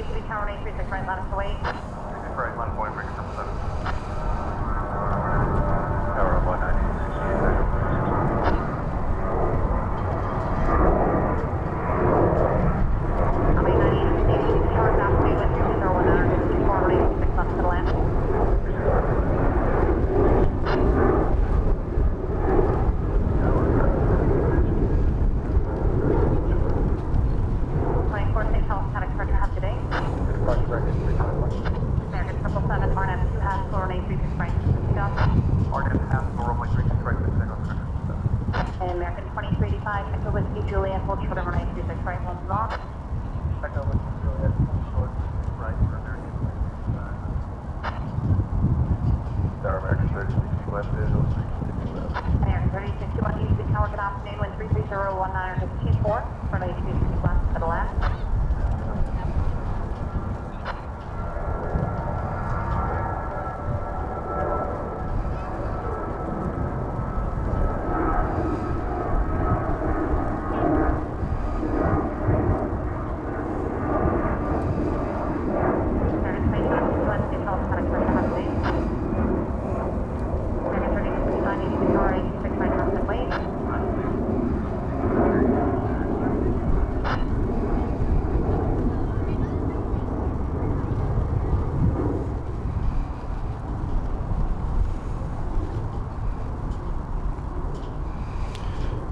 DFW Tower 936 right, lattice away. 36 right, line point, breaker 777. Tower 190. American 2385, Echo Whiskey Juliet, hold short over 936 right, one long. Echo Whiskey Juliet, short right for American 2385. Tower American 3060 left visual, 360 left. American 3061, East Tower, good afternoon, wind 33019 for 936 left to the left.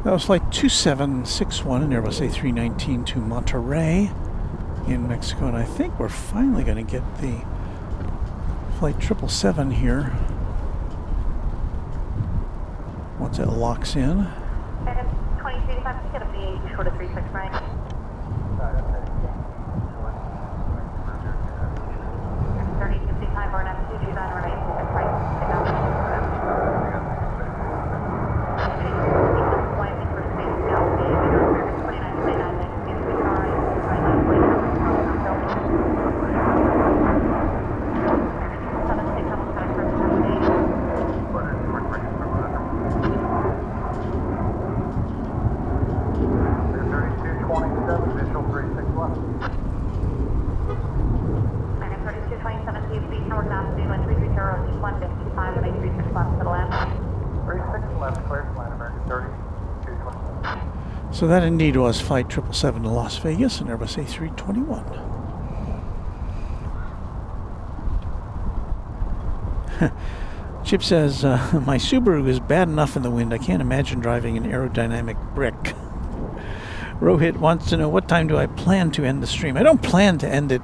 That was flight 2761 in Airbus A319 to Monterrey in Mexico, and I think we're finally going to get the flight 777 here once it locks in. 2385, get up the 8 short of 36 right. And 3055 or an M2 design or an 836 right. Get down. So that indeed was flight 777 to Las Vegas in Airbus A321. Chip says, my Subaru is bad enough in the wind. I can't imagine driving an aerodynamic brick. Rohit wants to know, what time do I plan to end the stream? I don't plan to end it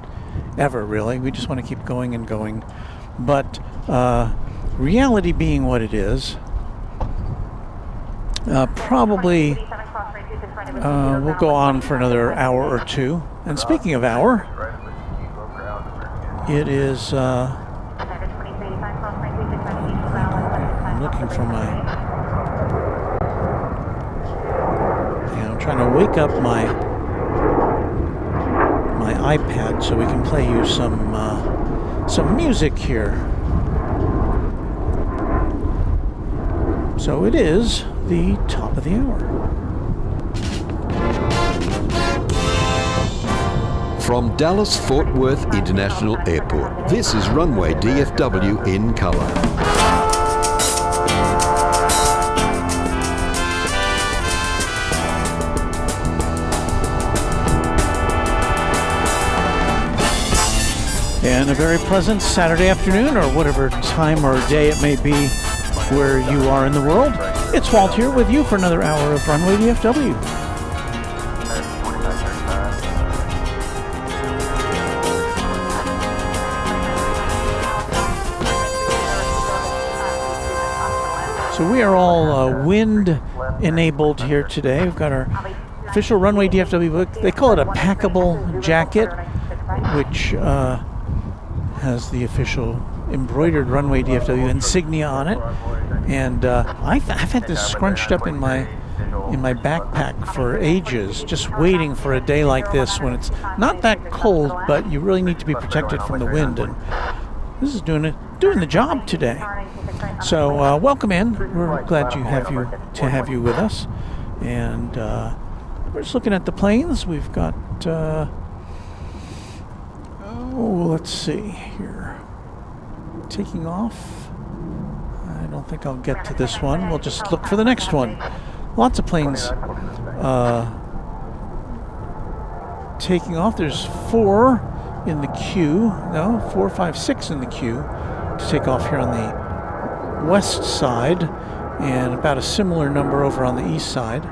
ever, really. We just want to keep going and going. But reality being what it is, probably we'll go on for another hour or two. And speaking of hour, it is I'm looking for my I'm trying to wake up my iPad so we can play you some music here. So it is the top of the hour. From Dallas-Fort Worth International Airport, this is Runway DFW in color. And a very pleasant Saturday afternoon, or whatever time or day it may be where you are in the world. It's Walt here with you for another hour of Runway DFW. So we are all wind enabled here today. We've got our official Runway DFW book. They call it a packable jacket, which has the official embroidered Runway DFW insignia on it. And I've had this scrunched up in my backpack for ages, just waiting for a day like this when it's not that cold, but you really need to be protected from the wind. And this is doing the job today. So welcome in. We're glad to have you with us. And we're just looking at the planes. We've got let's see here. Taking off. I don't think I'll get to this one. We'll just look for the next one. Lots of planes taking off. There's 4 in the queue. No, 4, 5, 6 in the queue to take off here on the west side, and about a similar number over on the east side.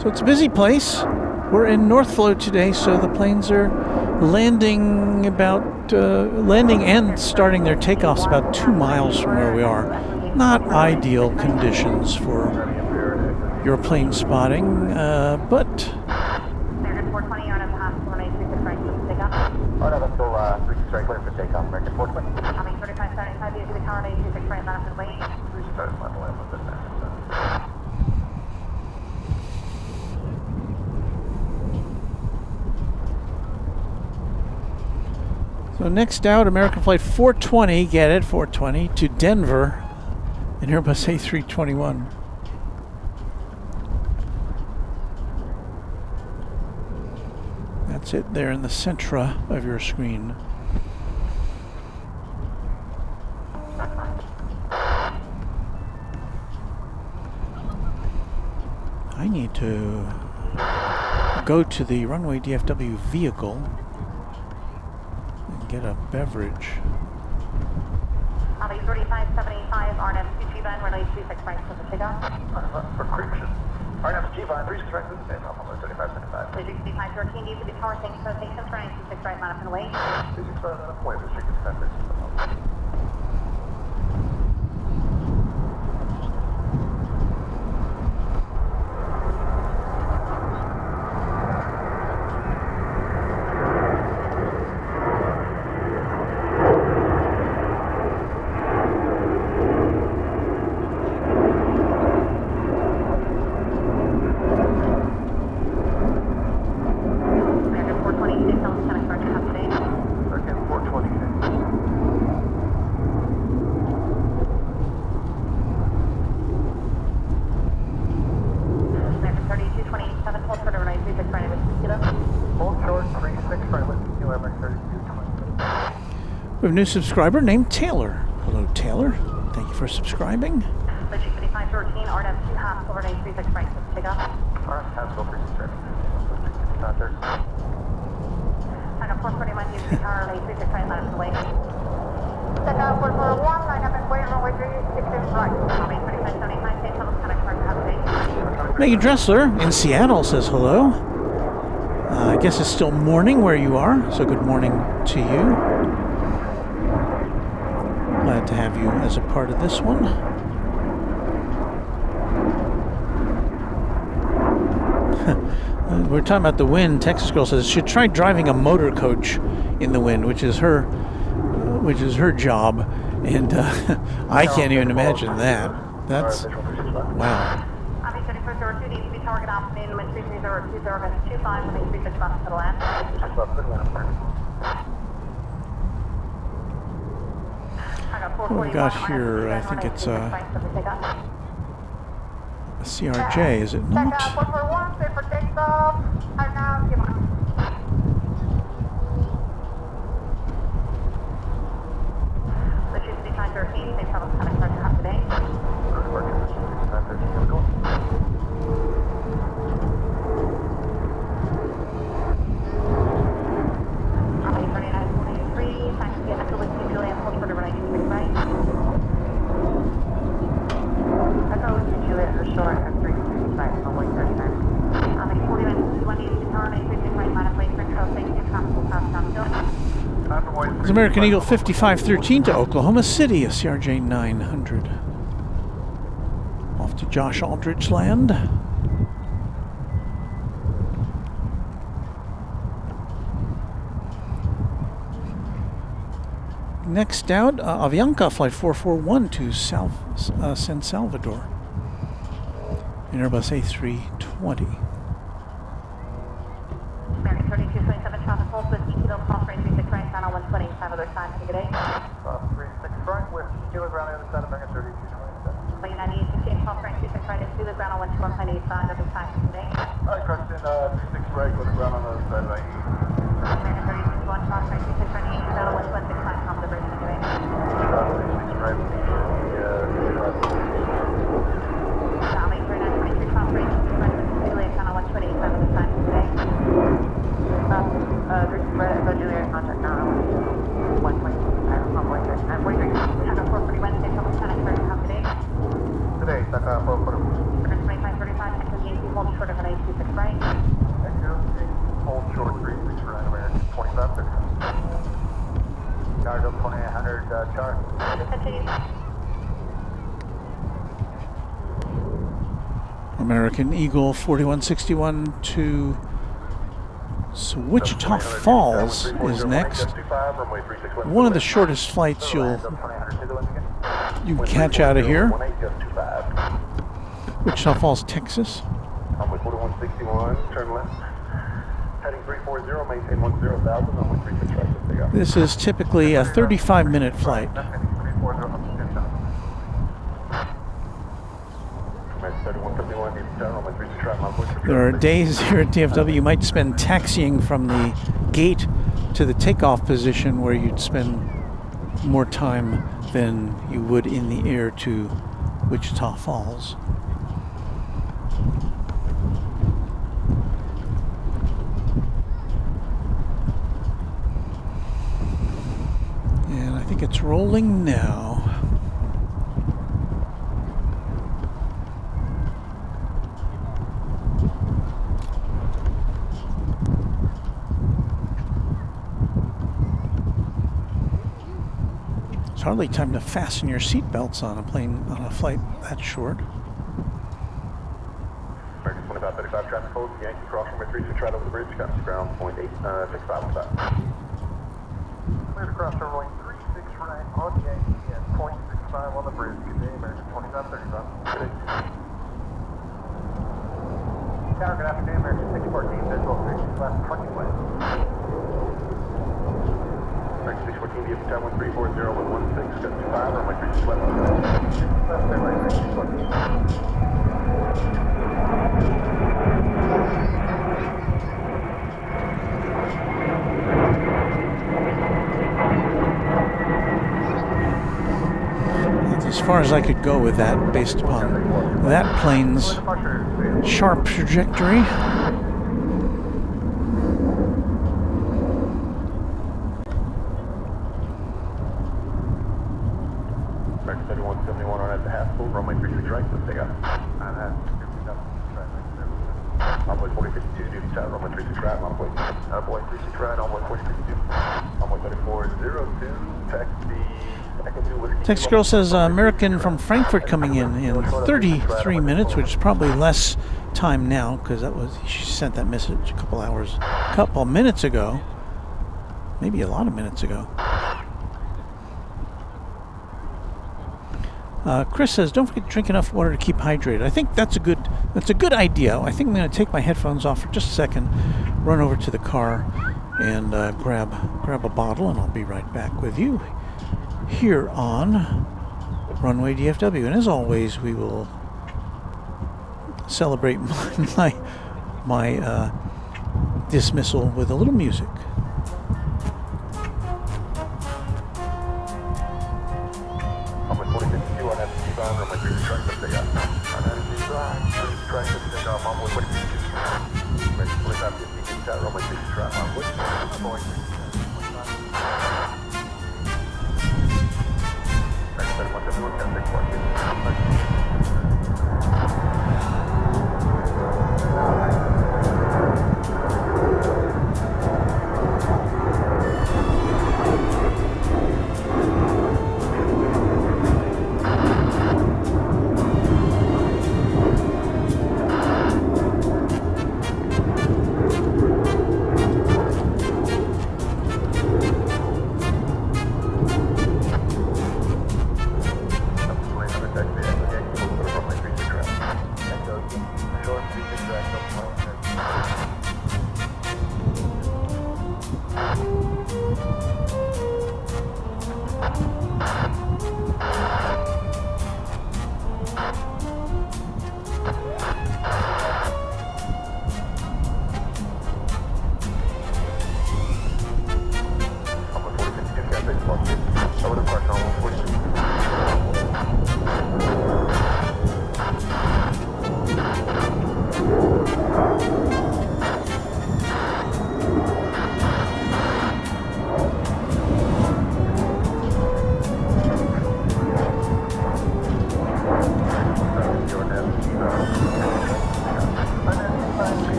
So it's a busy place. We're in Northflow today, so the planes are landing and starting their takeoffs about 2 miles from where we are. Not ideal conditions for your plane spotting, but American 420, you're on a pass, 493 right, takeoff. Oh, no, that's still 36 right, clear for takeoff. American 420. Having 3575, you to the tower, 96 right, left and wait. 36 right, left and wait, with this man. so next out, American Flight 420, get it, 420, to Denver, and Airbus A321. That's it there in the centra of your screen. I need to go to the Runway DFW vehicle and get a beverage. Having 3575, RNF 2G van, runway 26 right, for the takeoff. For correction. RNF G-Vine, 36 right, with the same off on 3575. 3513, you to the tower, thank you for the patience, runway 26 right, left and wait. 36 right, left and wait, restricted descent. We have a new subscriber named Taylor. Hello, Taylor. Thank you for subscribing. Legit 5513, RNF 2 half, over 936 right, for the takeoff. RNF has go 36 right. RNF 441, you to the tower, 936 right, left and wait. Takeoff 441, line up and wait, runway 36 right. Having 3575, same level, connect for half Maggie Dressler in Seattle says hello. I guess it's still morning where you are, so good morning to you. Glad to have you as a part of this one. We're talking about the wind. Texas Girl says should try driving a motor coach in the wind, which is her job, and I can't even imagine that. That's wow. Target afternoon, wind 330, 25, with 36 left to the land. What we got here, I think it's a CRJ, is it not? It's American Eagle 5513 to Oklahoma City, a CRJ 900. Off to Josh Aldrich land. Next out, Avianca Flight 441 to San Salvador. An Airbus A320. American 3227 traffic hold with kilo cross range 36 right, channel 125 other side. Have a good day. 36 right with kilo ground on the other side of American 3227. Plane 98 cross range 36 right and kilo ground on 125 other side. Have a good day. Question 36 right with the ground on the other side of 98. American 361 cross range Echo Juliet, contact now. 1.5, 1.3, 440 Wednesday, public connect for how today. Today, Taka 440. 2535, Echo Yankee, hold short of an 826 right. Echo, hold short 36 right, American 2530. Cargo 2800, chart. Continue. American Eagle 4161 to Wichita Falls is next. One of the shortest flights you can catch out of here. Wichita Falls, Texas. Runway 4161, turn left. Heading 340, maintain 10,000, runway 36 right. This is typically a 35-minute flight. There are days here at DFW you might spend taxiing from the gate to the takeoff position where you'd spend more time than you would in the air to Wichita Falls. And I think it's rolling now. It's hardly time to fasten your seatbelts on a plane, on a flight that short. American 2535 traffic code, Yankee cross runway 36 right over the bridge, got ground 0.86515. Clear to cross runway 36 right on Yankee at 0.65 on the bridge. Good day, American 2535. Good day. Tower, good afternoon, American 614, visual 36 left, parking way. American 614, DFW 1340 with 16, got 25, runway 36 left. Left, runway 614. That's as far as I could go with that based upon that plane's sharp trajectory. American 7171 on at the half full, runway 36 right, let's take off. Envoy 4052, duty tower, runway 36 right, envoy 36 right, envoy 4052. Envoy 3402, taxi, Echo 2 Whiskey. Text girl says American from Frankfurt coming in 33 minutes, which is probably less time now because that was, she sent that message a couple minutes ago, maybe a lot of minutes ago. Chris says, don't forget to drink enough water to keep hydrated. I think that's a good idea. I think I'm going to take my headphones off for just a second, run over to the car, and grab a bottle, and I'll be right back with you here on Runway DFW. And as always, we will celebrate my dismissal with a little music.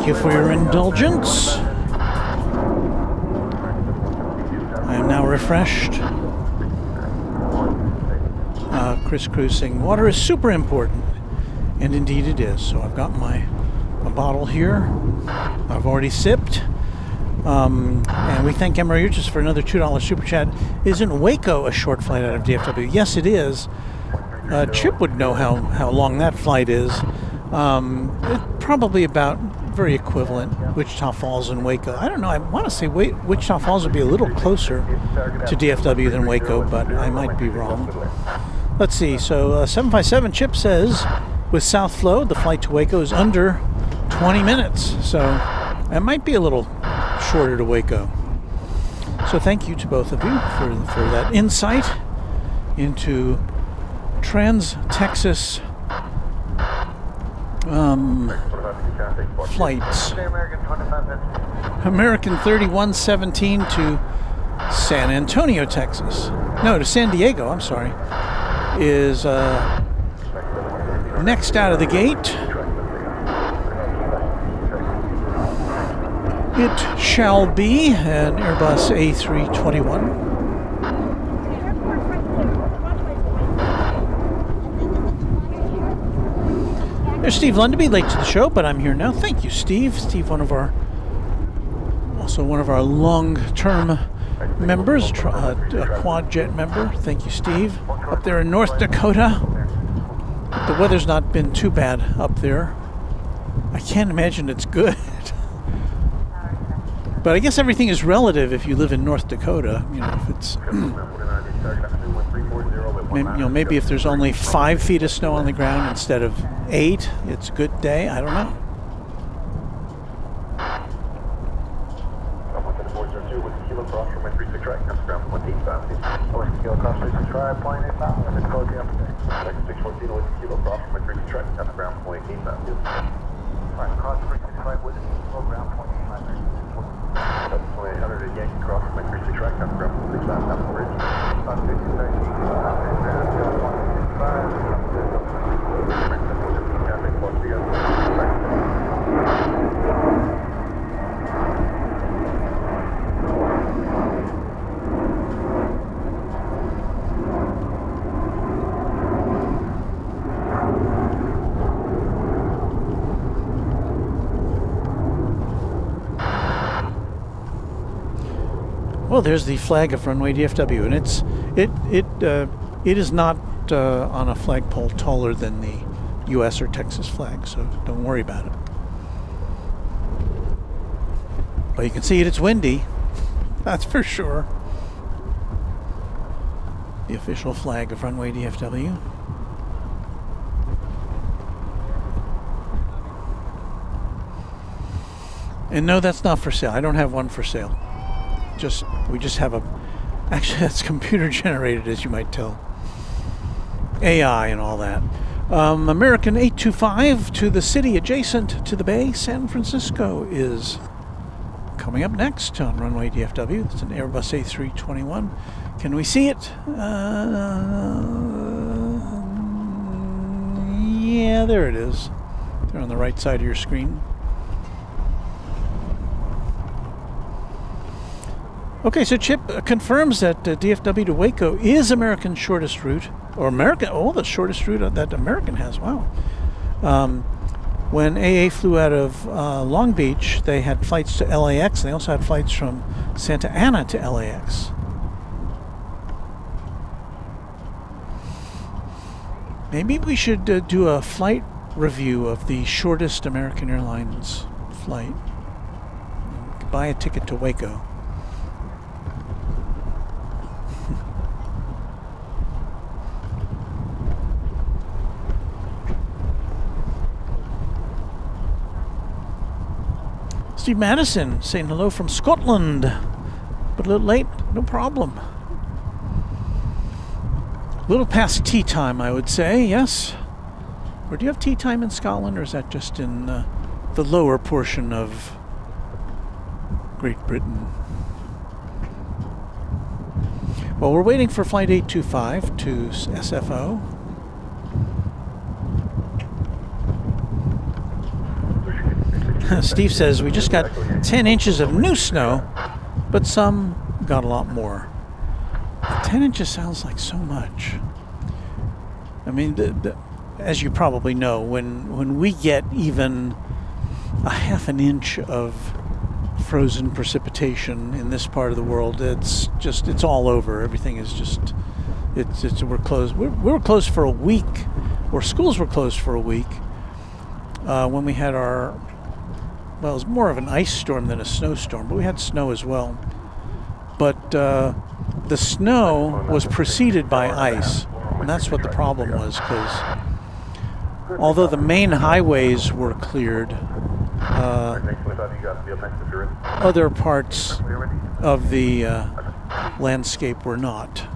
Thank you for your indulgence. I am now refreshed. Crisscrossing. Water is super important, and indeed it is. So I've got my bottle here. I've already sipped. And we thank Emergis for another $2 super chat. Isn't Waco a short flight out of DFW? Yes, it is. Chip would know how long that flight is. It's probably about very equivalent, Wichita Falls and Waco. I don't know. I want to say Wichita Falls would be a little closer to DFW than Waco, but I might be wrong. Let's see. So 757 Chip says with South Flow, the flight to Waco is under 20 minutes. So it might be a little shorter to Waco. So thank you to both of you for that insight into trans-Texas flights. American 3117 to San Antonio, Texas. No, to San Diego, I'm sorry. Is next out of the gate. It shall be an Airbus A321. There's Steve Lundaby, late to the show, but I'm here now. Thank you, Steve. Steve, also one of our long-term members, a quad jet member. Thank you, Steve. Up there in North Dakota. The weather's not been too bad up there. I can't imagine it's good. But I guess everything is relative if you live in North Dakota. You know, if it's maybe if there's only 5 feet of snow on the ground instead of 8, it's a good day. I don't know. Well, there's the flag of Runway DFW, and it is not on a flagpole taller than the U.S. or Texas flag, so don't worry about it. But you can see it's windy, that's for sure. The official flag of Runway DFW. And no, that's not for sale. I don't have one for sale. We just have actually that's computer generated, as you might tell. AI and all that. American 825 to the city adjacent to the bay, San Francisco, is coming up next on Runway DFW. It's an Airbus A321. Can we see it? Yeah, there it is. They're on the right side of your screen. Okay, so Chip confirms that DFW to Waco is American's shortest route, or the shortest route that American has. Wow. When AA flew out of Long Beach, they had flights to LAX, and they also had flights from Santa Ana to LAX. Maybe we should do a flight review of the shortest American Airlines flight. Buy a ticket to Waco. Steve Madison saying hello from Scotland, but a little late, no problem. A little past tea time, I would say, yes? Or do you have tea time in Scotland, or is that just in the lower portion of Great Britain? Well, we're waiting for Flight 825 to SFO. Steve says we just got 10 inches of new snow, but some got a lot more. 10 inches sounds like so much. I mean, as you probably know, when we get even a half an inch of frozen precipitation in this part of the world, it's all over. Everything is just, we're closed. We were closed for a week, or schools were closed for a week when we had our, well, it was more of an ice storm than a snowstorm, but we had snow as well. But the snow was preceded by ice, and that's what the problem was, because although the main highways were cleared, other parts of the landscape were not,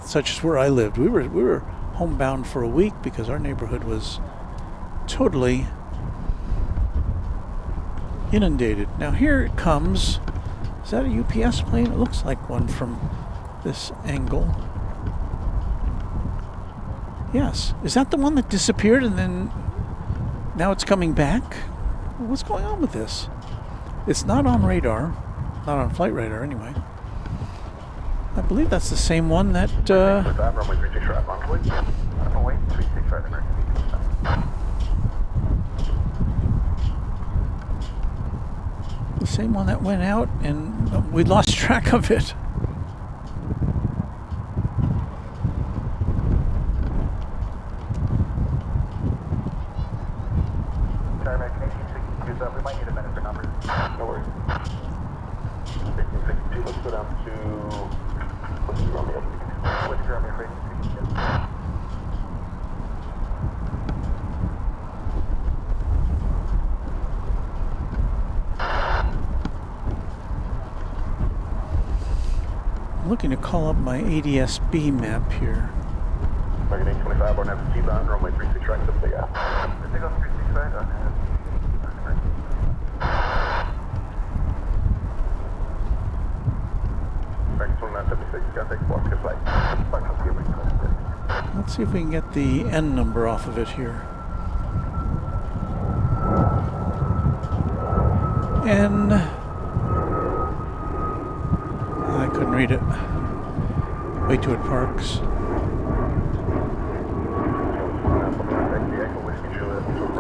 such as where I lived. We were homebound for a week because our neighborhood was totally inundated. Now here it comes. Is that a UPS plane? It looks like one from this angle. Yes. Is that the one that disappeared and then now it's coming back? What's going on with this? It's not on radar. Not on flight radar anyway. I believe that's the same one that the same one that went out and we lost track of it. We might need a minute for numbers. No worries. 1662, let's go down to Whiskey Romeo. Whiskey Romeo, afraid I'm looking to call up my ADS-B map here. Target 825 on FG bound, runway 36 right, up the gap. Take off 36 right on Let's see if we can get the N number off of it here. N. I couldn't read it. Wait till it parks.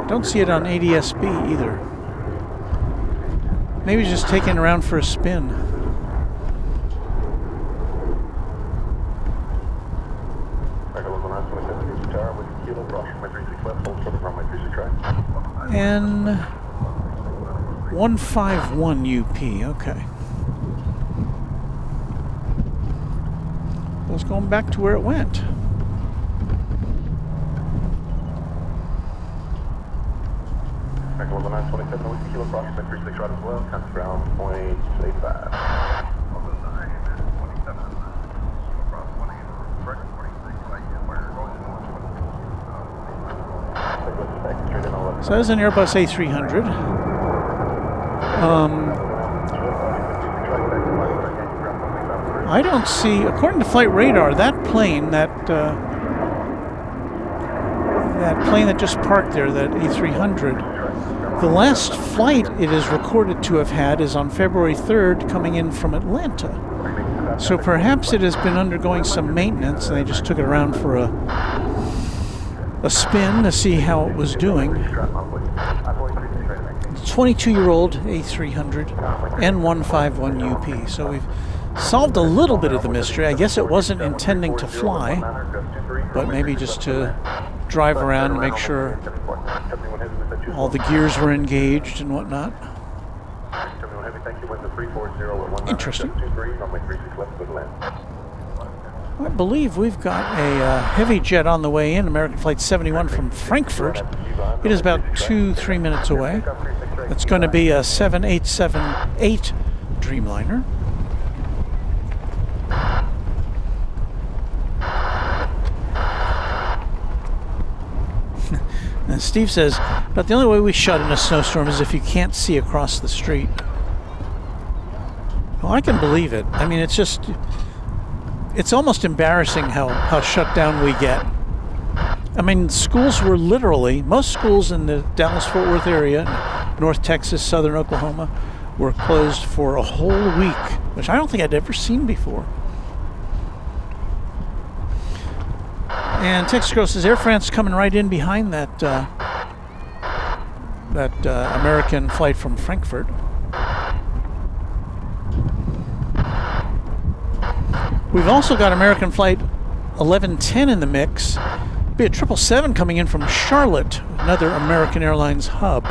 Don't see it on ADS-B either. Maybe just taking it around for a spin. And 151 UP, okay. Well, it's going back to where it went. So that was an Airbus A300. I don't see, according to flight radar, that plane, that plane that just parked there, that A300, the last flight it is recorded to have had is on February 3rd coming in from Atlanta. So perhaps it has been undergoing some maintenance and they just took it around for a spin to see how it was doing. 22-year-old A300 N151 UP. So we've solved a little bit of the mystery. I guess it wasn't intending to fly, but maybe just to drive around and make sure all the gears were engaged and whatnot. Interesting. I believe we've got a heavy jet on the way in, American Flight 71 from Frankfurt. It is about 2-3 minutes away. It's going to be a 7878 Dreamliner. And Steve says, but the only way we shut in a snowstorm is if you can't see across the street. Well, I can believe it. I mean, it's almost embarrassing how shut down we get. I mean, schools were literally, most schools in the Dallas-Fort Worth area, North Texas, southern Oklahoma, were closed for a whole week, which I don't think I'd ever seen before. And Texas Girl says Air France coming right in behind that American flight from Frankfurt. We've also got American flight 1110 in the mix. Be a 777 coming in from Charlotte, another American Airlines hub.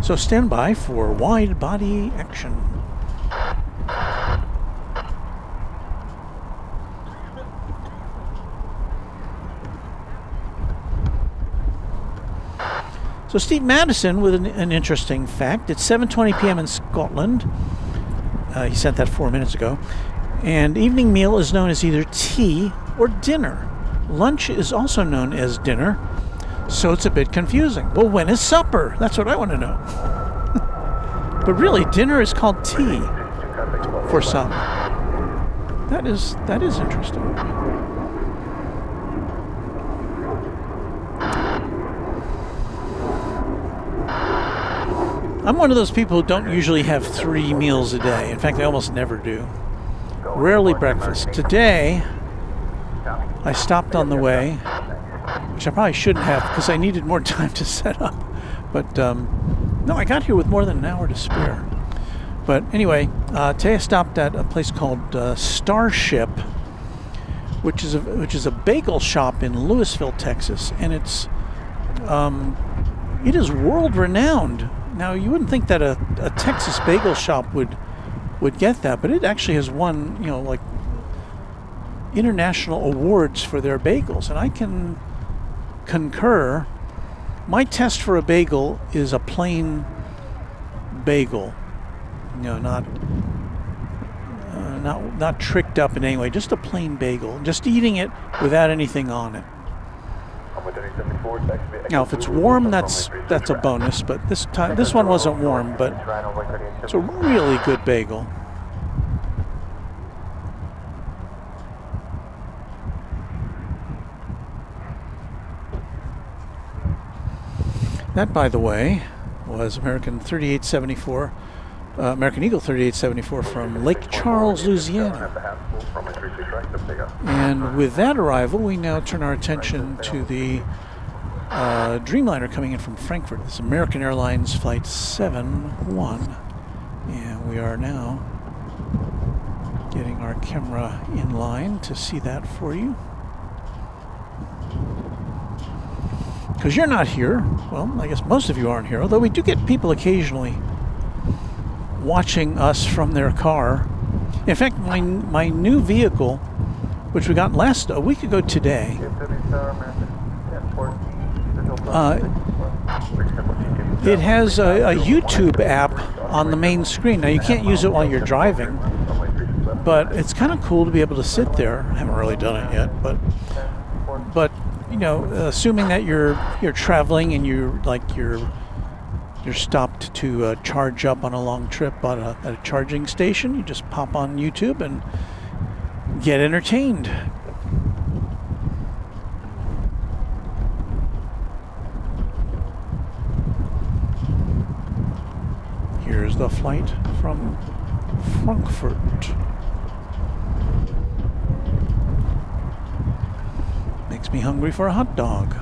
So stand by for wide body action. So Steve Madison with an interesting fact. It's 7:20 p.m. in Scotland. He sent that 4 minutes ago. And evening meal is known as either tea or dinner. Lunch is also known as dinner, so it's a bit confusing. Well, when is supper? That's what I want to know. But really, dinner is called tea for some. That is interesting. I'm one of those people who don't usually have 3 meals a day. In fact, I almost never do. Rarely breakfast. Today, I stopped on the way, which I probably shouldn't have because I needed more time to set up. But no, I got here with more than an hour to spare. But anyway, today I stopped at a place called Starship, which is a bagel shop in Louisville, Texas, and it is world renowned. Now, you wouldn't think that a Texas bagel shop would get that, but it actually has won, like international awards for their bagels, and I can concur. My test for a bagel is a plain bagel, not tricked up in any way, just a plain bagel, just eating it without anything on it. Now, if it's warm, that's a bonus. But this one wasn't warm, but it's a really good bagel. That, by the way, was American 3874, American Eagle 3874 from Lake Charles, Louisiana. And with that arrival, we now turn our attention to the Dreamliner coming in from Frankfurt. This is American Airlines Flight 71. And we are now getting our camera in line to see that for you. Because you're not here. Well, I guess most of you aren't here, although we do get people occasionally watching us from their car. In fact, my new vehicle, which we got a week ago today, it has a YouTube app on the main screen. Now, you can't use it while you're driving, but it's kind of cool to be able to sit there. I haven't really done it yet, but assuming that you're traveling and you're stopped to charge up on a long trip at a charging station, you just pop on YouTube and get entertained. Here's the flight from Frankfurt. Makes me hungry for a hot dog.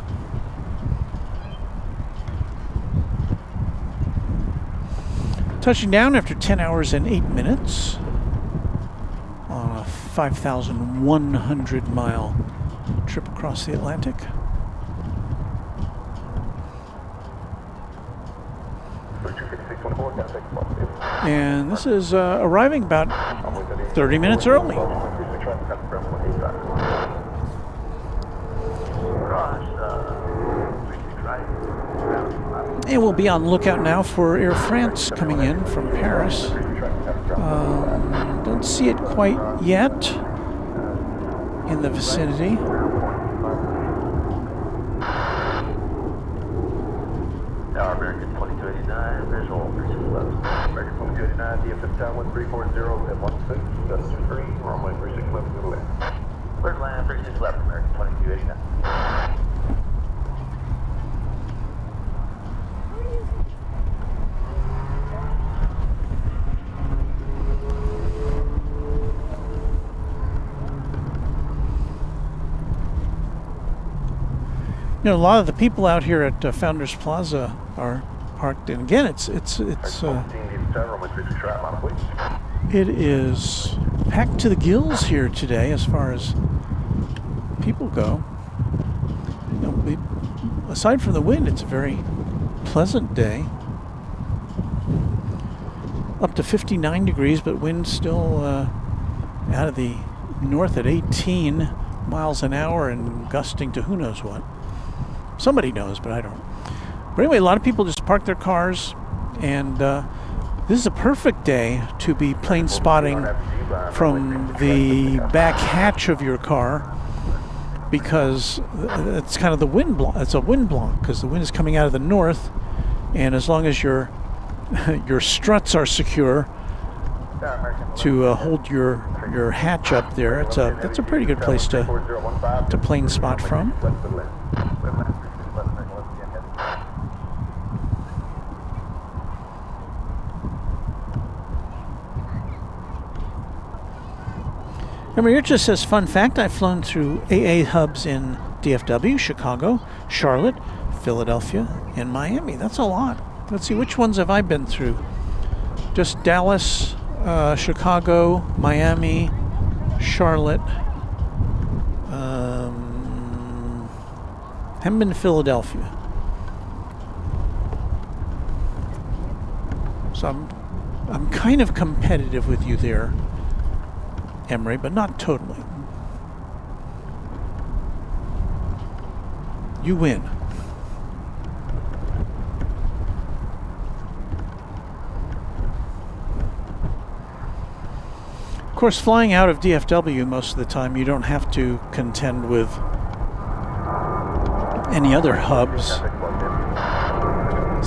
Touching down after 10 hours and 8 minutes on a 5,100 mile trip across the Atlantic. And this is arriving about 30 minutes early. And we'll be on lookout now for Air France coming in from Paris. Don't see it quite yet in the vicinity. American 2289, visual 3611. American 2289, DFW Tower 1340 at 16, that's 23, runway 3611, middle land. First land 3611, American 2289. You know, a lot of the people out here at Founders Plaza are parked, and again, it is packed to the gills here today as far as people go. You know, aside from the wind, it's a very pleasant day. Up to 59 degrees, but wind still out of the north at 18 miles an hour and gusting to who knows what. Somebody knows, but I don't. But anyway, a lot of people just park their cars, and this is a perfect day to be plane spotting from the back hatch of your car, because it's kind of the wind block. It's a wind block because the wind is coming out of the north, and as long as your struts are secure to hold your hatch up there, that's a pretty good place to plane spot from. Remember, here it just says, fun fact, I've flown through AA hubs in DFW, Chicago, Charlotte, Philadelphia, and Miami. That's a lot. Let's see, which ones have I been through? Just Dallas, Chicago, Miami, Charlotte, haven't been to Philadelphia. So I'm kind of competitive with you there, Emery, but not totally. You win. Of course, flying out of DFW most of the time, you don't have to contend with any other hubs,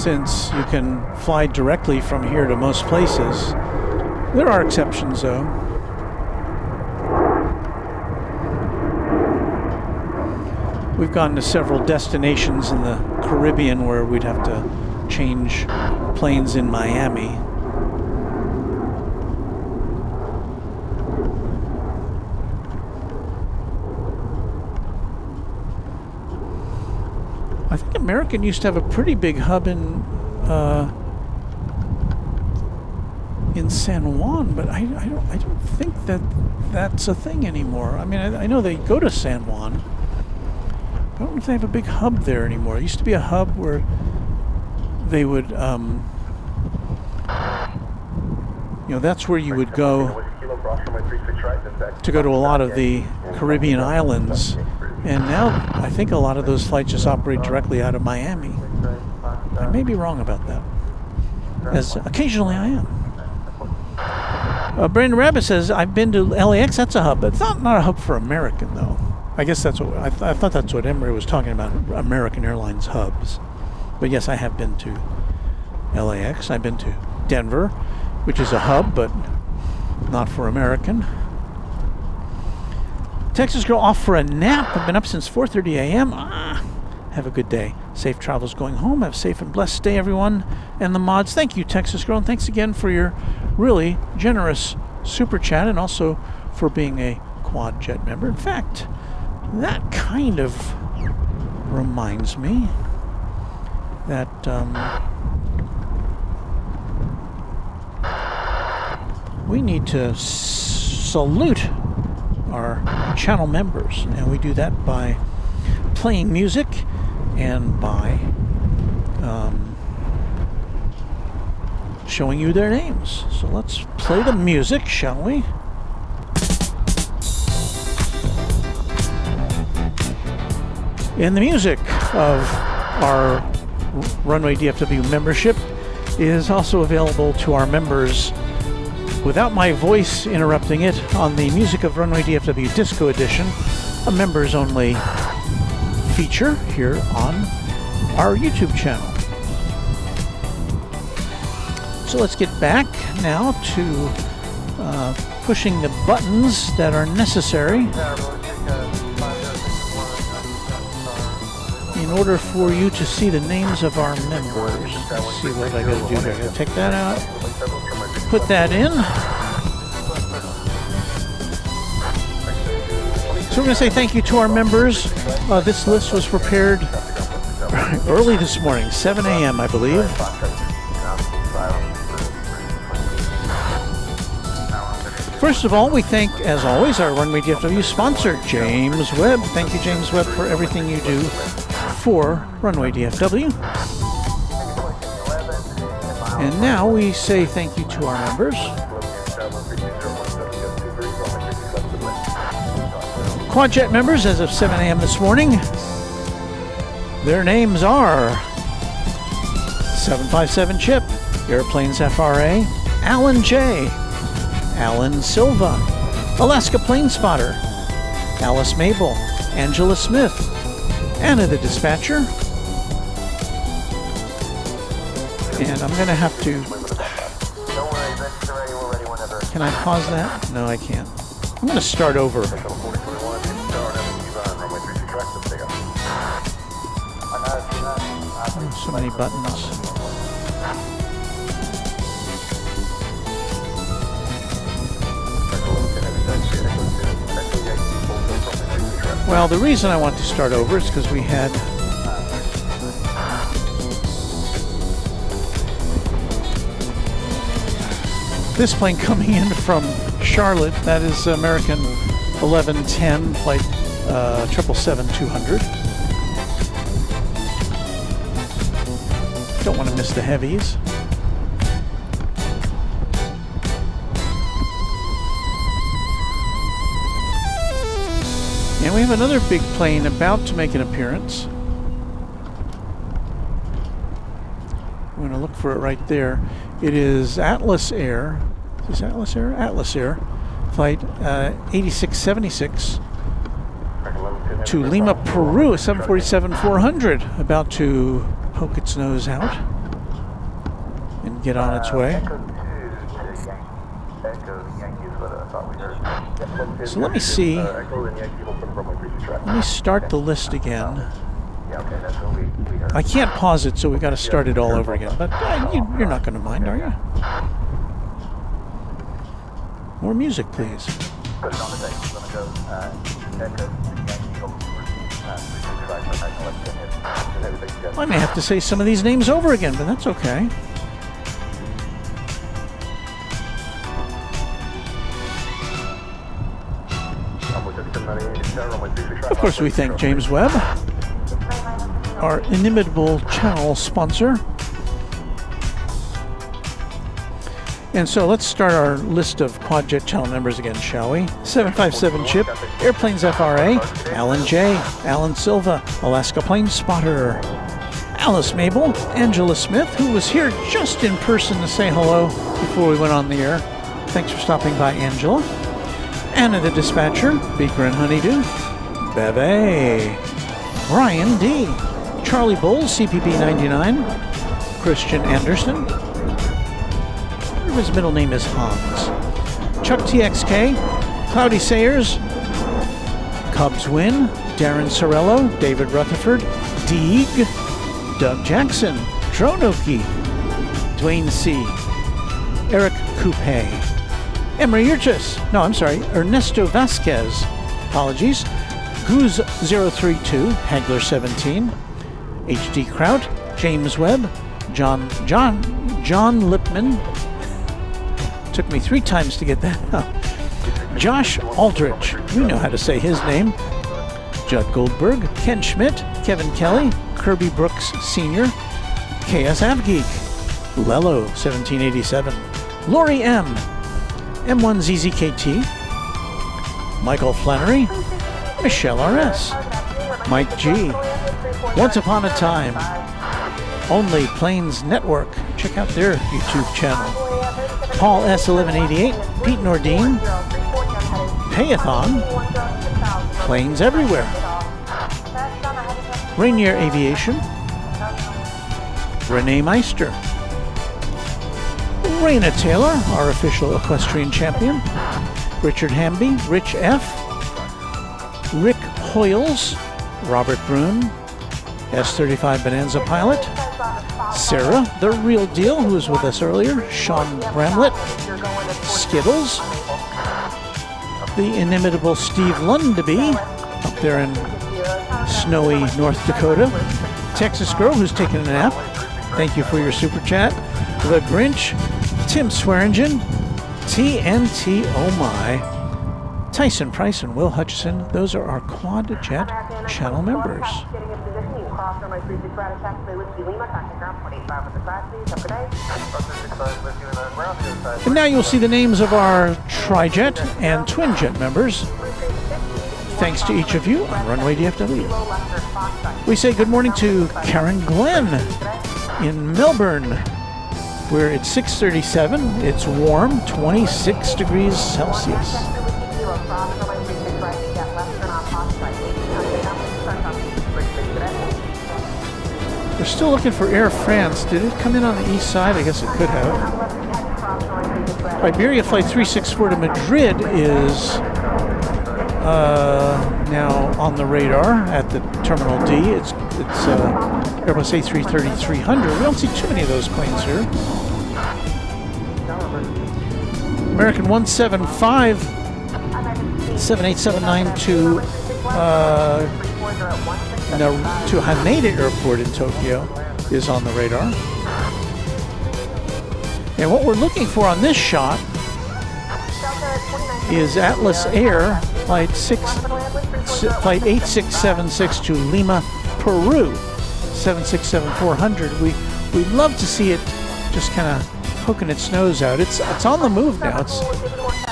since you can fly directly from here to most places. There are exceptions, though. We've gone to several destinations in the Caribbean where we'd have to change planes in Miami. I think American used to have a pretty big hub in San Juan, but I don't think that's a thing anymore. I mean, I know they go to San Juan. I don't know if they have a big hub there anymore. It used to be a hub where they would, that's where you would go to go to a lot of the Caribbean islands. And now I think a lot of those flights just operate directly out of Miami. I may be wrong about that, as occasionally I am. Brandon Rabbit says, I've been to LAX, that's a hub, but it's not a hub for American, though. I guess that's what I thought that's what Emery was talking about, American Airlines hubs. But yes, I have been to LAX. I've been to Denver, which is a hub, but not for American. Texas girl off for a nap. I've been up since 4:30 a.m. Have a good day. Safe travels going home. Have a safe and blessed day, everyone. And the mods, thank you, Texas girl. And thanks again for your really generous super chat, and also for being a Quad Jet member. In fact, that kind of reminds me that we need to salute our channel members, and we do that by playing music and by showing you their names. So let's play the music, shall we? And the music of our Runway DFW membership is also available to our members without my voice interrupting it on the Music of Runway DFW Disco Edition, a members-only feature here on our YouTube channel. So let's get back now to pushing the buttons that are necessary in order for you to see the names of our members. Let's see what I gotta do here. I gotta take that out, put that in. So we're gonna say thank you to our members. This list was prepared early this morning, 7 a.m. I believe. First of all, we thank, as always, our Runway DFW sponsor, James Webb. Thank you, James Webb, for everything you do for Runway DFW. And now we say thank you to our members. Quadjet members as of 7 a.m. this morning. Their names are 757 Chip, Airplanes FRA, Alan J., Alan Silva, Alaska Plane Spotter, Alice Mabel, Angela Smith, Anna the Dispatcher, and I'm going to have to... Can I pause that? No, I can't. I'm going to start over. So many buttons. Well, the reason I want to start over is because we had this plane coming in from Charlotte. That is American 1110 flight 777-200. Don't want to miss the heavies. And we have another big plane about to make an appearance. I'm going to look for it right there. It is Atlas Air. Is this Atlas Air? Atlas Air. Flight 8676 to Lima, Peru, a 747-400. About to poke its nose out and get on its way. So let me see. Let me start the list again. I can't pause it, so we got to start it all over again. But you're not going to mind, are you? More music, please. I may have to say some of these names over again, but that's okay. Of course, we thank James Webb, our inimitable channel sponsor. And so let's start our list of Quadjet channel members again, shall we? 757 Chip, Airplanes FRA, Alan J., Alan Silva, Alaska Plane Spotter, Alice Mabel, Angela Smith, who was here just in person to say hello before we went on the air. Thanks for stopping by, Angela. Anna the Dispatcher, Beaker and Honeydew, Bebe, Ryan D., Charlie Bowles, CPP 99, Christian Anderson, his middle name is Hans, Chuck TXK, Cloudy Sayers, Cubs Win, Darren Sorello, David Rutherford, Deeg, Doug Jackson, Dronoki, Dwayne C., Eric Coupe, Emery Urchis, no, I'm sorry, Ernesto Vasquez, apologies, Goose032, Hagler17, HD Kraut, James Webb, John Lipman, took me 3 times to get that out, Josh Aldrich, we know how to say his name, Judd Goldberg, Ken Schmidt, Kevin Kelly, Kirby Brooks Sr., KS Avgeek, Lello 1787, Lori M., M1ZZKT, Michael Flannery, Michelle RS, Mike G, Once Upon a Time, Only Planes Network, check out their YouTube channel, Paul S1188, Pete Nordine, Payathon, Planes Everywhere, Rainier Aviation, Renee Meister, Raina Taylor, our official equestrian champion, Richard Hamby, Rich F., Rick Hoyles, Robert Brune, S35 Bonanza Pilot, Sarah, the real deal, who was with us earlier, Sean Bramlett, Skittles, the inimitable Steve Lundaby, up there in snowy North Dakota, Texas Girl who's taking a nap. Thank you for your super chat. The Grinch, Tim Swearingen, TNT Oh My, Tyson Price and Will Hutchison. Those are our Quad Jet channel members. And now you'll see the names of our Tri-Jet and Twin Jet members. Thanks to each of you on Runway DFW. We say good morning to Karen Glenn in Melbourne, where it's 6:37. It's warm, 26 degrees Celsius. We're still looking for Air France. Did it come in on the east side? I guess it could have. Iberia Flight 364 to Madrid is now on the radar at the Terminal D. It's Airbus A330-300. We don't see too many of those planes here. American 175 787-9 to Haneda Airport in Tokyo is on the radar. And what we're looking for on this shot is Atlas Air Flight 8676 to Lima, Peru, 767-400. We'd love to see it just kind of poking its nose out. It's on the move now.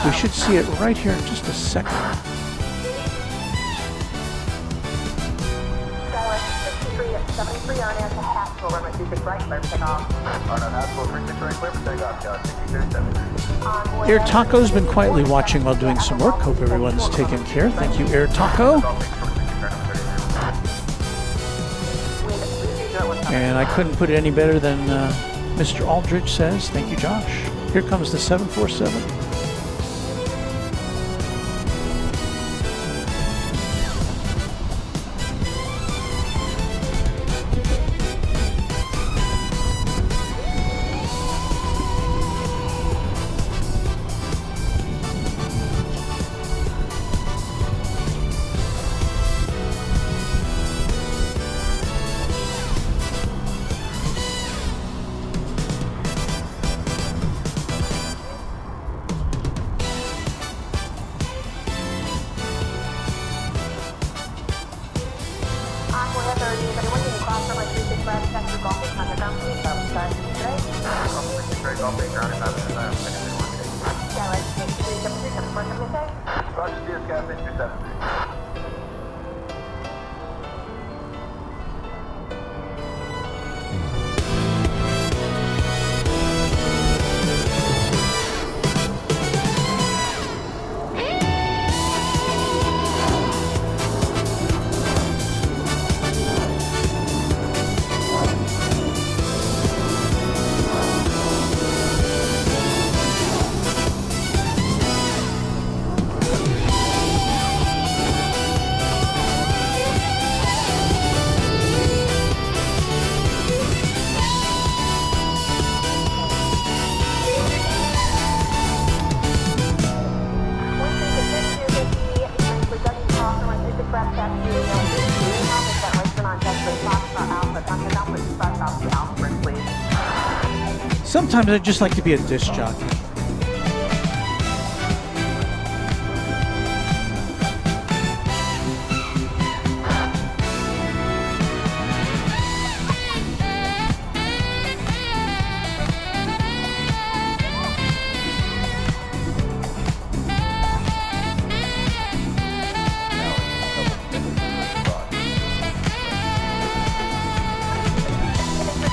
We should see it right here in just a second. Air Taco's been quietly watching while doing some work. Hope everyone's taken care. Thank you, Air Taco. And I couldn't put it any better than Mr. Aldridge says. Thank you, Josh. Here comes the 747. Sometimes I'd just like to be a disc jockey.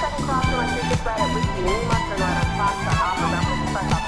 Second cross, 136 right at Whiskey Lima, turn right on Plaza, Alpha, Bravo,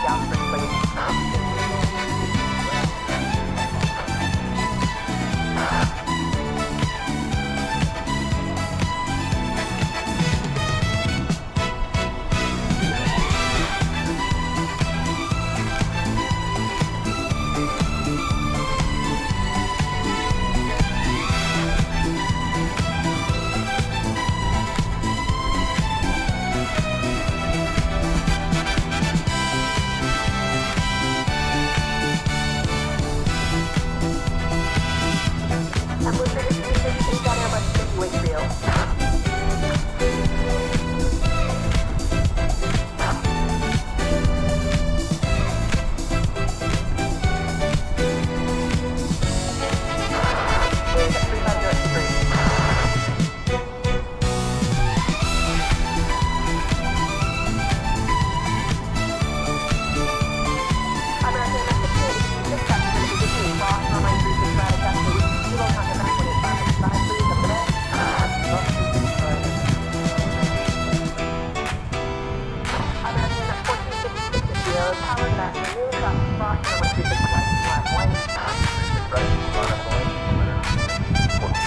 Tower, good afternoon. Cross runway 36 right, left lane. 36 right, run up the lane. 14.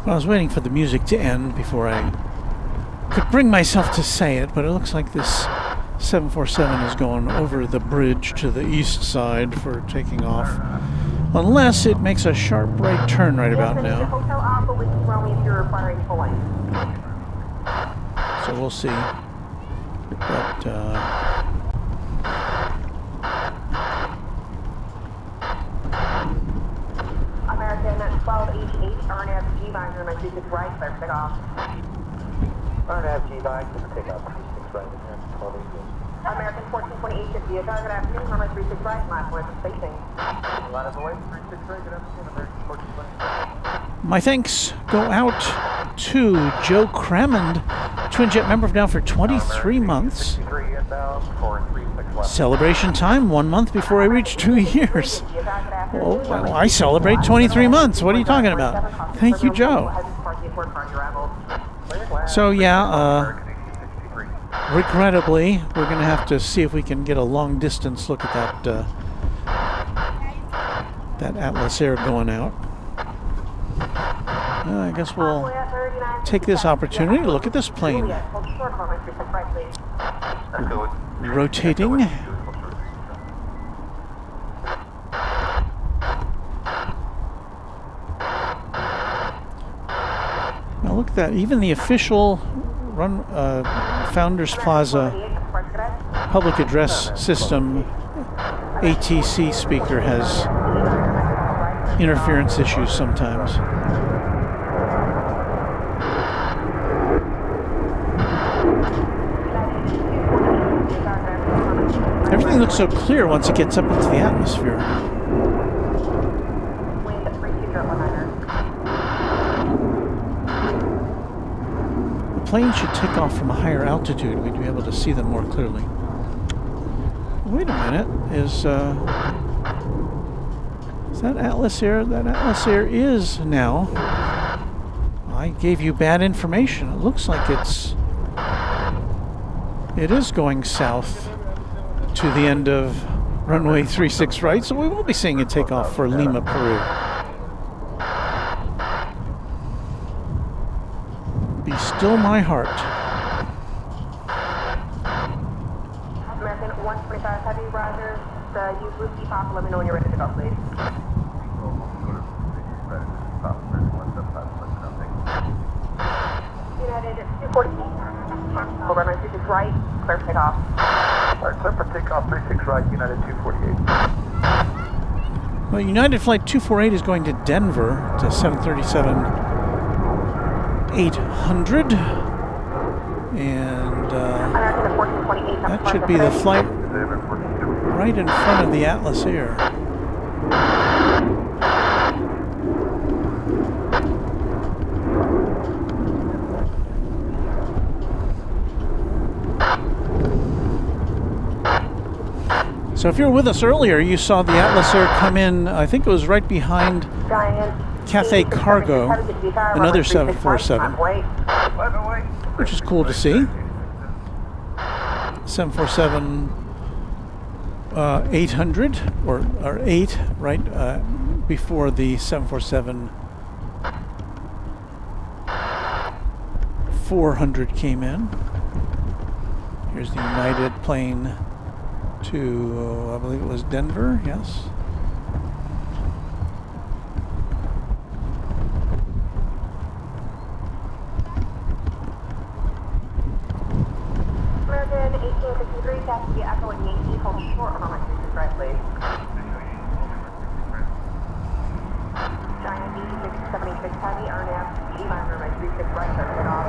Well, I was waiting for the music to end before I could bring myself to say it, but it looks like this 747 is going over the bridge to the east side for taking off. Unless it makes a sharp right turn right about now. Hotel Alpha with Romeo if you're requiring full lane. So we'll see. But American 1288, RNAV G-Visor, my 26 right, clear for takeoff. RNAV G-Visor, clear for takeoff, 36 right, American 1288. American 1428, 50, good afternoon, runway 36 right, last word for spacing. Line of the way, 36 right, good afternoon, American 1428. my thanks go out to Joe Crammond, Twin Jet member now for 23 months. 63 inbound, 436 left. Celebration time, 1 month before I reach 2 years. Well, I celebrate 23 months. What are you talking about? Thank you, Joe. So yeah, regrettably, we're going to have to see if we can get a long distance look at that Atlas Air going out. I guess we'll take this opportunity to look at this plane. Rotating. Now look at that. Even the official Founders Plaza public address system ATC speaker has interference issues sometimes. Everything looks so clear once it gets up into the atmosphere. The plane should take off from a higher altitude. We'd be able to see them more clearly. Wait a minute. Is that Atlas Air? That Atlas Air is now. I gave you bad information. It looks like it is going south to the end of runway 36 right, so we won't be seeing it take off for Lima, Peru. Be still my heart. American 125 Heavy, roger. You Blue Sea Pop, let me know when you're ready to go, please. United 248. Runway 36 right, clear for takeoff. Alright, clear for takeoff 36 right, United 248. Well, United Flight 248 is going to Denver to 737-800. And that should be the flight right in front of the Atlas Air. So if you were with us earlier, you saw the Atlas Air come in, I think it was right behind Cathay Cargo, another 747, which is cool to see. 747-800, or 8, right, before the 747-400 came in. Here's the United plane to, I believe it was Denver, yes. American 1853, Cassidy Echo and Yankee, hold short on my 36 right, please. Giant D676 Heavy, RNAV, D-Liner, my 36 right, clear for takeoff.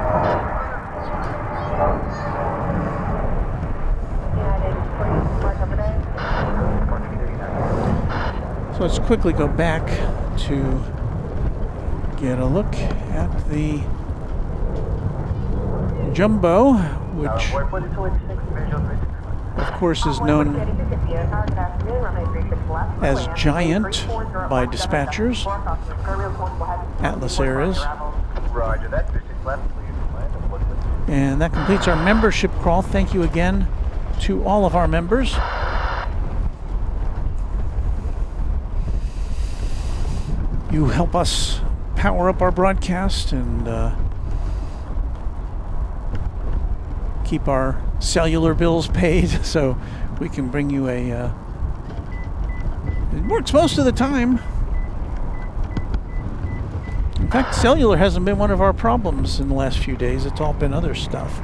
So let's quickly go back to get a look at the Jumbo, which of course is known as Giant by dispatchers. Atlas Air is. And that completes our membership crawl. Thank you again to all of our members. You help us power up our broadcast and keep our cellular bills paid, so we can bring you a... it works most of the time. In fact, cellular hasn't been one of our problems in the last few days. It's all been other stuff.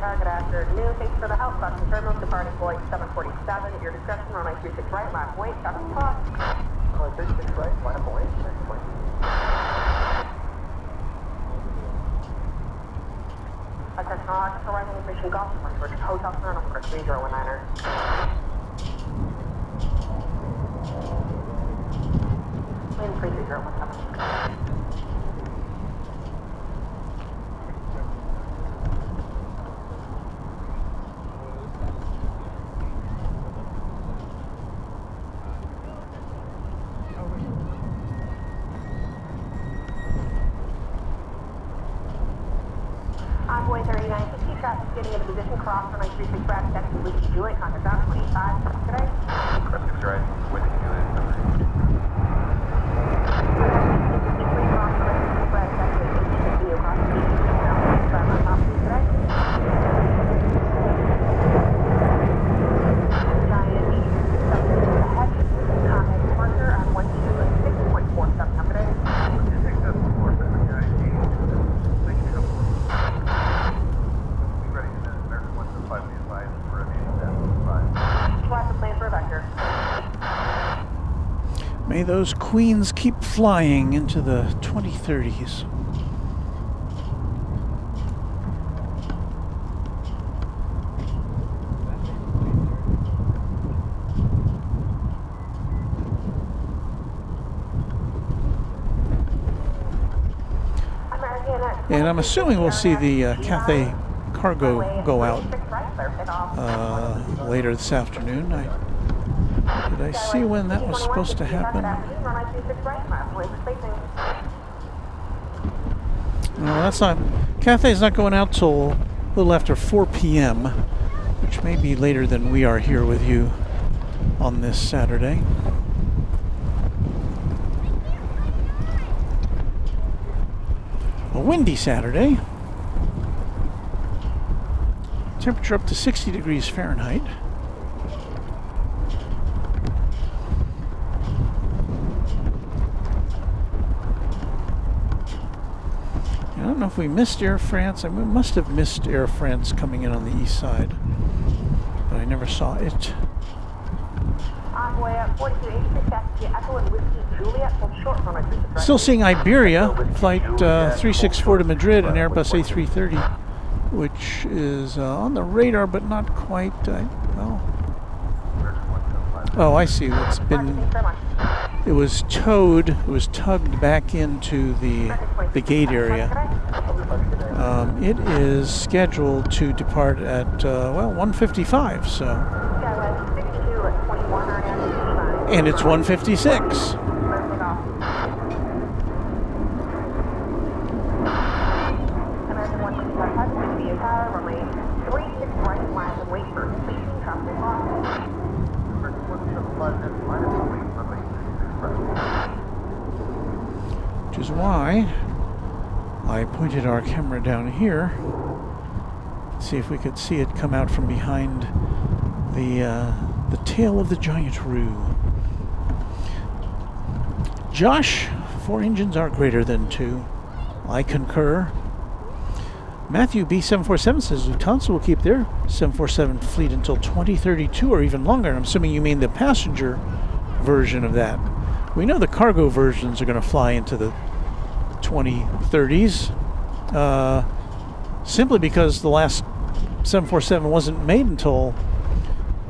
Good afternoon. Thanks for the help. Boston Terminal, departing Boeing 747. At your discretion, runway 36 right, last point, traffic talk. Runway 36 right, last point, next point. Attention all access arriving in Mission Golf, for Hotel Serena, for 3019er. Wind 3017. Envoy 39, just keep traffic getting into position, cross runway 36 right, taxi with Juliet, contact out 25 today. Cross 6 right, with Juliet, number 8. May those queens keep flying into the 2030s. And I'm assuming we'll see the Cathay Cargo go out later this afternoon. Did I see when that was supposed to happen? No, that's not. Cathay's not going out till a little after 4 p.m., which may be later than we are here with you on this Saturday. A windy Saturday. Temperature up to 60 degrees Fahrenheit. I don't know if we missed Air France. We must have missed Air France coming in on the east side, but I never saw it. Still seeing Iberia, flight 364 to Madrid, and Airbus A330, which is on the radar, but not quite. Well. Oh, I see. It was towed. It was tugged back into the gate area. It is scheduled to depart at well 1:55. So. And it's 1:56. Which is why I pointed our camera down here. See if we could see it come out from behind the tail of the giant roux. Josh, 4 engines are greater than 2. I concur. Matthew B747 says Lufthansa will keep their 747 fleet until 2032 or even longer. And I'm assuming you mean the passenger version of that. We know the cargo versions are going to fly into the 2030s simply because the last 747 wasn't made until,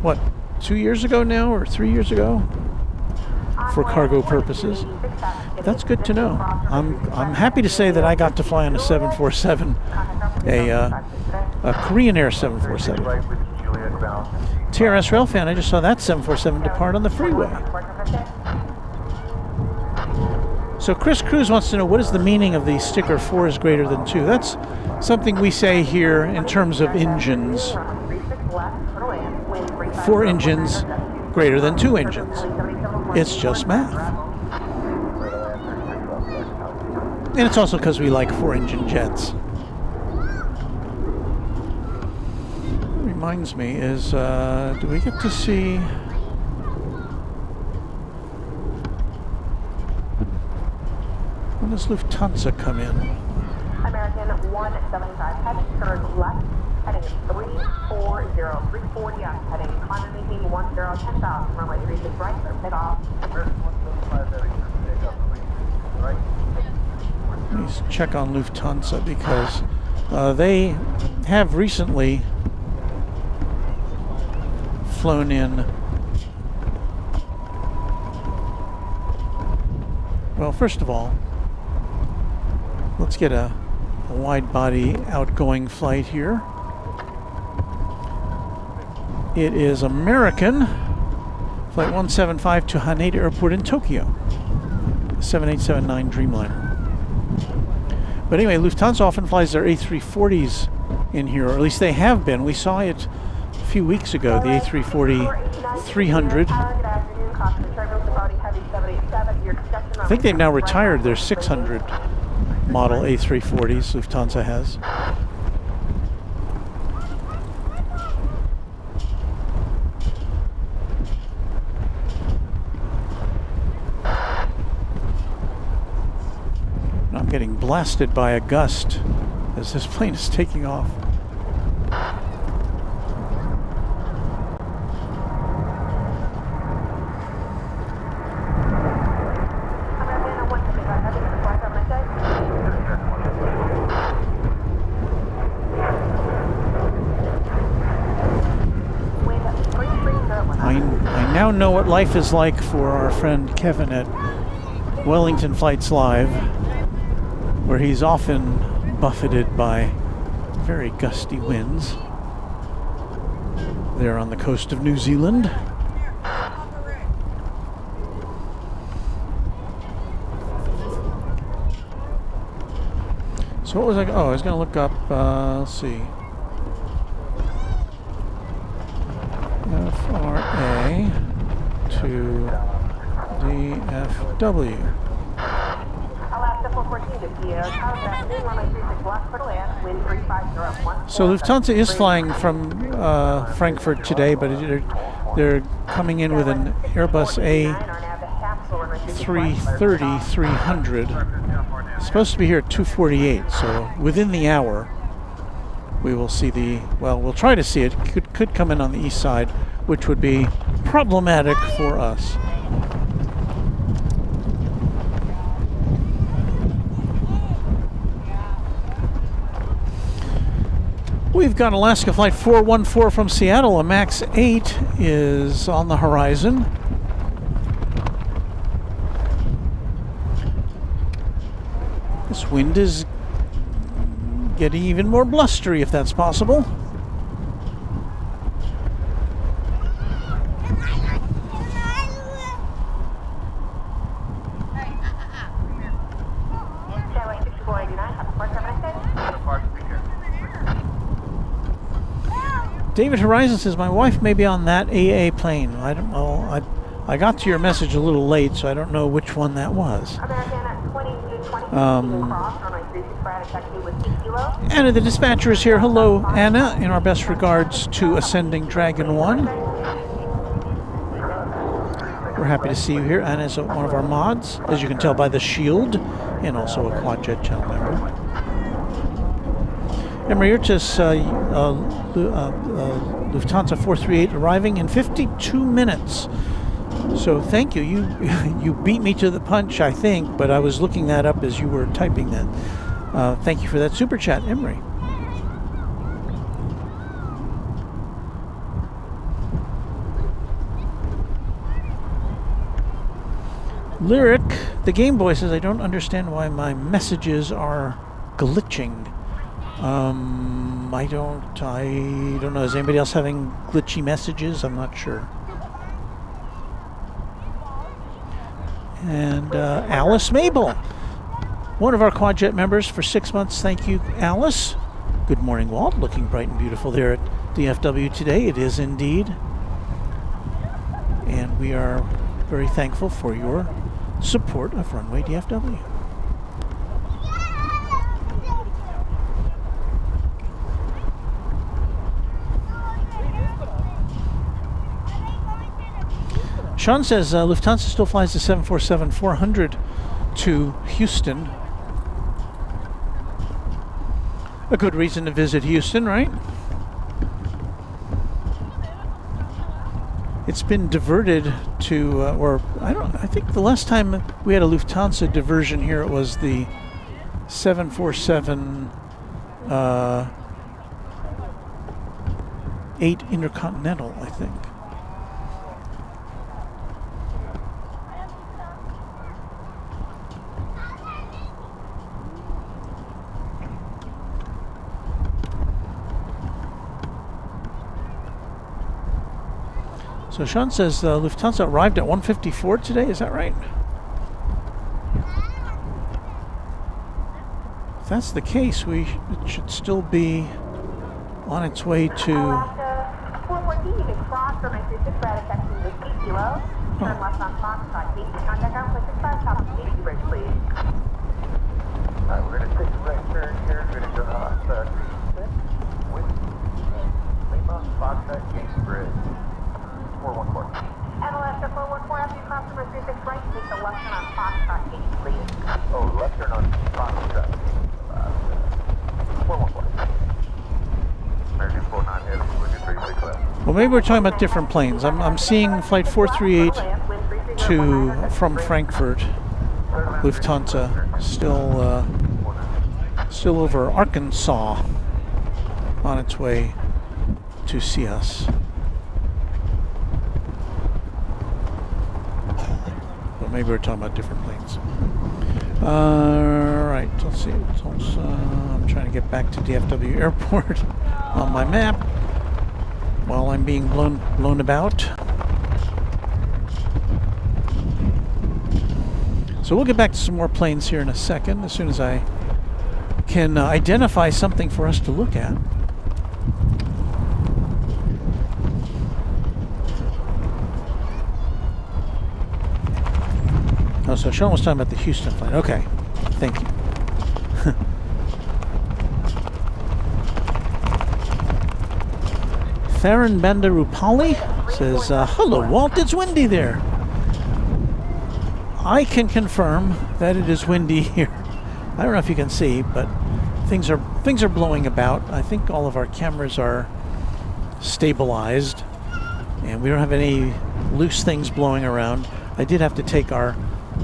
what, 2 years ago now or 3 years ago for cargo purposes. But that's good to know. I'm happy to say that I got to fly on a 747, a Korean Air 747. TRS Rail fan, I just saw that 747 depart on the freeway. So Chris Cruz wants to know, what is the meaning of the sticker 4 is greater than 2? That's something we say here in terms of engines. 4 engines greater than 2 engines. It's just math. And it's also because we like 4-engine jets. Reminds me, is do we get to see? When does Lufthansa come in? American 175, heading turn left, heading 340, 340, heading climate making 10, 10,000, runway 36 right, clear takeoff. Let's check on Lufthansa because they have recently flown in. Well, first of all, let's get a wide-body outgoing flight here. It is American, flight 175 to Haneda Airport in Tokyo, 7879 Dreamliner. But anyway, Lufthansa often flies their A340s in here, or at least they have been. We saw it a few weeks ago, the A340-300. I think they've now retired their 600 model A340s, Lufthansa has. I'm getting blasted by a gust as this plane is taking off. I now know what life is like for our friend Kevin at Wellington Flights Live, where he's often buffeted by very gusty winds there on the coast of New Zealand. So what was I? Oh, I was going to look up. Let's see. FRA to DFW. So Lufthansa is flying from Frankfurt today, but they're coming in with an Airbus A330-300. It's supposed to be here at 2:48, so within the hour we will see we'll try to see it. Could come in on the east side, which would be problematic for us. We've got Alaska Flight 414 from Seattle. A MAX 8 is on the horizon. This wind is getting even more blustery, if that's possible. David Horizon says, my wife may be on that AA plane. I don't know. I got to your message a little late, so I don't know which one that was. Anna, the dispatcher, is here. Hello, Anna. In our best regards to Ascending Dragon 1. We're happy to see you here. Anna is one of our mods, as you can tell by the shield, and also a Quadjet channel member. Emeritus Lufthansa 438 arriving in 52 minutes. So thank you. You beat me to the punch, I think, but I was looking that up as you were typing that. Thank you for that super chat, Emery. Lyric, the Game Boy, says, I don't understand why my messages are glitching. I don't know. Is anybody else having glitchy messages? I'm not sure. And Alice Mabel, one of our Quadjet members for 6 months. Thank you, Alice. Good morning, Walt. Looking bright and beautiful there at DFW today. It is indeed. And we are very thankful for your support of Runway DFW. Sean says Lufthansa still flies the 747-400 to Houston. A good reason to visit Houston, right? It's been diverted to, I think the last time we had a Lufthansa diversion here, it was the 747 8 Intercontinental, I think. So Sean says Lufthansa arrived at 1:54 today. Is that right? If that's the case, it should still be on its way to... 414, you can cross from 936 right at section Whiskey Kilo. Turn left on Foxtrot. Contact out 65, top of safety bridge, please. Alright, we're going to take a right turn here. We're going to go off 36 with Lima, Foxtrot, Safety Bridge, 414. And Alaska 414, after you cross from 936 right, take the left turn on Foxtrot, safety, please. Oh, left turn on Foxtrot. 414. American 49 heavy, looking 36 left. Well, maybe we're talking about different planes. I'm seeing flight 438 from Frankfurt, Lufthansa, still over Arkansas, on its way to see us. But maybe we're talking about different planes. Right, let's see. I'm trying to get back to DFW Airport on my map while I'm being blown about. So we'll get back to some more planes here in a second, as soon as I can identify something for us to look at. Oh, so Sean was talking about the Houston flight. Okay, thank you. Farron Bandarupali says, hello Walt, it's windy there. I can confirm that it is windy here. I don't know if you can see, but things are blowing about. I think all of our cameras are stabilized and we don't have any loose things blowing around. I did have to take our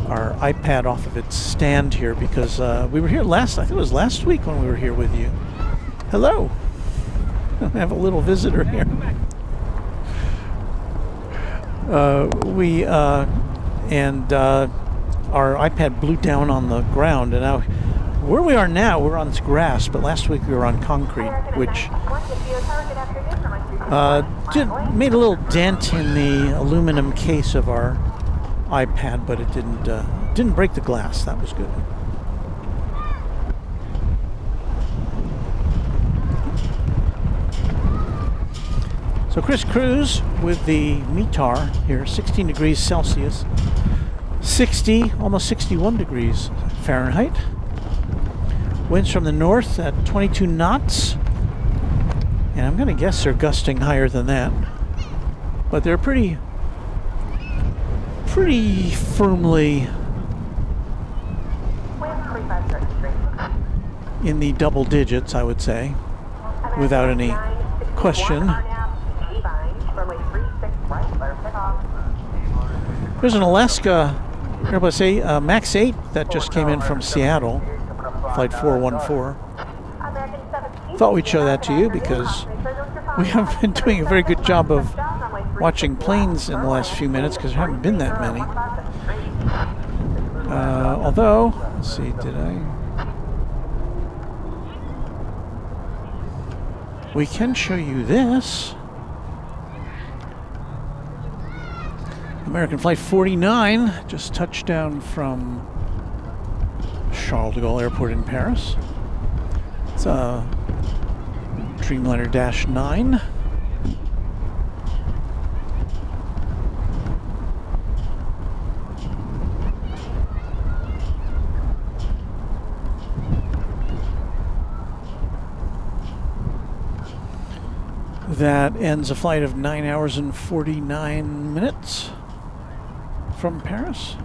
iPad off of its stand here because we were here I think it was last week when we were here with you. Hello. I have a little visitor here. Our iPad blew down on the ground, and now where we are now, we're on grass, but last week we were on concrete, which made a little dent in the aluminum case of our iPad, but it didn't break the glass. That was good. So Chris Cruz with the METAR here, 16 degrees Celsius, 60, almost 61 degrees Fahrenheit. Winds from the north at 22 knots. And I'm going to guess they're gusting higher than that. But they're pretty firmly in the double digits, I would say, without any question. There's an Alaska Airbus MAX 8 that just came in from Seattle, flight 414. Thought we'd show that to you because we haven't been doing a very good job of watching planes in the last few minutes because there haven't been that many. Although, let's see, we can show you this. American Flight 49 just touched down from Charles de Gaulle Airport in Paris. It's a Dreamliner -9. That ends a flight of 9 hours and 49 minutes from Paris.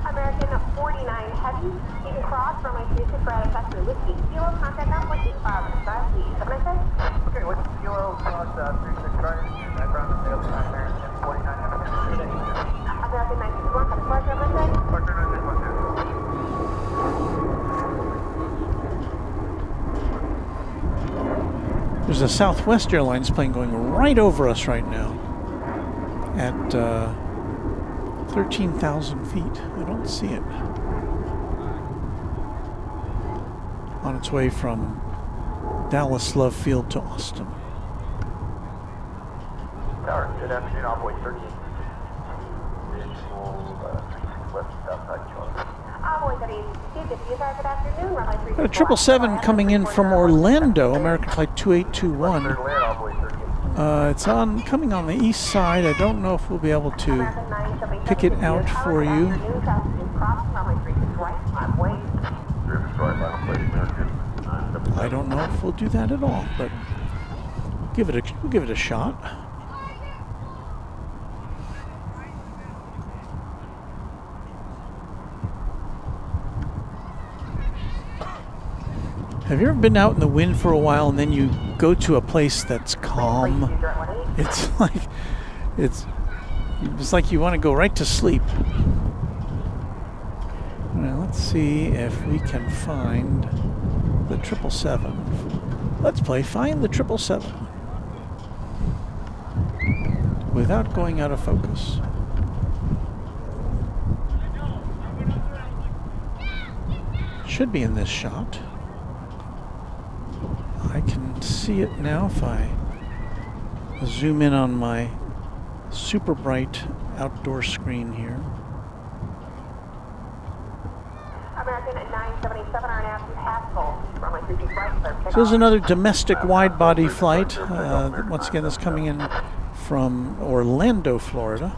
American 49 Heavy, you can cross from my 36 right at Factory Whiskey Kilo, contact now 45 on the side, please. Have a nice day. Okay, Whiskey Kilo, cross 36 right, background of sales, American 49 Heavy. American 961, have a pleasure, have a nice day. Parker 961. There's a Southwest Airlines plane going right over us right now at 13,000 feet. I don't see it. On its way from Dallas Love Field to Austin. Tower, good afternoon, Envoy 38. Visual, 36 left, outside Charlie. Envoy Got a 777 coming in from Orlando, American Flight 2821. It's coming on the east side. I don't know if we'll be able to pick it out for you. I don't know if we'll do that at all, but we'll give it a shot. Have you ever been out in the wind for a while and then you go to a place that's calm? It's like you want to go right to sleep. Now let's see if we can find the 777. Let's play Find the 777 without going out of focus. Should be in this shot. I can see it now if I zoom in on my super bright outdoor screen here. So there's another domestic wide-body flight. Once again, that's coming in from Orlando, Florida.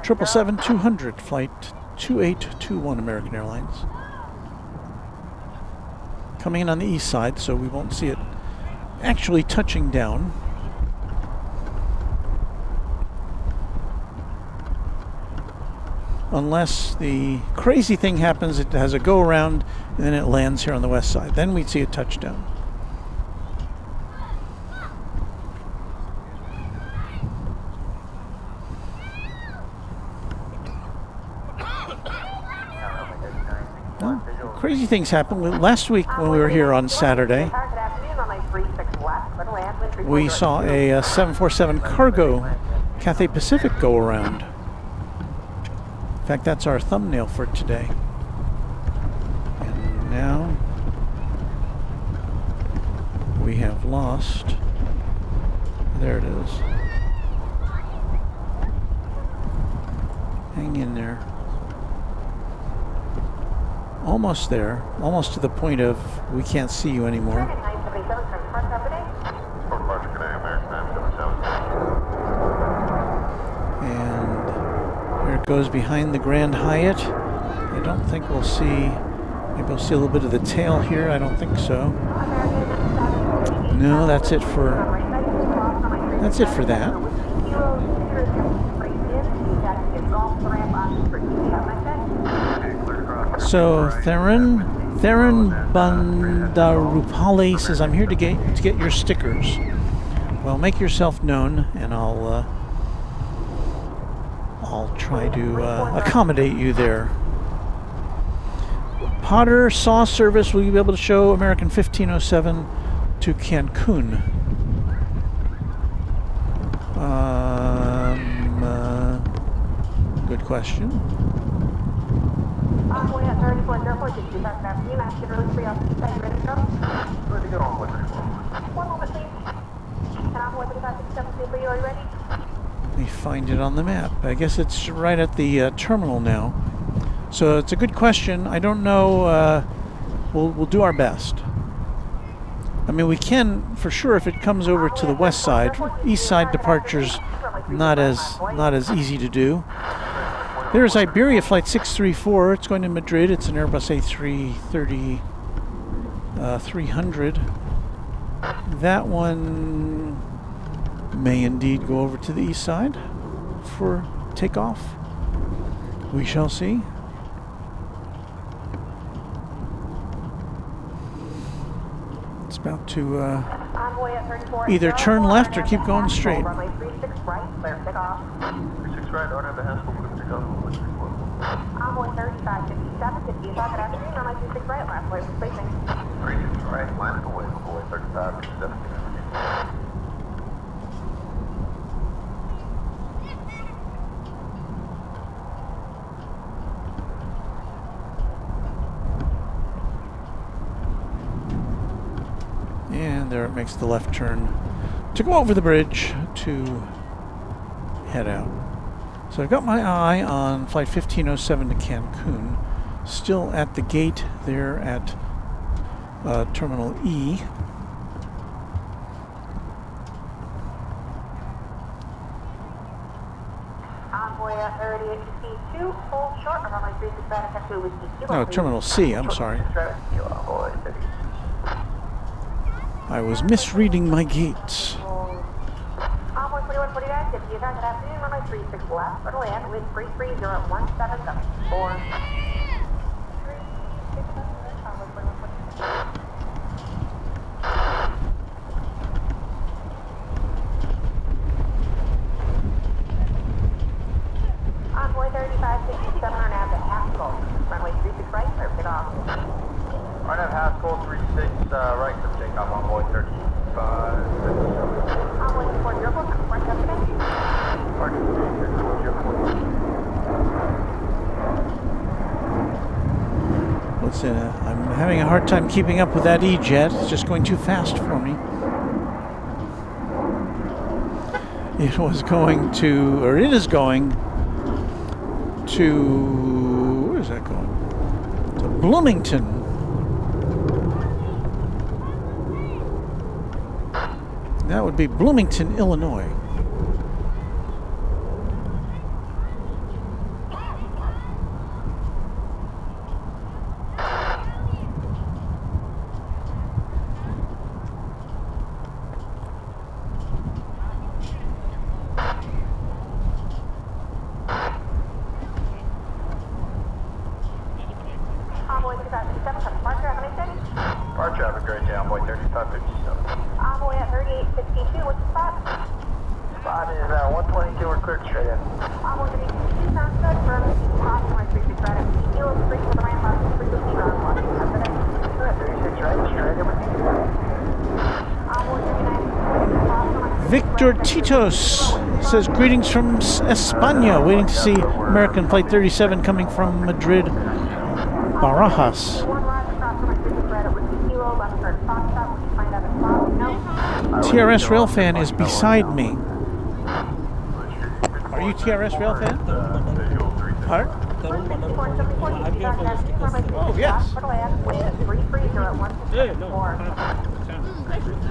777-200, flight 2821, American Airlines. Coming in on the east side, so we won't see it actually touching down. Unless the crazy thing happens, it has a go around and then it lands here on the west side. Then we'd see it touch down. Well, crazy things happen. Last week when we were here on Saturday, we saw a 747 cargo Cathay Pacific go around. In fact, that's our thumbnail for today. And now we have lost. There it is. Hang in there. Almost there. Almost to the point of we can't see you anymore. Goes behind the Grand Hyatt. I don't think we'll see, maybe we'll see a little bit of the tail here. I don't think so. No, that's it for that. So Theron Bandarupali says, I'm here to get your stickers. Well, make yourself known and I'll try to accommodate you there. Potter SAW service, will you be able to show American 1507 to Cancun? Good question. Let me find it on the map. I guess it's right at the terminal now. So it's a good question. I don't know. We'll do our best. I mean, we can for sure if it comes over to the west side. East side departures not as easy to do. There's Iberia flight 634. It's going to Madrid. It's an Airbus A330 300. That one may indeed go over to the east side for takeoff. We shall see. It's about to either turn left or keep going straight. And there it makes the left turn to go over the bridge to head out. So I've got my eye on flight 1507 to Cancun. Still at the gate there at Terminal E. Envoy 3862, hold short, runway 36 right, taxi with Kilo. No, Terminal C, I'm sorry. I was misreading my gates. Envoy 4149, if you good afternoon, runway 36 left, for land with 330-177. 4. 367, envoy 4149. Envoy 3567 on nav to Haskell. Runway 36 right, clear for takeoff. Right at Haskell, 36 right for takeoff, Envoy 35. Envoy 404, report yesterday. Listen, I'm having a hard time keeping up with that E-jet. It's just going too fast for me. It was going to, or it is going to, where is that going? To Bloomington. That would be Bloomington, Illinois. Envoy 2007, departure, how many seconds? Departure, have a great day, Envoy 3557. Envoy at 3862, what's the spot? Spot is 122, we're cleared straight in. Envoy 362, sounds good, for cross runway 36 right, Kilo 3 for the ramp up, frequency ground 1. Have a good day. 36 right, straight in with you. Envoy 39, cross runway 36 Victor right, Titos says greetings from España, waiting to see American Flight 37 coming from Madrid, Barajas. One rise across runway 36 right, with Kilo left turn, Fox stop, will you find out if spot? No. TRS Railfan is beside me. Are you TRS Railfan? Pardon? Oh, yes.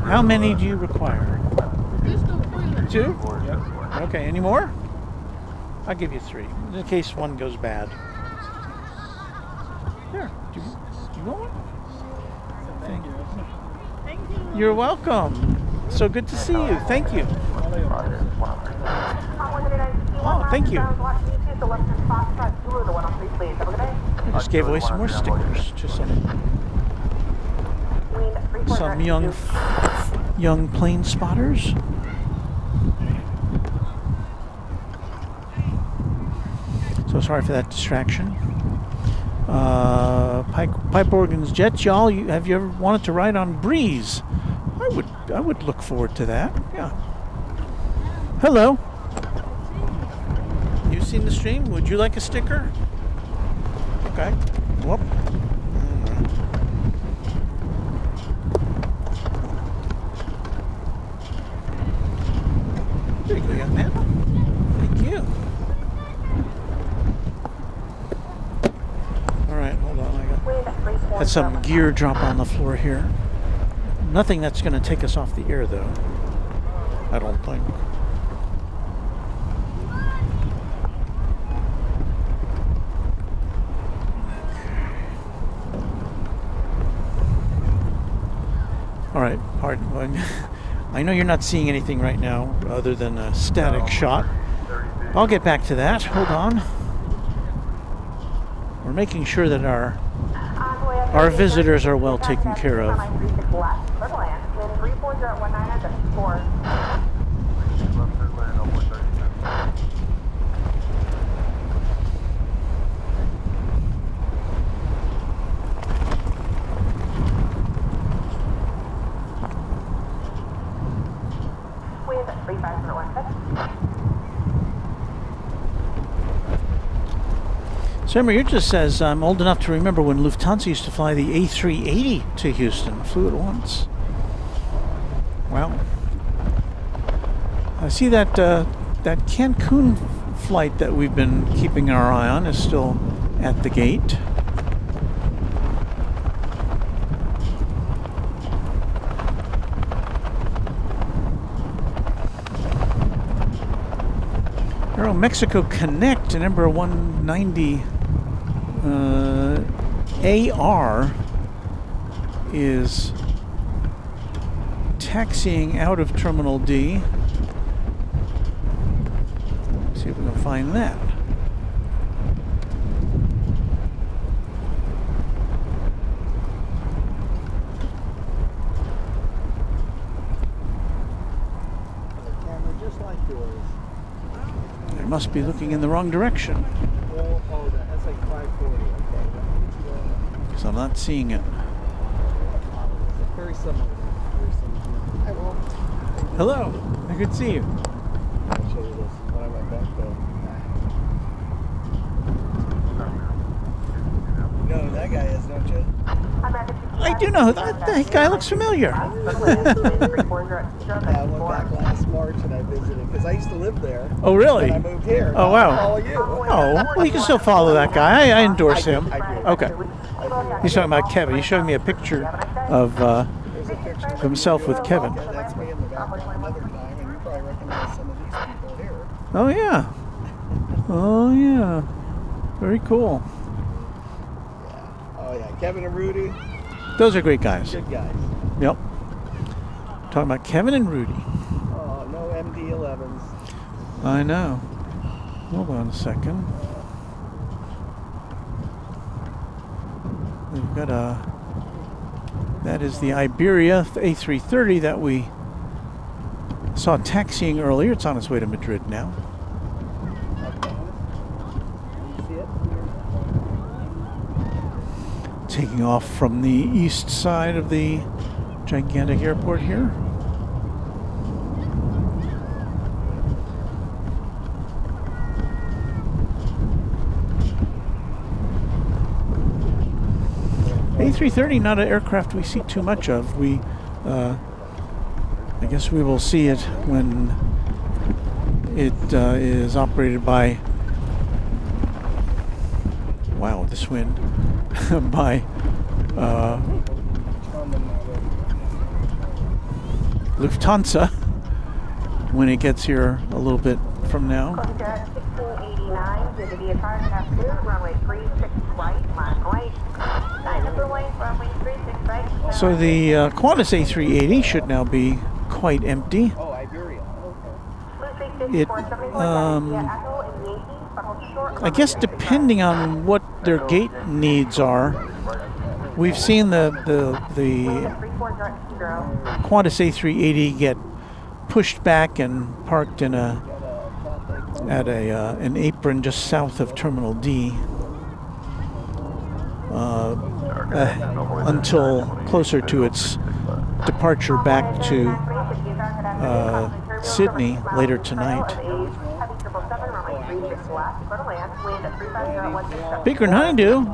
How many do you require? 2? Okay, any more? I'll give you 3, in case one goes bad. Here, do you want one? Thank you. You're welcome. So good to see you. Thank you. Oh, thank you. I just gave away some more stickers to some young plane spotters. So sorry for that distraction. Pipe Organs Jets, y'all. Have you ever wanted to ride on Breeze? I would look forward to that. Yeah. Hello. You seen the stream? Would you like a sticker? Okay. Whoop. There you go, young man. Thank you. All right, hold on. I had some gear drop on the floor here. Nothing that's going to take us off the air, though. I don't think. All right, pardon. I know you're not seeing anything right now other than a static shot. I'll get back to that. Hold on. We're making sure that our visitors are well taken care of. Sammer, it just says, I'm old enough to remember when Lufthansa used to fly the A380 to Houston. Flew it once. Wow. I see that that Cancun flight that we've been keeping our eye on is still at the gate. Aero Mexico Connect and Embraer 190 AR is taxiing out of Terminal D. See if we can find that. I must be looking in the wrong direction. Well, oh, that's like 540. Okay. Because I'm not seeing it. Very similar. Very similar. Hi, Will. Hello. I could see you. I'll show you this when I went back there. You know who that guy is, don't you? I do know. That guy looks familiar. Yeah, I went back last March and I visited because I used to live there. Oh, really? And I moved here. Oh, wow. I'll follow you. Oh, well, you can still follow that guy. I endorse him. I do. Okay. He's talking about Kevin. He's showing me a picture of There's a picture of himself with Kevin. Yeah, that's me in the background another time, and you probably recognize some of these people here. Oh, yeah. Oh, yeah. Very cool. Yeah. Oh, yeah. Kevin and Rudy, Those are great guys. good guys. Yep. Talking about Kevin and Rudy. Oh, no MD-11s. I know. Hold on a second. We've got that is the Iberia A330 that we saw taxiing earlier. It's on its way to Madrid now. See it? Taking off from the east side of the gigantic airport here. A330, not an aircraft we see too much of. I guess we will see it when it is operated by, wow, this wind, by Lufthansa when it gets here a little bit from now. Contact 1689, to the DFW, runway 36 right, line right. Number one, runway 36 right. So the Qantas A380 should now be quite empty. Oh, Iberia. Okay. It, I guess depending on what their gate needs are, we've seen the Qantas A380 get pushed back and parked in at an apron just south of Terminal D until closer to its departure back to Sydney later tonight. Baker and Honeydew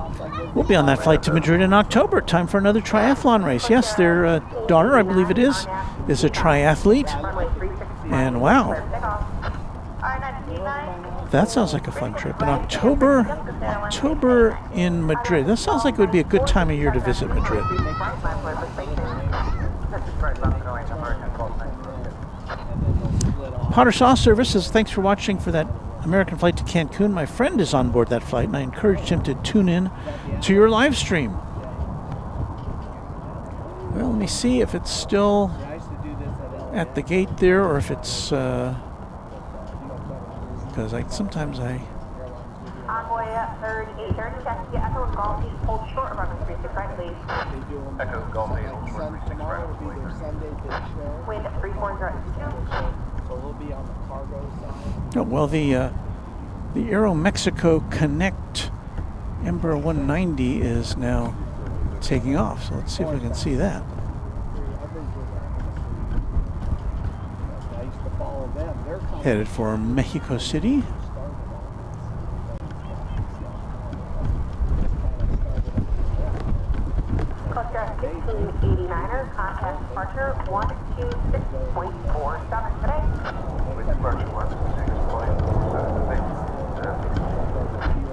will be on that flight to Madrid in October. Time for another triathlon race. Yes, their daughter, I believe it is a triathlete. And wow, that sounds like a fun trip. In October in Madrid. That sounds like it would be a good time of year to visit Madrid. Potter Sauce Service says, thanks for watching for that American flight to Cancun. My friend is on board that flight, and I encouraged him to tune in to your live stream. Well, let me see if it's still at the gate there, or if it's because sometimes I. Envoy 3830, taxi Echo Golf, hold short of runway 36 right, please. Echo Golf 8, Tomorrow will be their Sunday big show. Wind 3402. So we'll be on the cargo side. Oh, well, the Aero Mexico Connect Embraer 190 is now taking off. So let's see if we can see that. I used to follow them. They're coming. Headed for Mexico City. Costa 1689er, contact departure 126.47 today.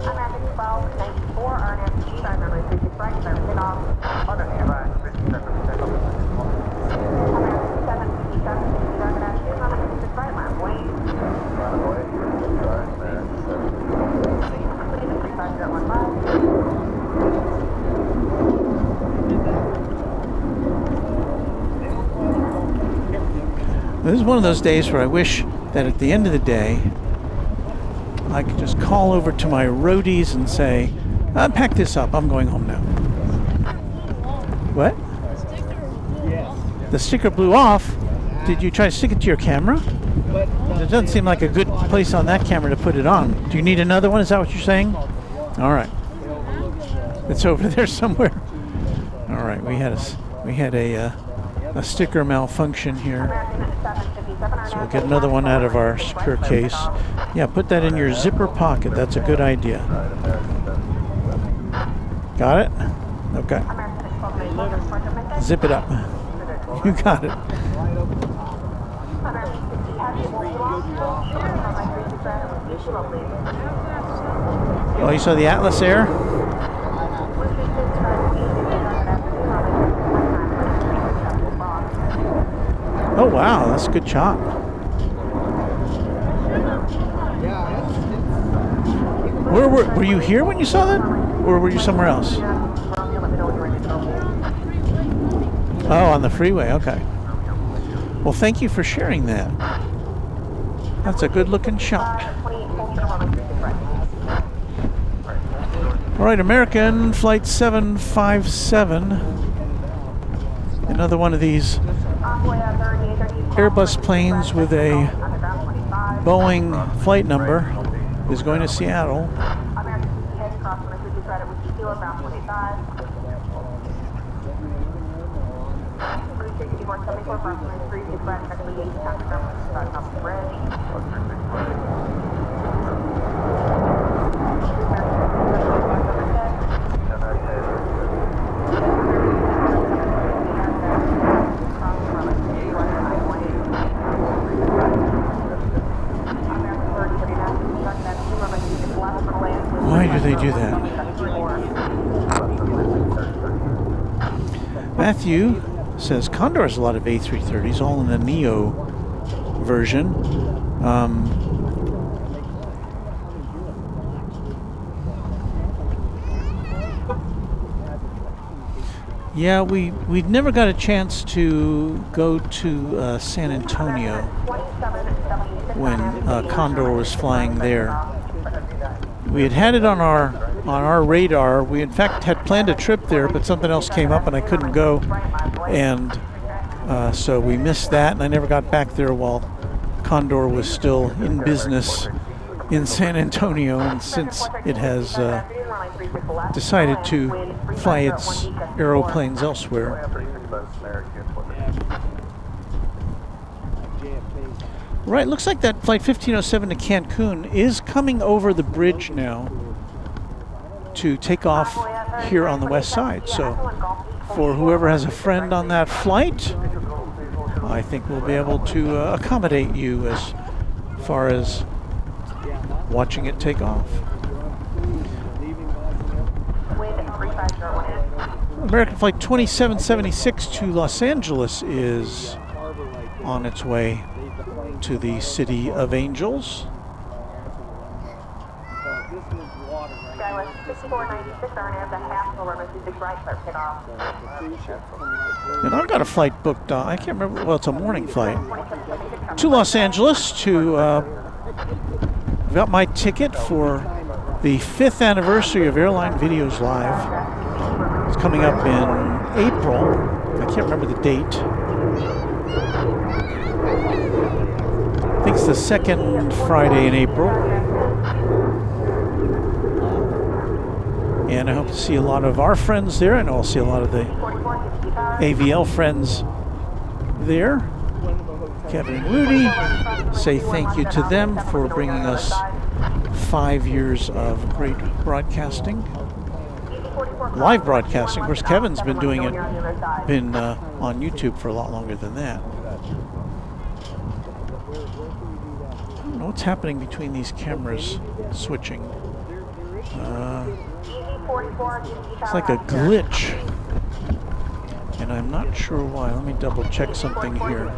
I'm at 1294, RNFG, by runway 36 right, clear for takeoff. I'm at 757, runway 36 right, line wait. This is one of those days where I wish that at the end of the day, I could just call over to my roadies and say, pack this up, I'm going home now. What? The sticker blew off? Did you try to stick it to your camera? It doesn't seem like a good place on that camera to put it on. Do you need another one? Is that what you're saying? All right. It's over there somewhere. All right, we had a sticker malfunction here. So we'll get another one out of our secure case. Yeah, put that in your zipper pocket. That's a good idea. Got it? Okay. Zip it up. You got it. Oh, you saw the Atlas Air? Oh wow, that's a good shot. Where were you here when you saw that? Or were you somewhere else? Oh, on the freeway, okay. Well, thank you for sharing that. That's a good looking shot. All right, American Flight 757. Another one of these Airbus planes with a Boeing flight number is going to Seattle. Why do they do that? Matthew says Condor has a lot of A330s, all in the Neo version. Yeah, we never got a chance to go to San Antonio when Condor was flying there. We had it on our radar. We in fact had planned a trip there, but something else came up and I couldn't go, and so we missed that. And I never got back there while Condor was still in business in San Antonio. And since it has decided to fly its aeroplanes elsewhere. Right, looks like that flight 1507 to Cancun is coming over the bridge now to take off here on the west side. So for whoever has a friend on that flight, I think we'll be able to accommodate you as far as watching it take off. American Flight 2776 to Los Angeles is on its way to the City of Angels. And I've got a flight booked, I can't remember, well, it's a morning flight, to Los Angeles to, I've got my ticket for the 5th anniversary of Airline Videos Live. It's coming up in April. I can't remember the date. I think it's the second Friday in April. And I hope to see a lot of our friends there. I know I'll see a lot of the AVL friends there. Kevin and Rudy, say thank you to them for bringing us 5 years of great broadcasting. Live broadcasting. Of course, Kevin's been doing it, on YouTube for a lot longer than that. I don't know what's happening between these cameras switching. It's like a glitch, and I'm not sure why. Let me double check something here.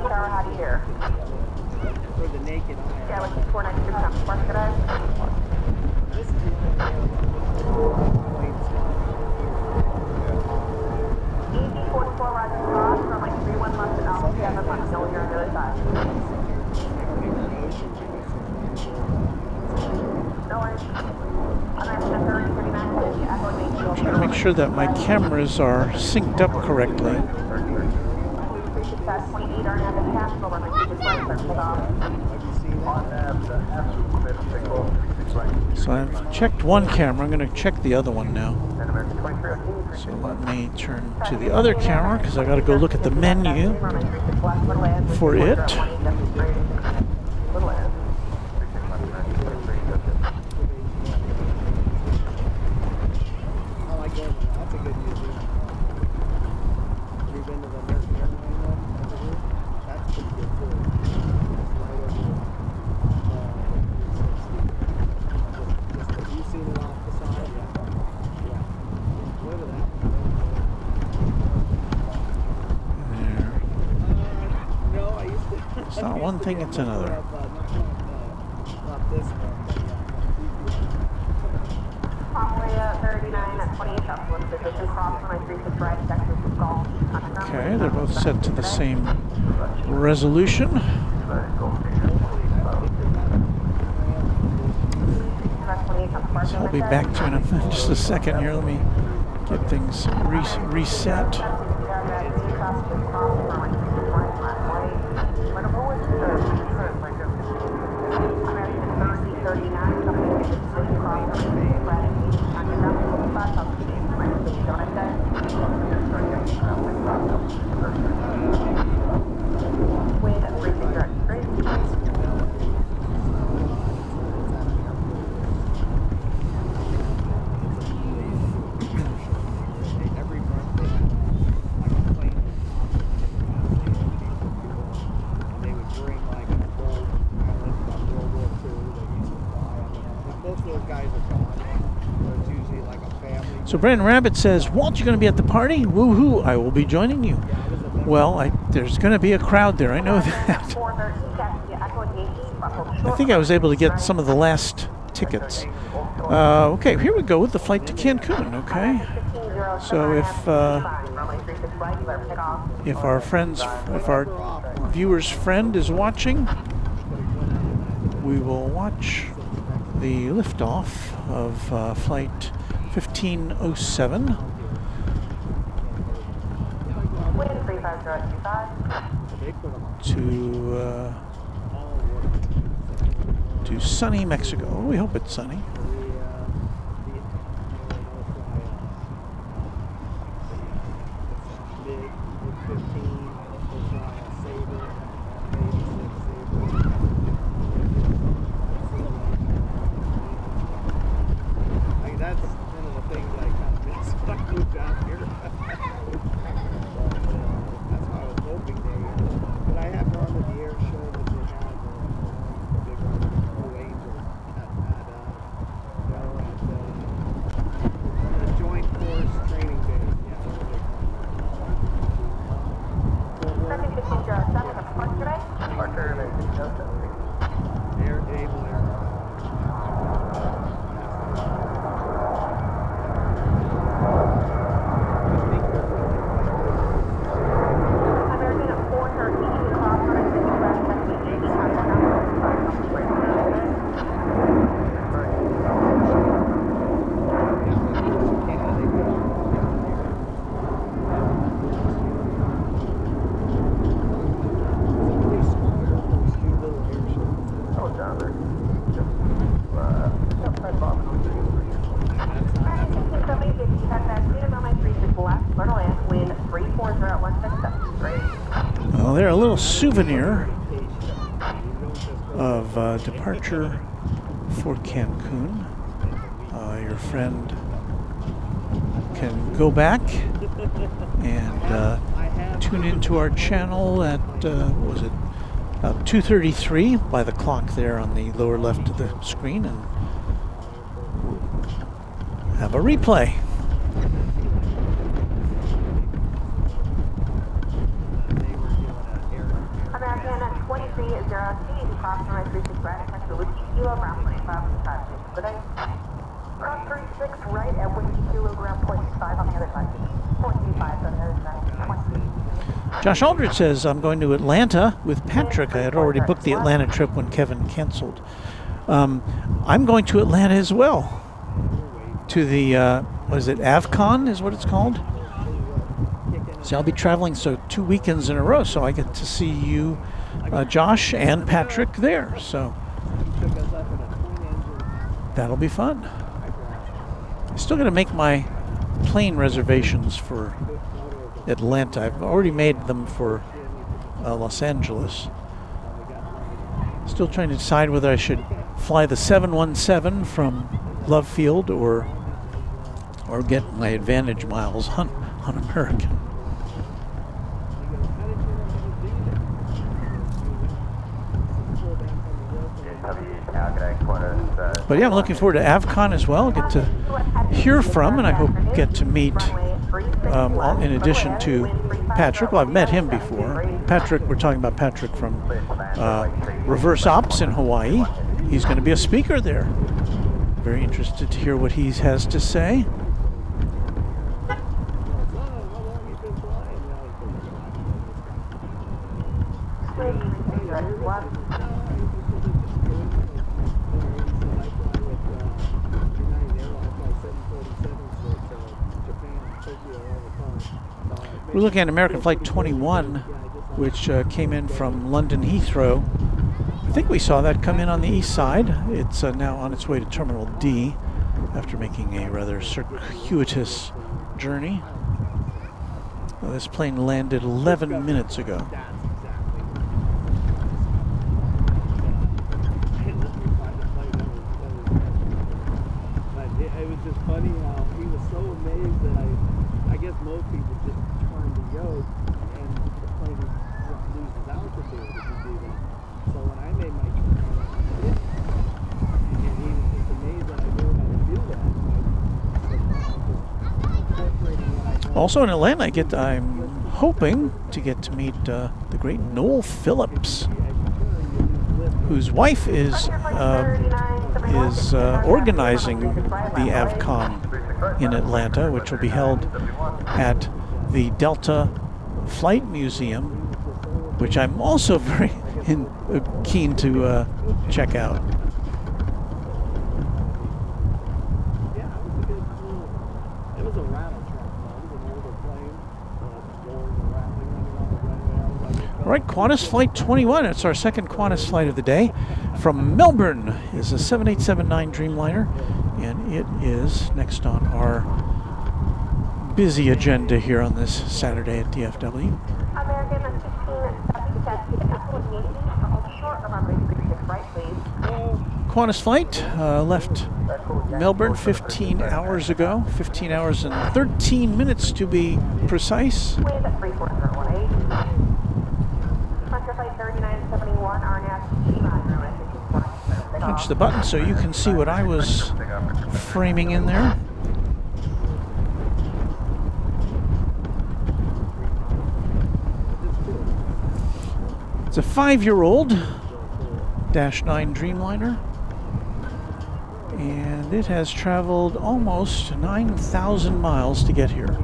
Trying to make sure that my cameras are synced up correctly. So I've checked one camera. I'm going to check the other one now. So let me turn to the other camera because I got to go look at the menu for it. It's not one thing, it's another. Okay, they're both set to the same resolution. So I'll be back to you in just a second here. Let me get things reset. So Brandon Rabbit says, Walt, you're going to be at the party? Woohoo, I will be joining you. Well, there's going to be a crowd there, I know that. I think I was able to get some of the last tickets. Okay, here we go with the flight to Cancun, okay? So if our viewer's friend is watching, we will watch the liftoff of flight 1507 to sunny Mexico. We hope it's sunny. Well, they're a little souvenir of departure for Cancun. Your friend can go back and tune into our channel at, what was it, about 2:33 by the clock there on the lower left of the screen, and have a replay. Josh Aldridge says, I'm going to Atlanta with Patrick. I had already booked the Atlanta trip when Kevin canceled. I'm going to Atlanta as well, to the what is it, AvCon is what it's called. So I'll be traveling 2 weekends in a row, so I get to see you, Josh and Patrick there. So that'll be fun. I'm still going to make my plane reservations for Atlanta. I've already made them for Los Angeles. Still trying to decide whether I should fly the 717 from Love Field or get my Advantage miles on American. But yeah, I'm looking forward to AvCon as well. Get to hear from, and I hope get to meet, in addition to Patrick. Well, I've met him before. Patrick, we're talking about Patrick from Reverse Ops in Hawaii. He's going to be a speaker there. Very interested to hear what he has to say. We're looking at American Flight 21, which came in from London Heathrow. I think we saw that come in on the east side. It's now on its way to Terminal D after making a rather circuitous journey. Well, this plane landed 11 minutes ago. It was just funny how he was so amazed that I guess most people just turn the yoke and the plane loses altitude if you do that. So when I made my turn, and he was just amazed that I knew how to do that. Also in Atlanta, I'm hoping to get to meet the great Noel Phillips, whose wife is organizing the AvCon in Atlanta, which will be held at the Delta Flight Museum, which I'm also very keen to check out. All right, Qantas Flight 21. It's our second Qantas flight of the day. From Melbourne is a 7879 Dreamliner, and it is next on our busy agenda here on this Saturday at DFW. Qantas flight left Melbourne 15 hours ago, 15 hours and 13 minutes to be precise. Punch the button so you can see what I was framing in there. It's a 5-year-old -9 Dreamliner, and it has traveled almost 9,000 miles to get here.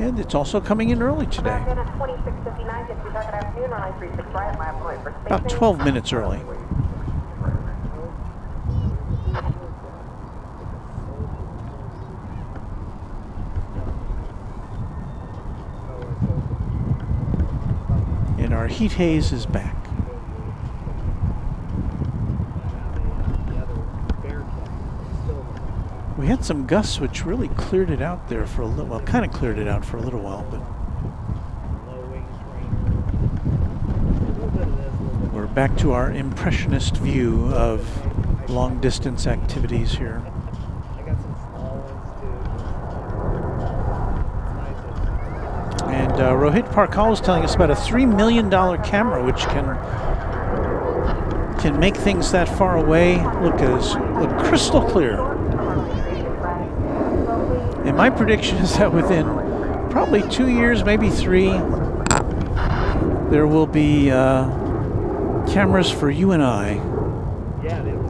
And it's also coming in early today. About 12 minutes early. And our heat haze is back. We had some gusts which really cleared it out there for a little, well, kind of cleared it out for a little while, but we're back to our impressionist view of long distance activities here. And Rohit Parkal was telling us about a $3 million camera which can make things that far away look crystal clear. And my prediction is that within probably 2 years, maybe 3, there will be cameras for you and I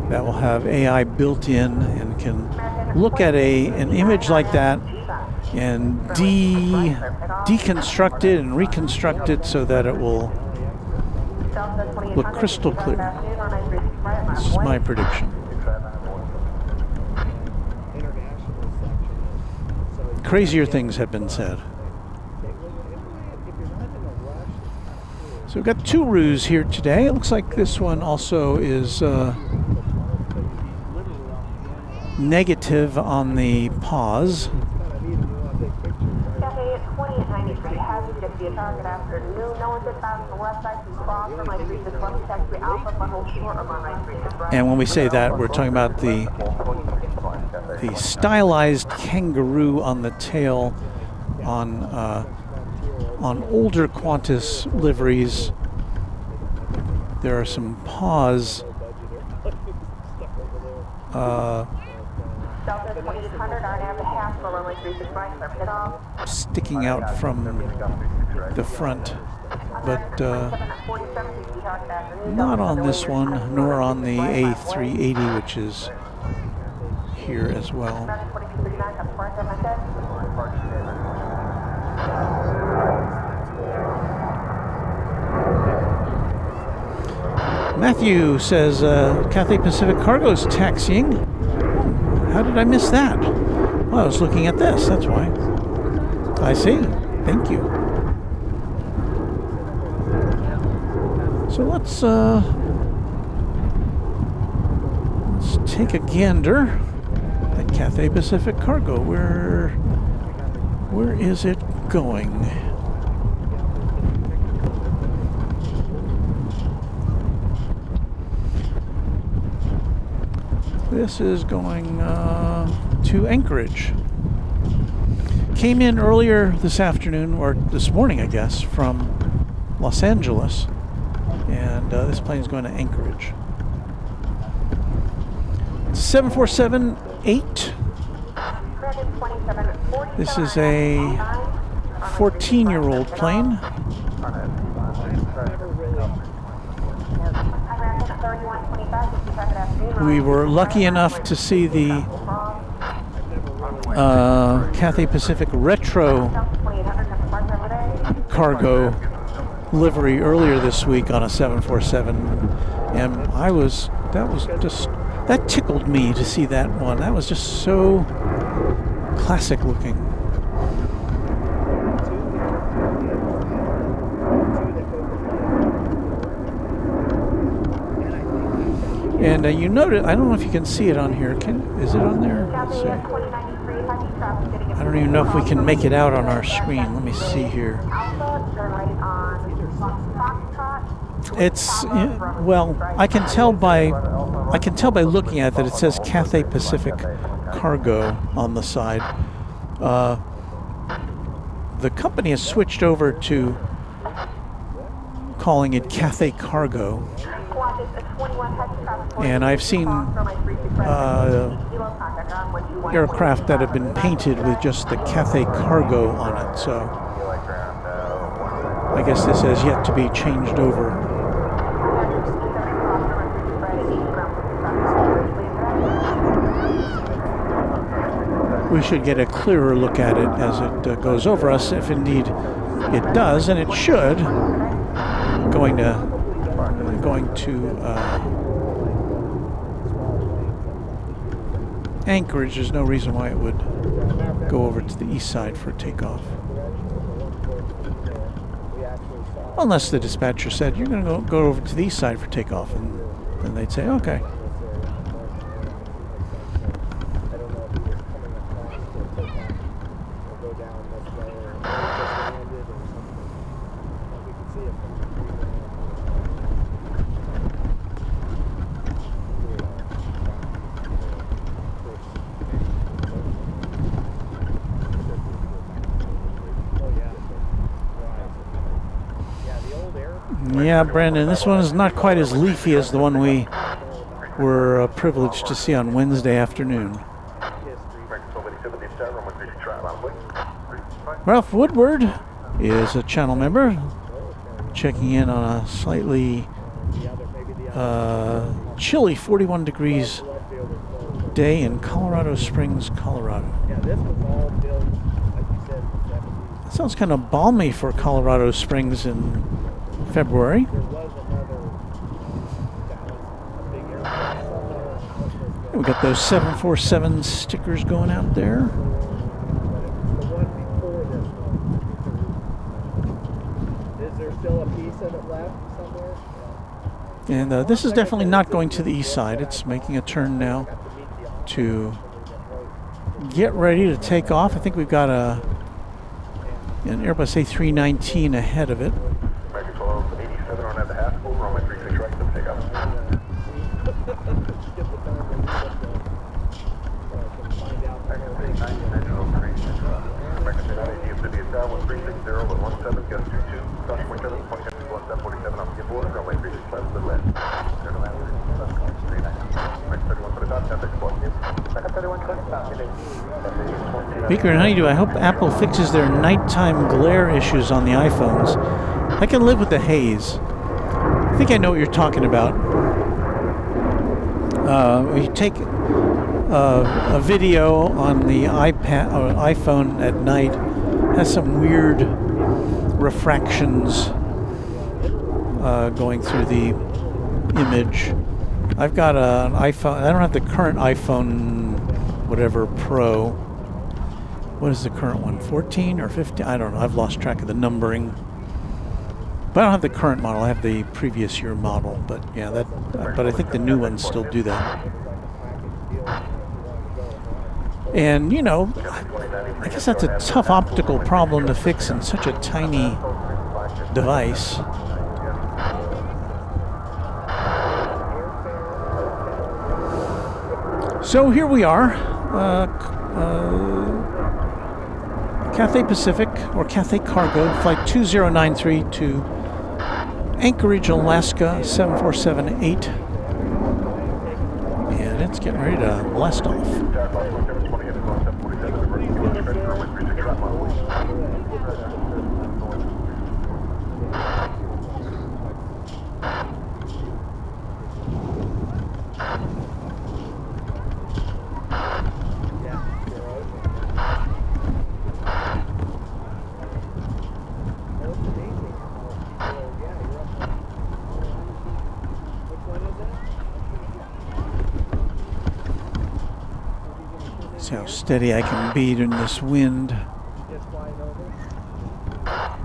that will have AI built in and can look at an image like that and deconstructed and reconstructed so that it will look crystal clear. This is my prediction. Crazier things have been said. So we've got 2 roos here today. It looks like this one also is negative on the pause. And when we say that, we're talking about the stylized kangaroo on the tail on older Qantas liveries. There are some paws sticking out from the front, but not on this one, nor on the A380, which is here as well. Matthew says Cathay Pacific Cargo's taxiing. How did I miss that? Well, I was looking at this, that's why. I see. Thank you. So let's take a gander at Cathay Pacific Cargo. Where is it going? This is going to Anchorage. Came in earlier this afternoon, or this morning, I guess, from Los Angeles. And this plane is going to Anchorage. 747-8. This is a 14-year-old plane. We were lucky enough to see the Cathay Pacific Retro cargo livery earlier this week on a 747, and that tickled me to see that one. That was just so classic looking. And you noted, I don't know if you can see it on here. Is it on there? Let's see. I don't even know if we can make it out on our screen. Let me see here. It's well, I can tell by looking at that it says Cathay Pacific Cargo on the side. The company has switched over to calling it Cathay Cargo. And I've seen aircraft that have been painted with just the Cathay Cargo on it, so I guess this has yet to be changed over. We should get a clearer look at it as it goes over us, if indeed it does, and it should. Going to Anchorage, there's no reason why it would go over to the east side for takeoff. Unless the dispatcher said, you're going to go over to the east side for takeoff, and then they'd say, okay. Yeah, Brandon, this one is not quite as leafy as the one we were privileged to see on Wednesday afternoon. Ralph Woodward is a channel member, checking in on a slightly chilly 41 degrees day in Colorado Springs, Colorado. Sounds kind of balmy for Colorado Springs in February. There was another Dallas, a big airport somewhere. We got those 747 stickers going out there. The one before this one. Is there still a piece of it left somewhere? And this is definitely not going to the east side. It's making a turn now to get ready to take off. I think we've got an Airbus A319 ahead of it. American 1287 on at the half full, runway 36 right, let's take off. American 990, City of Tower, 1360 at 17, gust 22, cross 27, 1747 off the board, runway 36 left to the left. American 31 for the top, 10 American 31 for the top, Beaker and Honeydew, I hope Apple fixes their nighttime glare issues on the iPhones. I can live with the haze. I think I know what you're talking about. You take a video on the iPad or iPhone at night, has some weird refractions going through the image. I've got an iPhone. I don't have the current iPhone, whatever Pro. What is the current one? 14 or 15? I don't know. I've lost track of the numbering. But I don't have the current model. I have the previous year model. But yeah, but I think the new ones still do that. And you know, I guess that's a tough optical problem to fix in such a tiny device. So here we are, Cathay Pacific, or Cathay Cargo, flight 2093 to Anchorage, Alaska, 747-8. And it's getting ready to blast off. See how steady I can be in this wind. Just flying over. I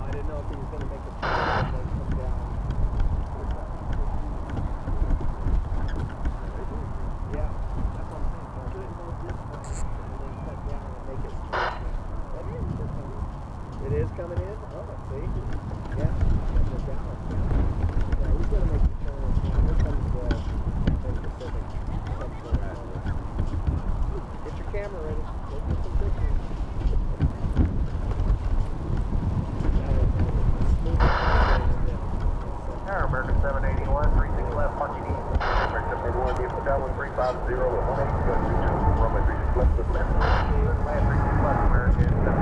didn't know if he was going to make a turn and then come down. Yeah, that's what I'm saying. And then cut down and make it straight. It is coming in? Oh, see? Yeah, it's down. Yeah, he's going to make the turn. Here comes the Pacific. Get your camera ready. Let's get some pictures. American 781, 36 left, punching in. American 781, DFW 350 at 18, gust 22, runway 36 left to the left. Land 36 left, American 781.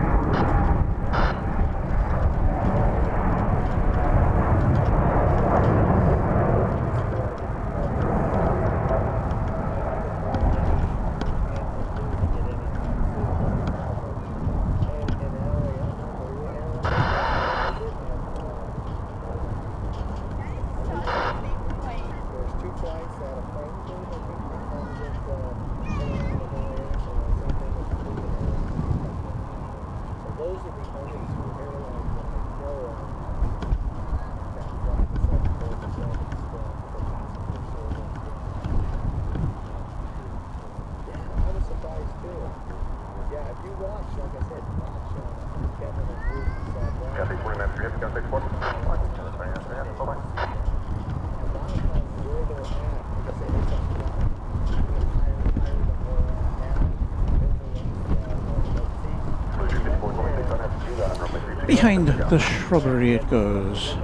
Behind the shrubbery it goes.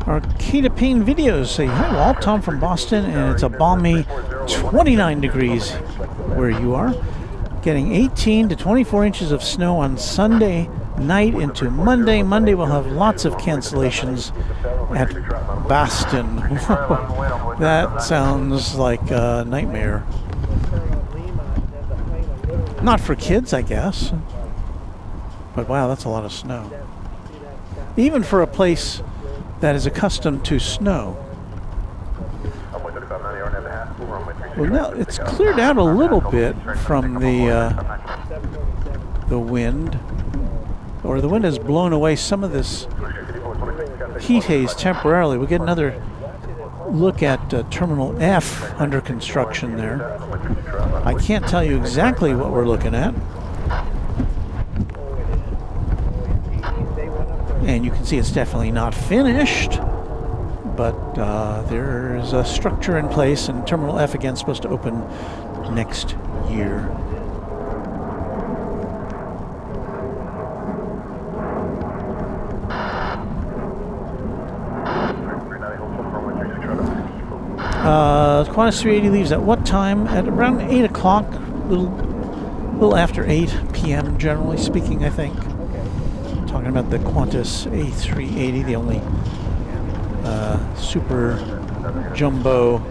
Arcada Payne Videos say, hi Walt, Tom from Boston, and it's a balmy 29 degrees where you are. Getting 18 to 24 inches of snow on Sunday night into Monday. Monday we'll have lots of cancellations at Bastion. That sounds like a nightmare. Not for kids, I guess. But wow, that's a lot of snow. Even for a place that is accustomed to snow. Well, now it's cleared out a little bit from the wind, or the wind has blown away some of this heat haze temporarily. We'll get another look at Terminal F under construction there. I can't tell you exactly what we're looking at. And you can see it's definitely not finished, but there's a structure in place, and Terminal F again is supposed to open next year. Qantas 380 leaves at what time? At around 8 o'clock, a little after 8 p.m. generally speaking, I think. Talking about the Qantas A380, the only super jumbo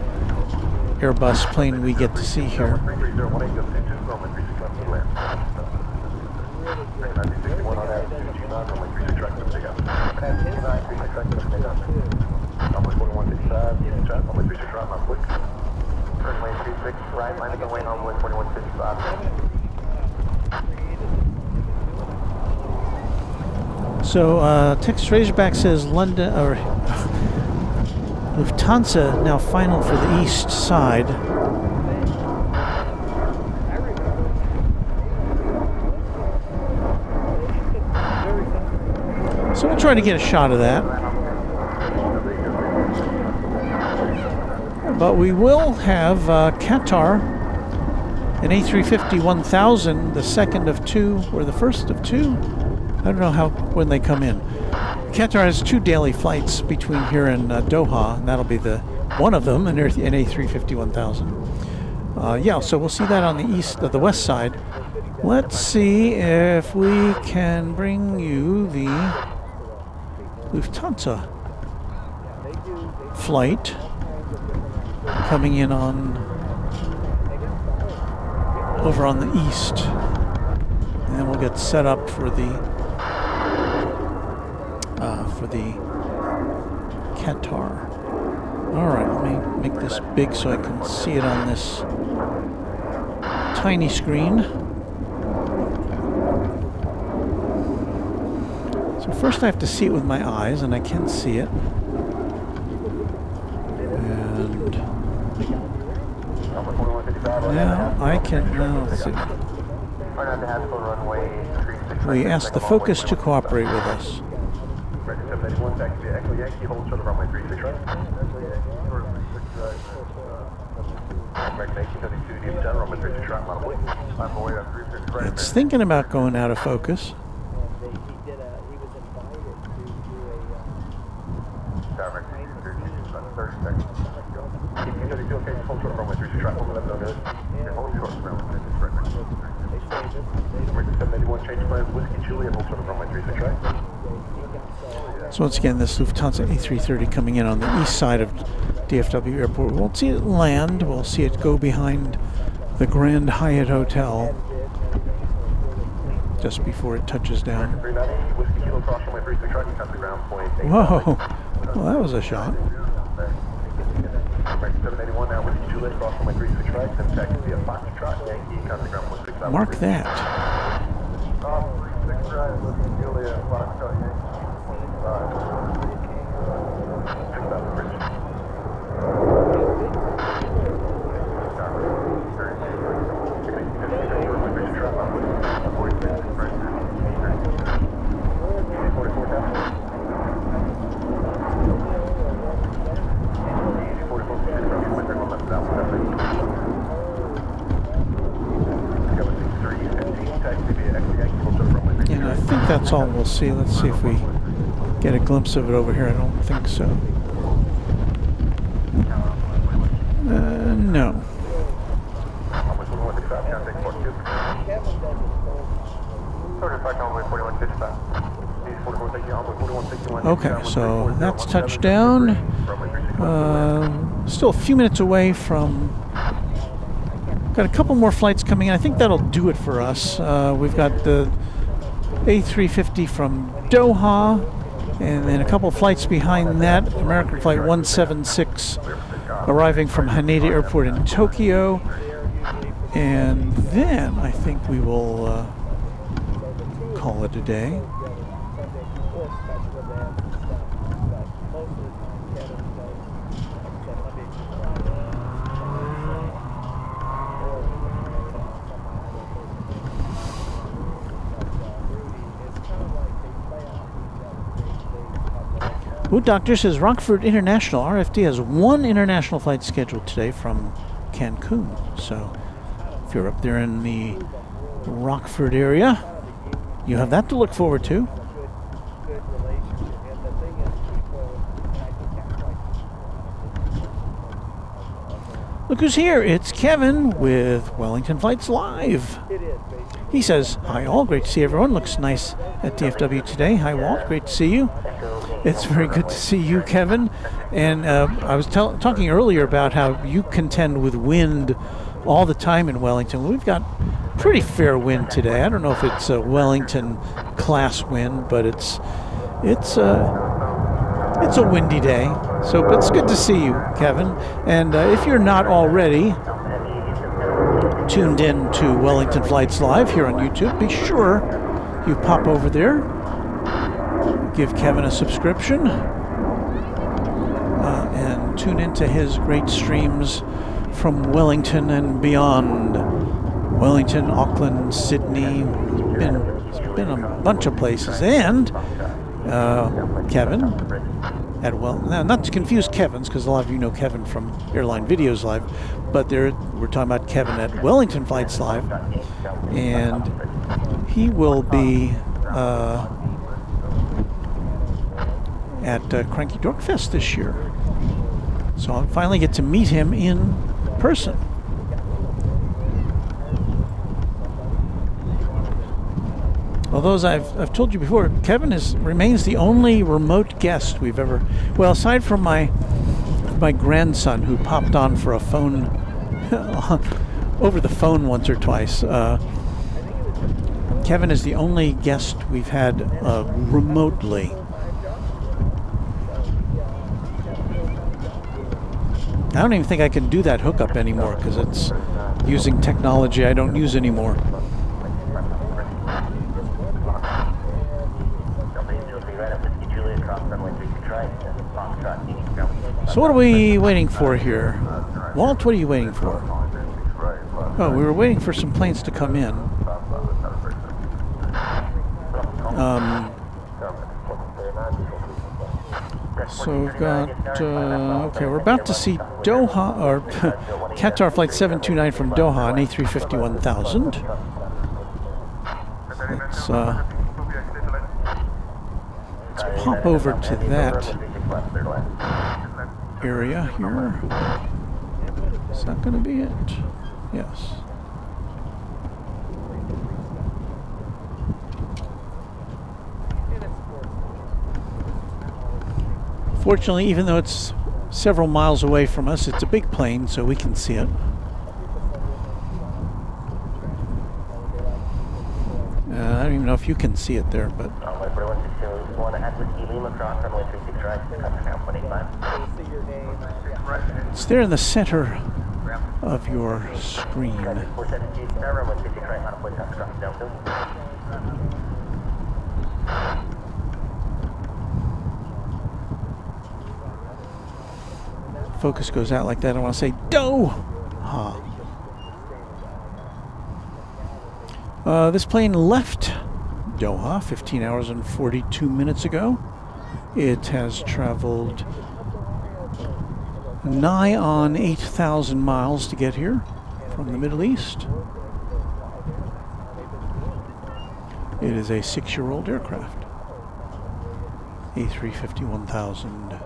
Airbus plane we get to see here. So Texas Razorback says London or Lufthansa now final for the east side. So we'll try to get a shot of that. But we will have Qatar, an A350-1000, the second of two, or the first of two. I don't know when they come in. Qatar has 2 daily flights between here and Doha, and that'll be one of them, an A350-1000. Yeah, so we'll see that on the west side. Let's see if we can bring you the Lufthansa flight coming in over on the east, and then we'll get set up for the Qatar. All right, let me make this big so I can see it on this tiny screen. So first I have to see it with my eyes, and I can see it. And now I can, let's see. We ask the focus to cooperate with us. It's thinking about going out of focus. So once again, this Lufthansa A330 coming in on the east side of DFW Airport. We won't see it land. We'll see it go behind the Grand Hyatt Hotel just before it touches down. Whoa! Well, that was a shot. Mark that. And I think that's all we'll see. Let's see if we get a glimpse of it over here. I don't think so. No. Okay, so that's touchdown. Still a few minutes away from... Got a couple more flights coming in. I think that'll do it for us. We've got the A350 from Doha, and then a couple flights behind that. American Flight 176 arriving from Haneda Airport in Tokyo. And then I think we will call it a day. Wood Doctor says Rockford International, RFD, has one international flight scheduled today from Cancun. So if you're up there in the Rockford area, you have that to look forward to. Look who's here. It's Kevin with Wellington Flights Live. He says, hi all, great to see everyone. Looks nice at DFW today. Hi Walt, great to see you. It's very good to see you, Kevin. And I was talking earlier about how you contend with wind all the time in Wellington. We've got pretty fair wind today. I don't know if it's a Wellington class wind, but it's a windy day. So but it's good to see you, Kevin. And if you're not already tuned in to Wellington Flights Live here on YouTube, be sure you pop over there, give Kevin a subscription, and tune into his great streams from Wellington and beyond. Wellington, Auckland, Sydney, he's been a bunch of places. And Kevin at now, not to confuse Kevin's, because a lot of you know Kevin from Airline Videos Live, but we're talking about Kevin at Wellington Flights Live, and he will be at Cranky Dork Fest this year. So I'll finally get to meet him in person. Although, as I've told you before, Kevin remains the only remote guest we've ever... Well, aside from my grandson, who popped on for a phone... over the phone once or twice. Kevin is the only guest we've had remotely. I don't even think I can do that hookup anymore, because it's using technology I don't use anymore. So what are we waiting for here? Walt, what are you waiting for? Oh, we were waiting for some planes to come in. So we've got, okay, we're about to see Doha, or Qatar Flight 729 from Doha, an A350 1000. Let's pop over to that area here. Is that going to be it? Yes. Fortunately, even though it's several miles away from us, it's a big plane, so we can see it. I don't even know if you can see it there, but... It's there in the center of your screen. Focus goes out like that. I want to say Doha. This plane left Doha 15 hours and 42 minutes ago. It has traveled nigh on 8,000 miles to get here from the Middle East. It is a 6-year-old aircraft. A350 1000.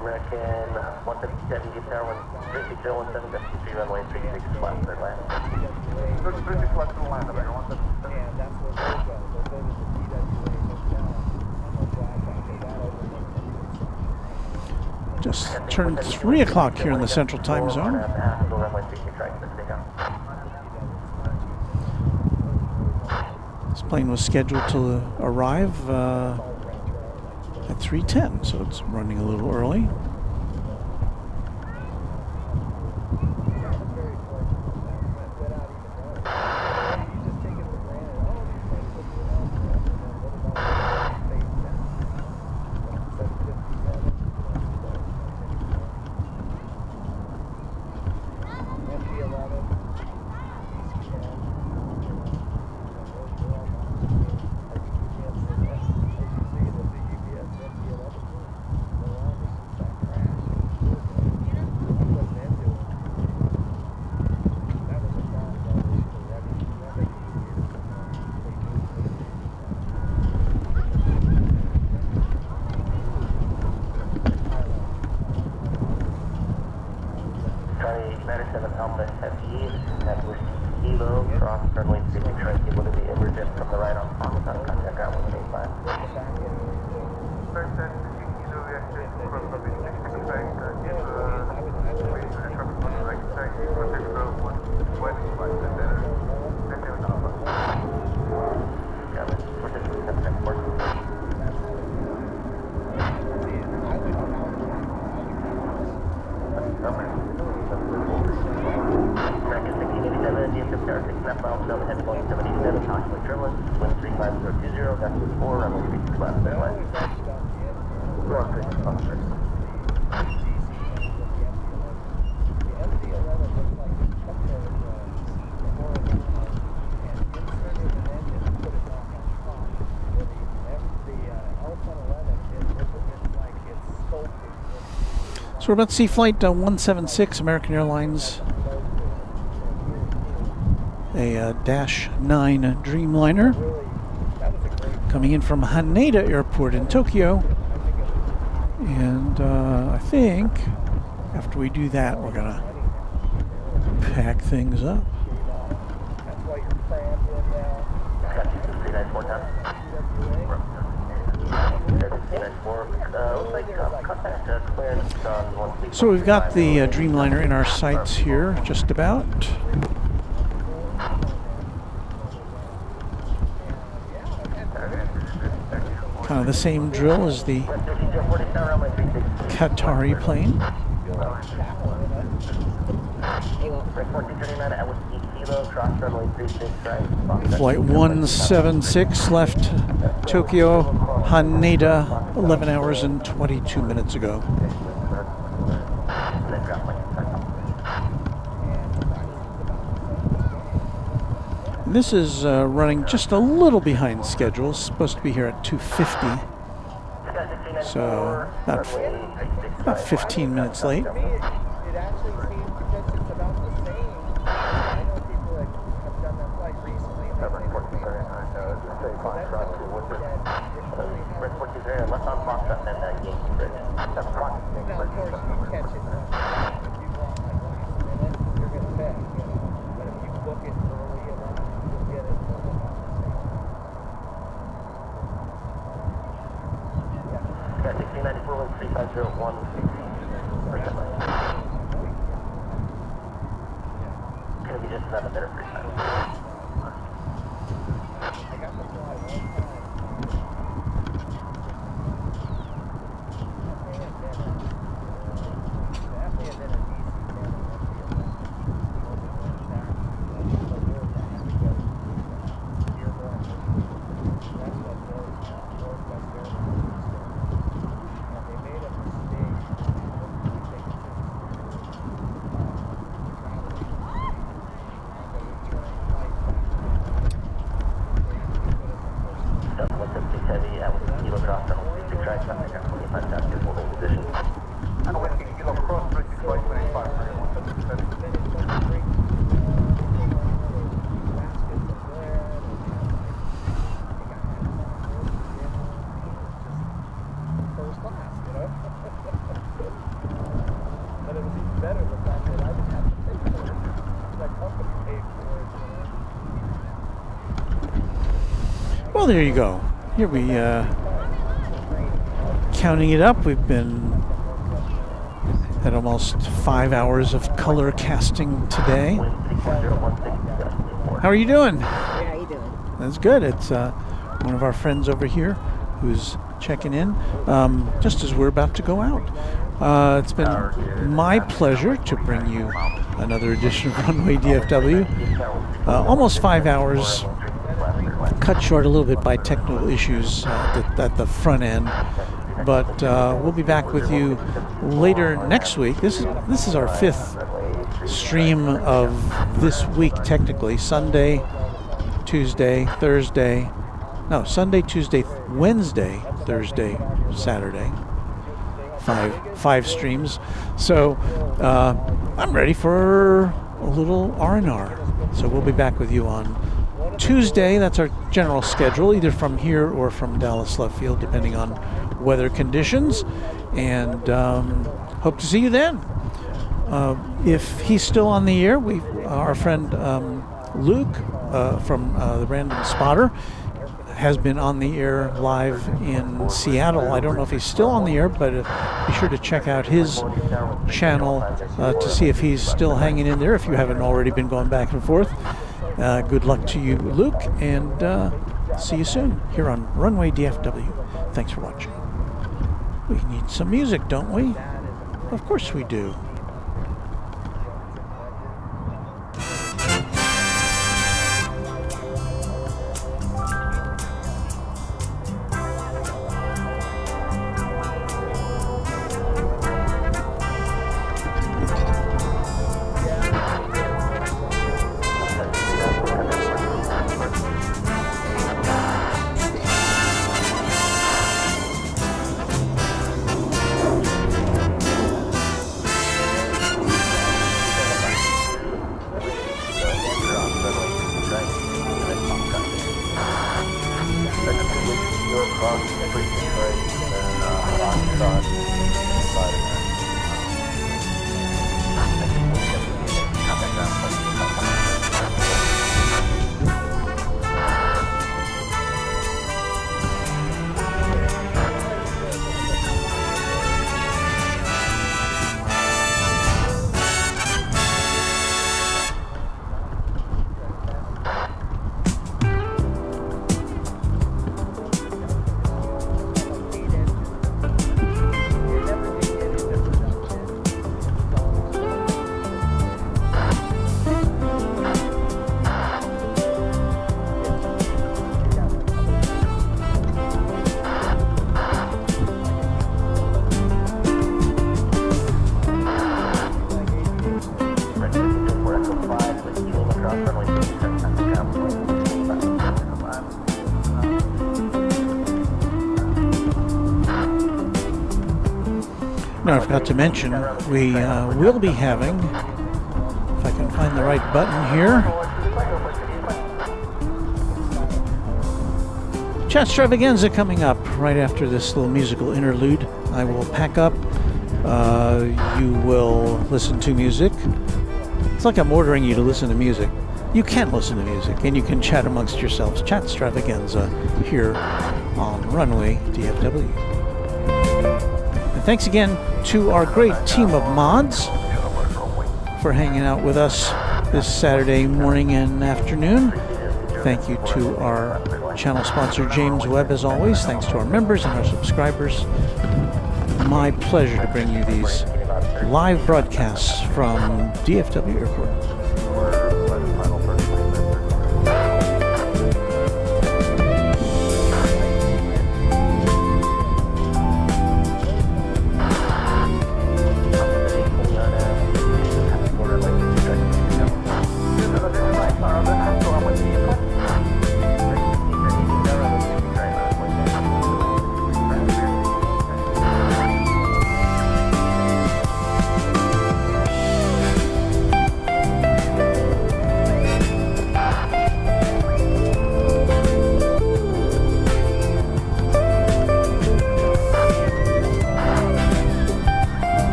American 157, 3617, runway 36 flat, clear land. 36 flat to the land, American 176. And that's where they'll go. They'll go to the DWA hotel and they'll drive back to that overnight. Just turned 3 o'clock here in the Central Time Zone. This plane was scheduled to arrive at 3:10, so it's running a little early. So we're about to see flight 176, American Airlines, a -9 Dreamliner, coming in from Haneda Airport in Tokyo. And I think after we do that, we're gonna pack things up. So we've got the Dreamliner in our sights here, just about. Kind of the same drill as the Qatari plane. Flight 176 left Tokyo, Haneda, 11 hours and 22 minutes ago. This is running just a little behind schedule. It's supposed to be here at 2:50, so about 15 minutes late. It actually seems because it's about the same. I know people that have done that flight recently. And but it was even better the fact that Well, there you go. Here we counting it up. We've been at almost 5 hours of color casting today. How are you doing? How you doing? That's good. It's one of our friends over here who's checking in just as we're about to go out. It's been my pleasure to bring you another edition of Runway DFW. Almost 5 hours, cut short a little bit by technical issues at the front end. But we'll be back with you later next week. This is our 5th stream of this week, technically. Sunday, Tuesday, Thursday. No, Sunday, Tuesday, Wednesday, Thursday, Saturday. Five streams. So I'm ready for a little R&R. So we'll be back with you on Tuesday. That's our general schedule, either from here or from Dallas Love Field, depending on weather conditions. And hope to see you then. If he's still on the air, our friend Luke from the Random Spotter has been on the air live in Seattle. I don't know if he's still on the air, but be sure to check out his channel to see if he's still hanging in there, if you haven't already been going back and forth. Good luck to you, Luke, and see you soon here on Runway DFW. Thanks for watching. We need some music, don't we? Of course we do. Now, I forgot to mention, we will be having, if I can find the right button here, Chat Extravaganza coming up right after this little musical interlude. I will pack up. You will listen to music. It's like I'm ordering you to listen to music. You can listen to music, and you can chat amongst yourselves. Chat Extravaganza here on Runway DFW. And thanks again to our great team of mods for hanging out with us this Saturday morning and afternoon. Thank you to our channel sponsor, James Webb, as always. Thanks to our members and our subscribers. My pleasure to bring you these live broadcasts from DFW Airport.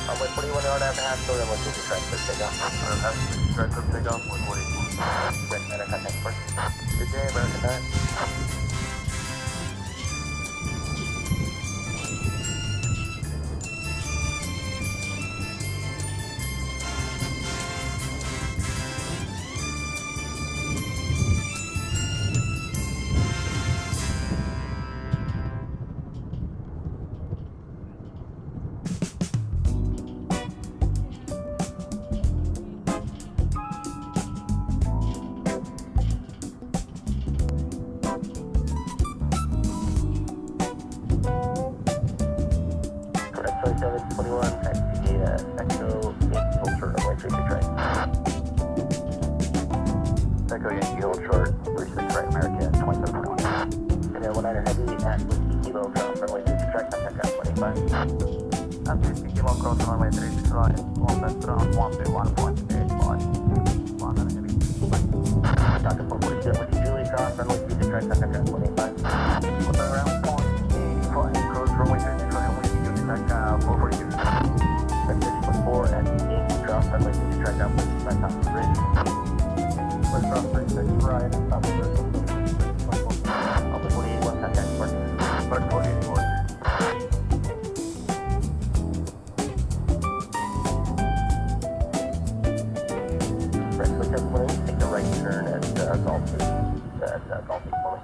Runway 41 yard after half, so then we'll take the track to take off. Track to take off, 144. Great, man, I got next first. Good day, American 9. Echo Yankee hold short, 36 right American, 2721. And then 19 heavy at 50 kilo cross runway 36 right, contact at 25. At 50 kilo cross runway 36 right, contact ground 121.85. 100 heavy. Doctor 447 with Julie cross runway 36 right, contact at 25. With around 0.85 cross runway 36 right, with Julie back 442. Sector 4 at Yankee cross runway 36 right, down 55 top of the bridge. West cross 36 right, and top of the bridge. I'll be 41, contact Spark 484. Right, switch up lane, take the right turn at Golf 8. Golf 8 for me.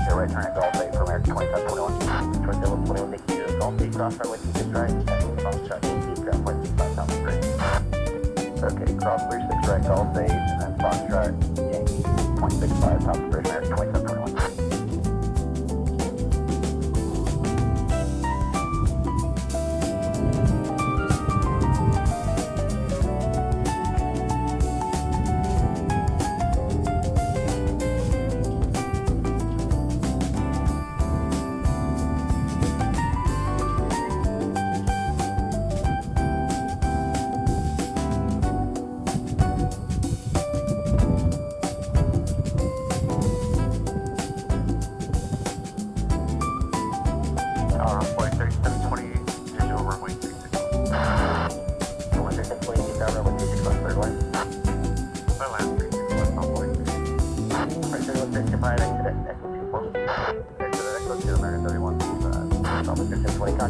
Yeah, right turn at Golf 8 for American 2721. Choice level 21, Nick to Golf 8, cross runway 26 right, and cross track 8, ground point 65, top of the bridge. Okay, cross 36 right, Golf 8, and then Foxtrot, Yankee, 0.65, top of the bridge, American 2721.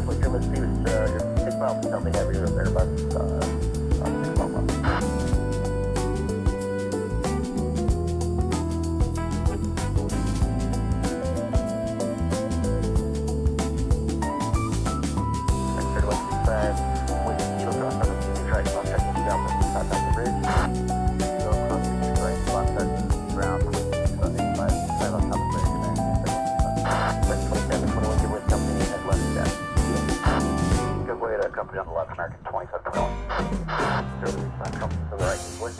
Rockland, he was 6 miles from Delta Heavy, there about 6 miles. Company on the left, American 2721. Company to the right, please.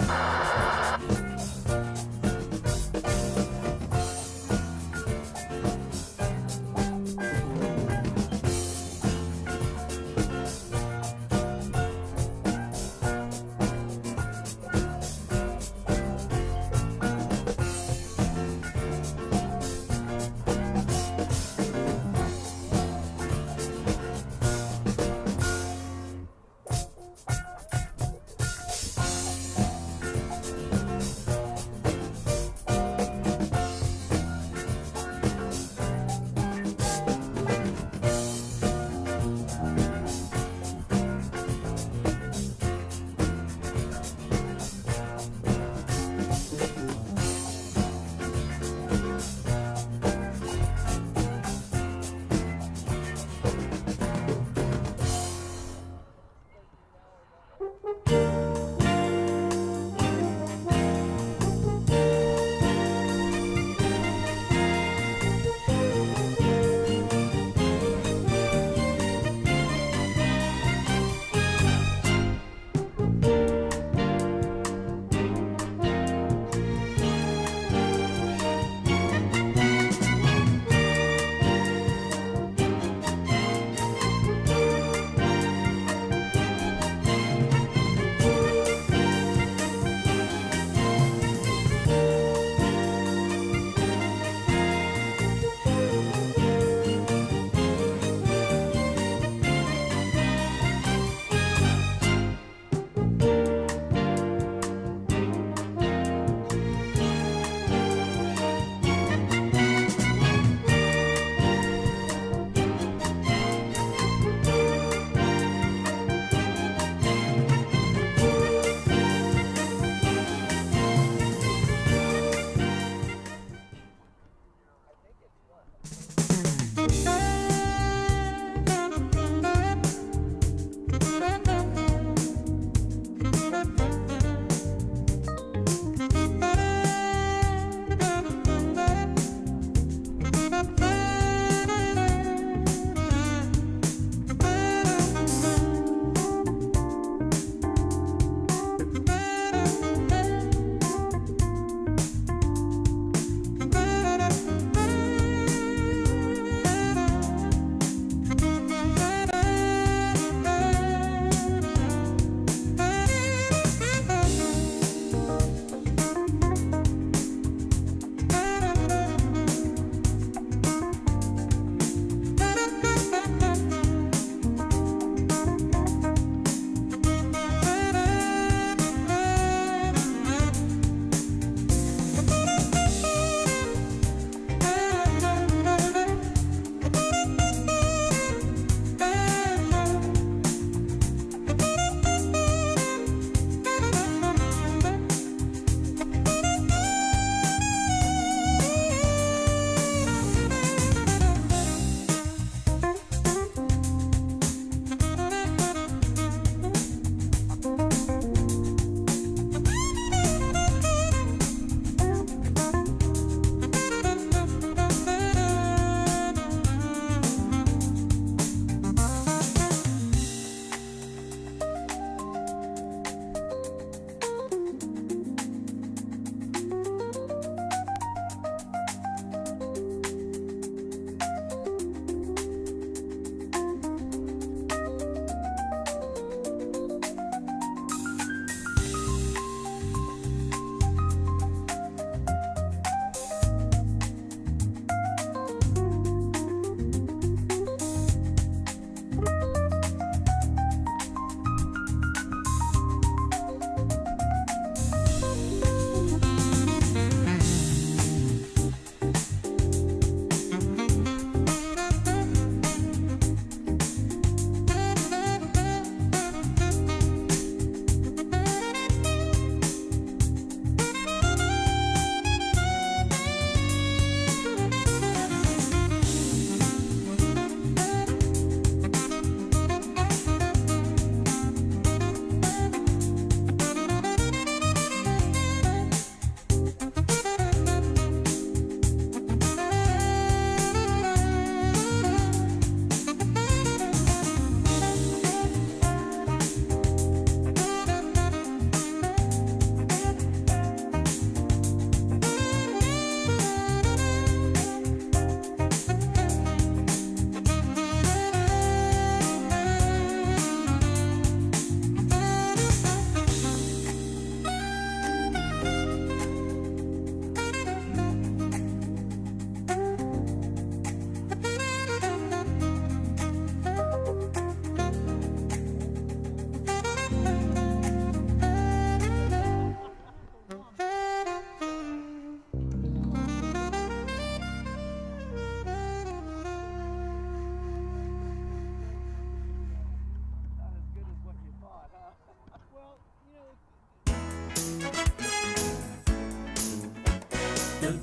The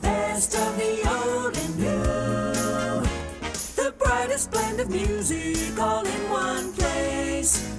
best of the old and new. The brightest blend of music all in one place.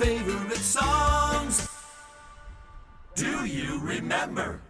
favorite songs. Do you remember?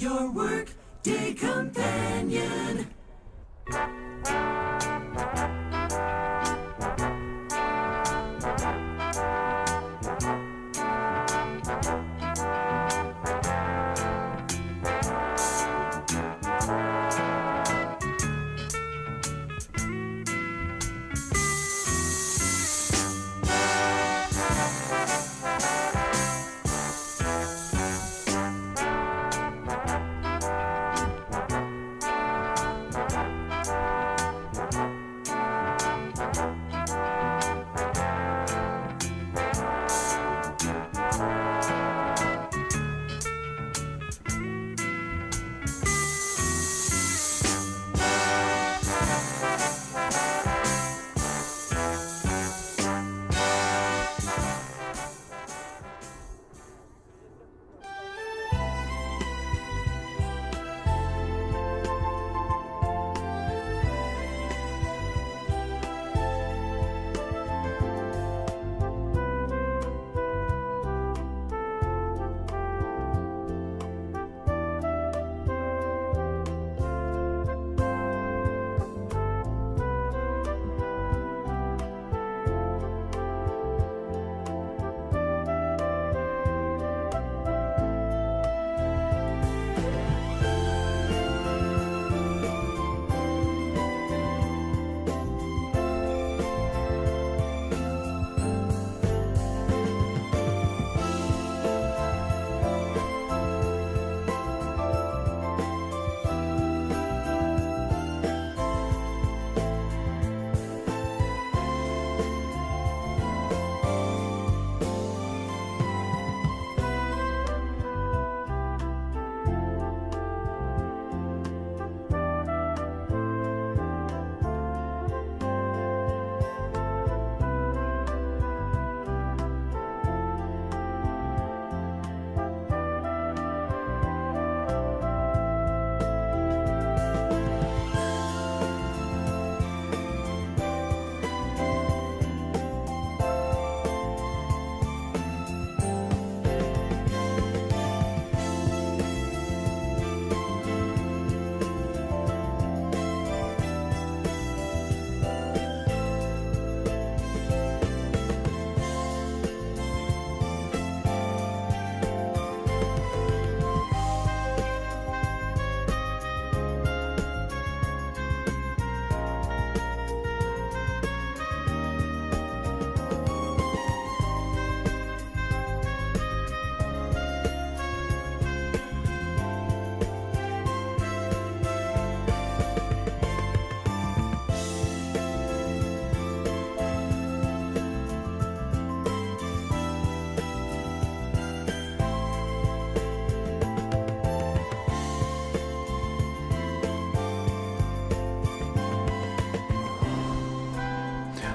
Your work day companion.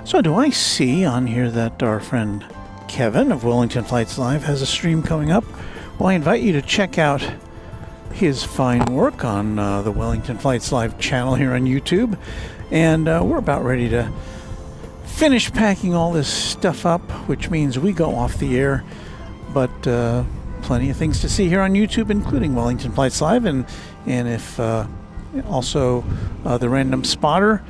So do I see on here that our friend Kevin of Wellington Flights Live has a stream coming up? Well, I invite you to check out his fine work on the Wellington Flights Live channel here on YouTube. And we're about ready to finish packing all this stuff up, which means we go off the air. But plenty of things to see here on YouTube, including Wellington Flights Live, and if also the Random Spotter,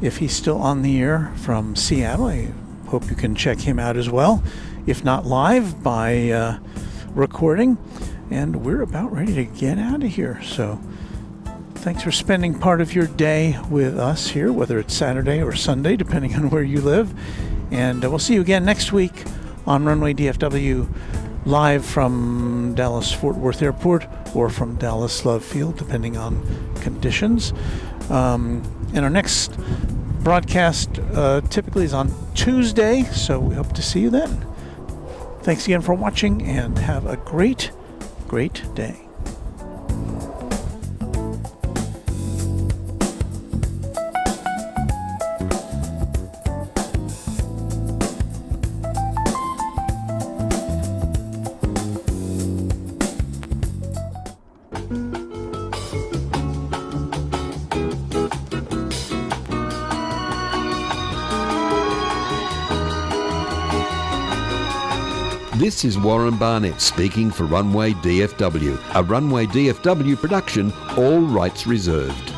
if he's still on the air from Seattle. I hope you can check him out as well, if not live, by recording. And we're about ready to get out of here. So thanks for spending part of your day with us here, whether it's Saturday or Sunday, depending on where you live. And we'll see you again next week on Runway DFW, live from Dallas-Fort Worth Airport or from Dallas Love Field, depending on conditions. And our next broadcast typically is on Tuesday, so we hope to see you then. Thanks again for watching, and have a great, great day. This is Warren Barnett speaking for Runway DFW, a Runway DFW production, all rights reserved.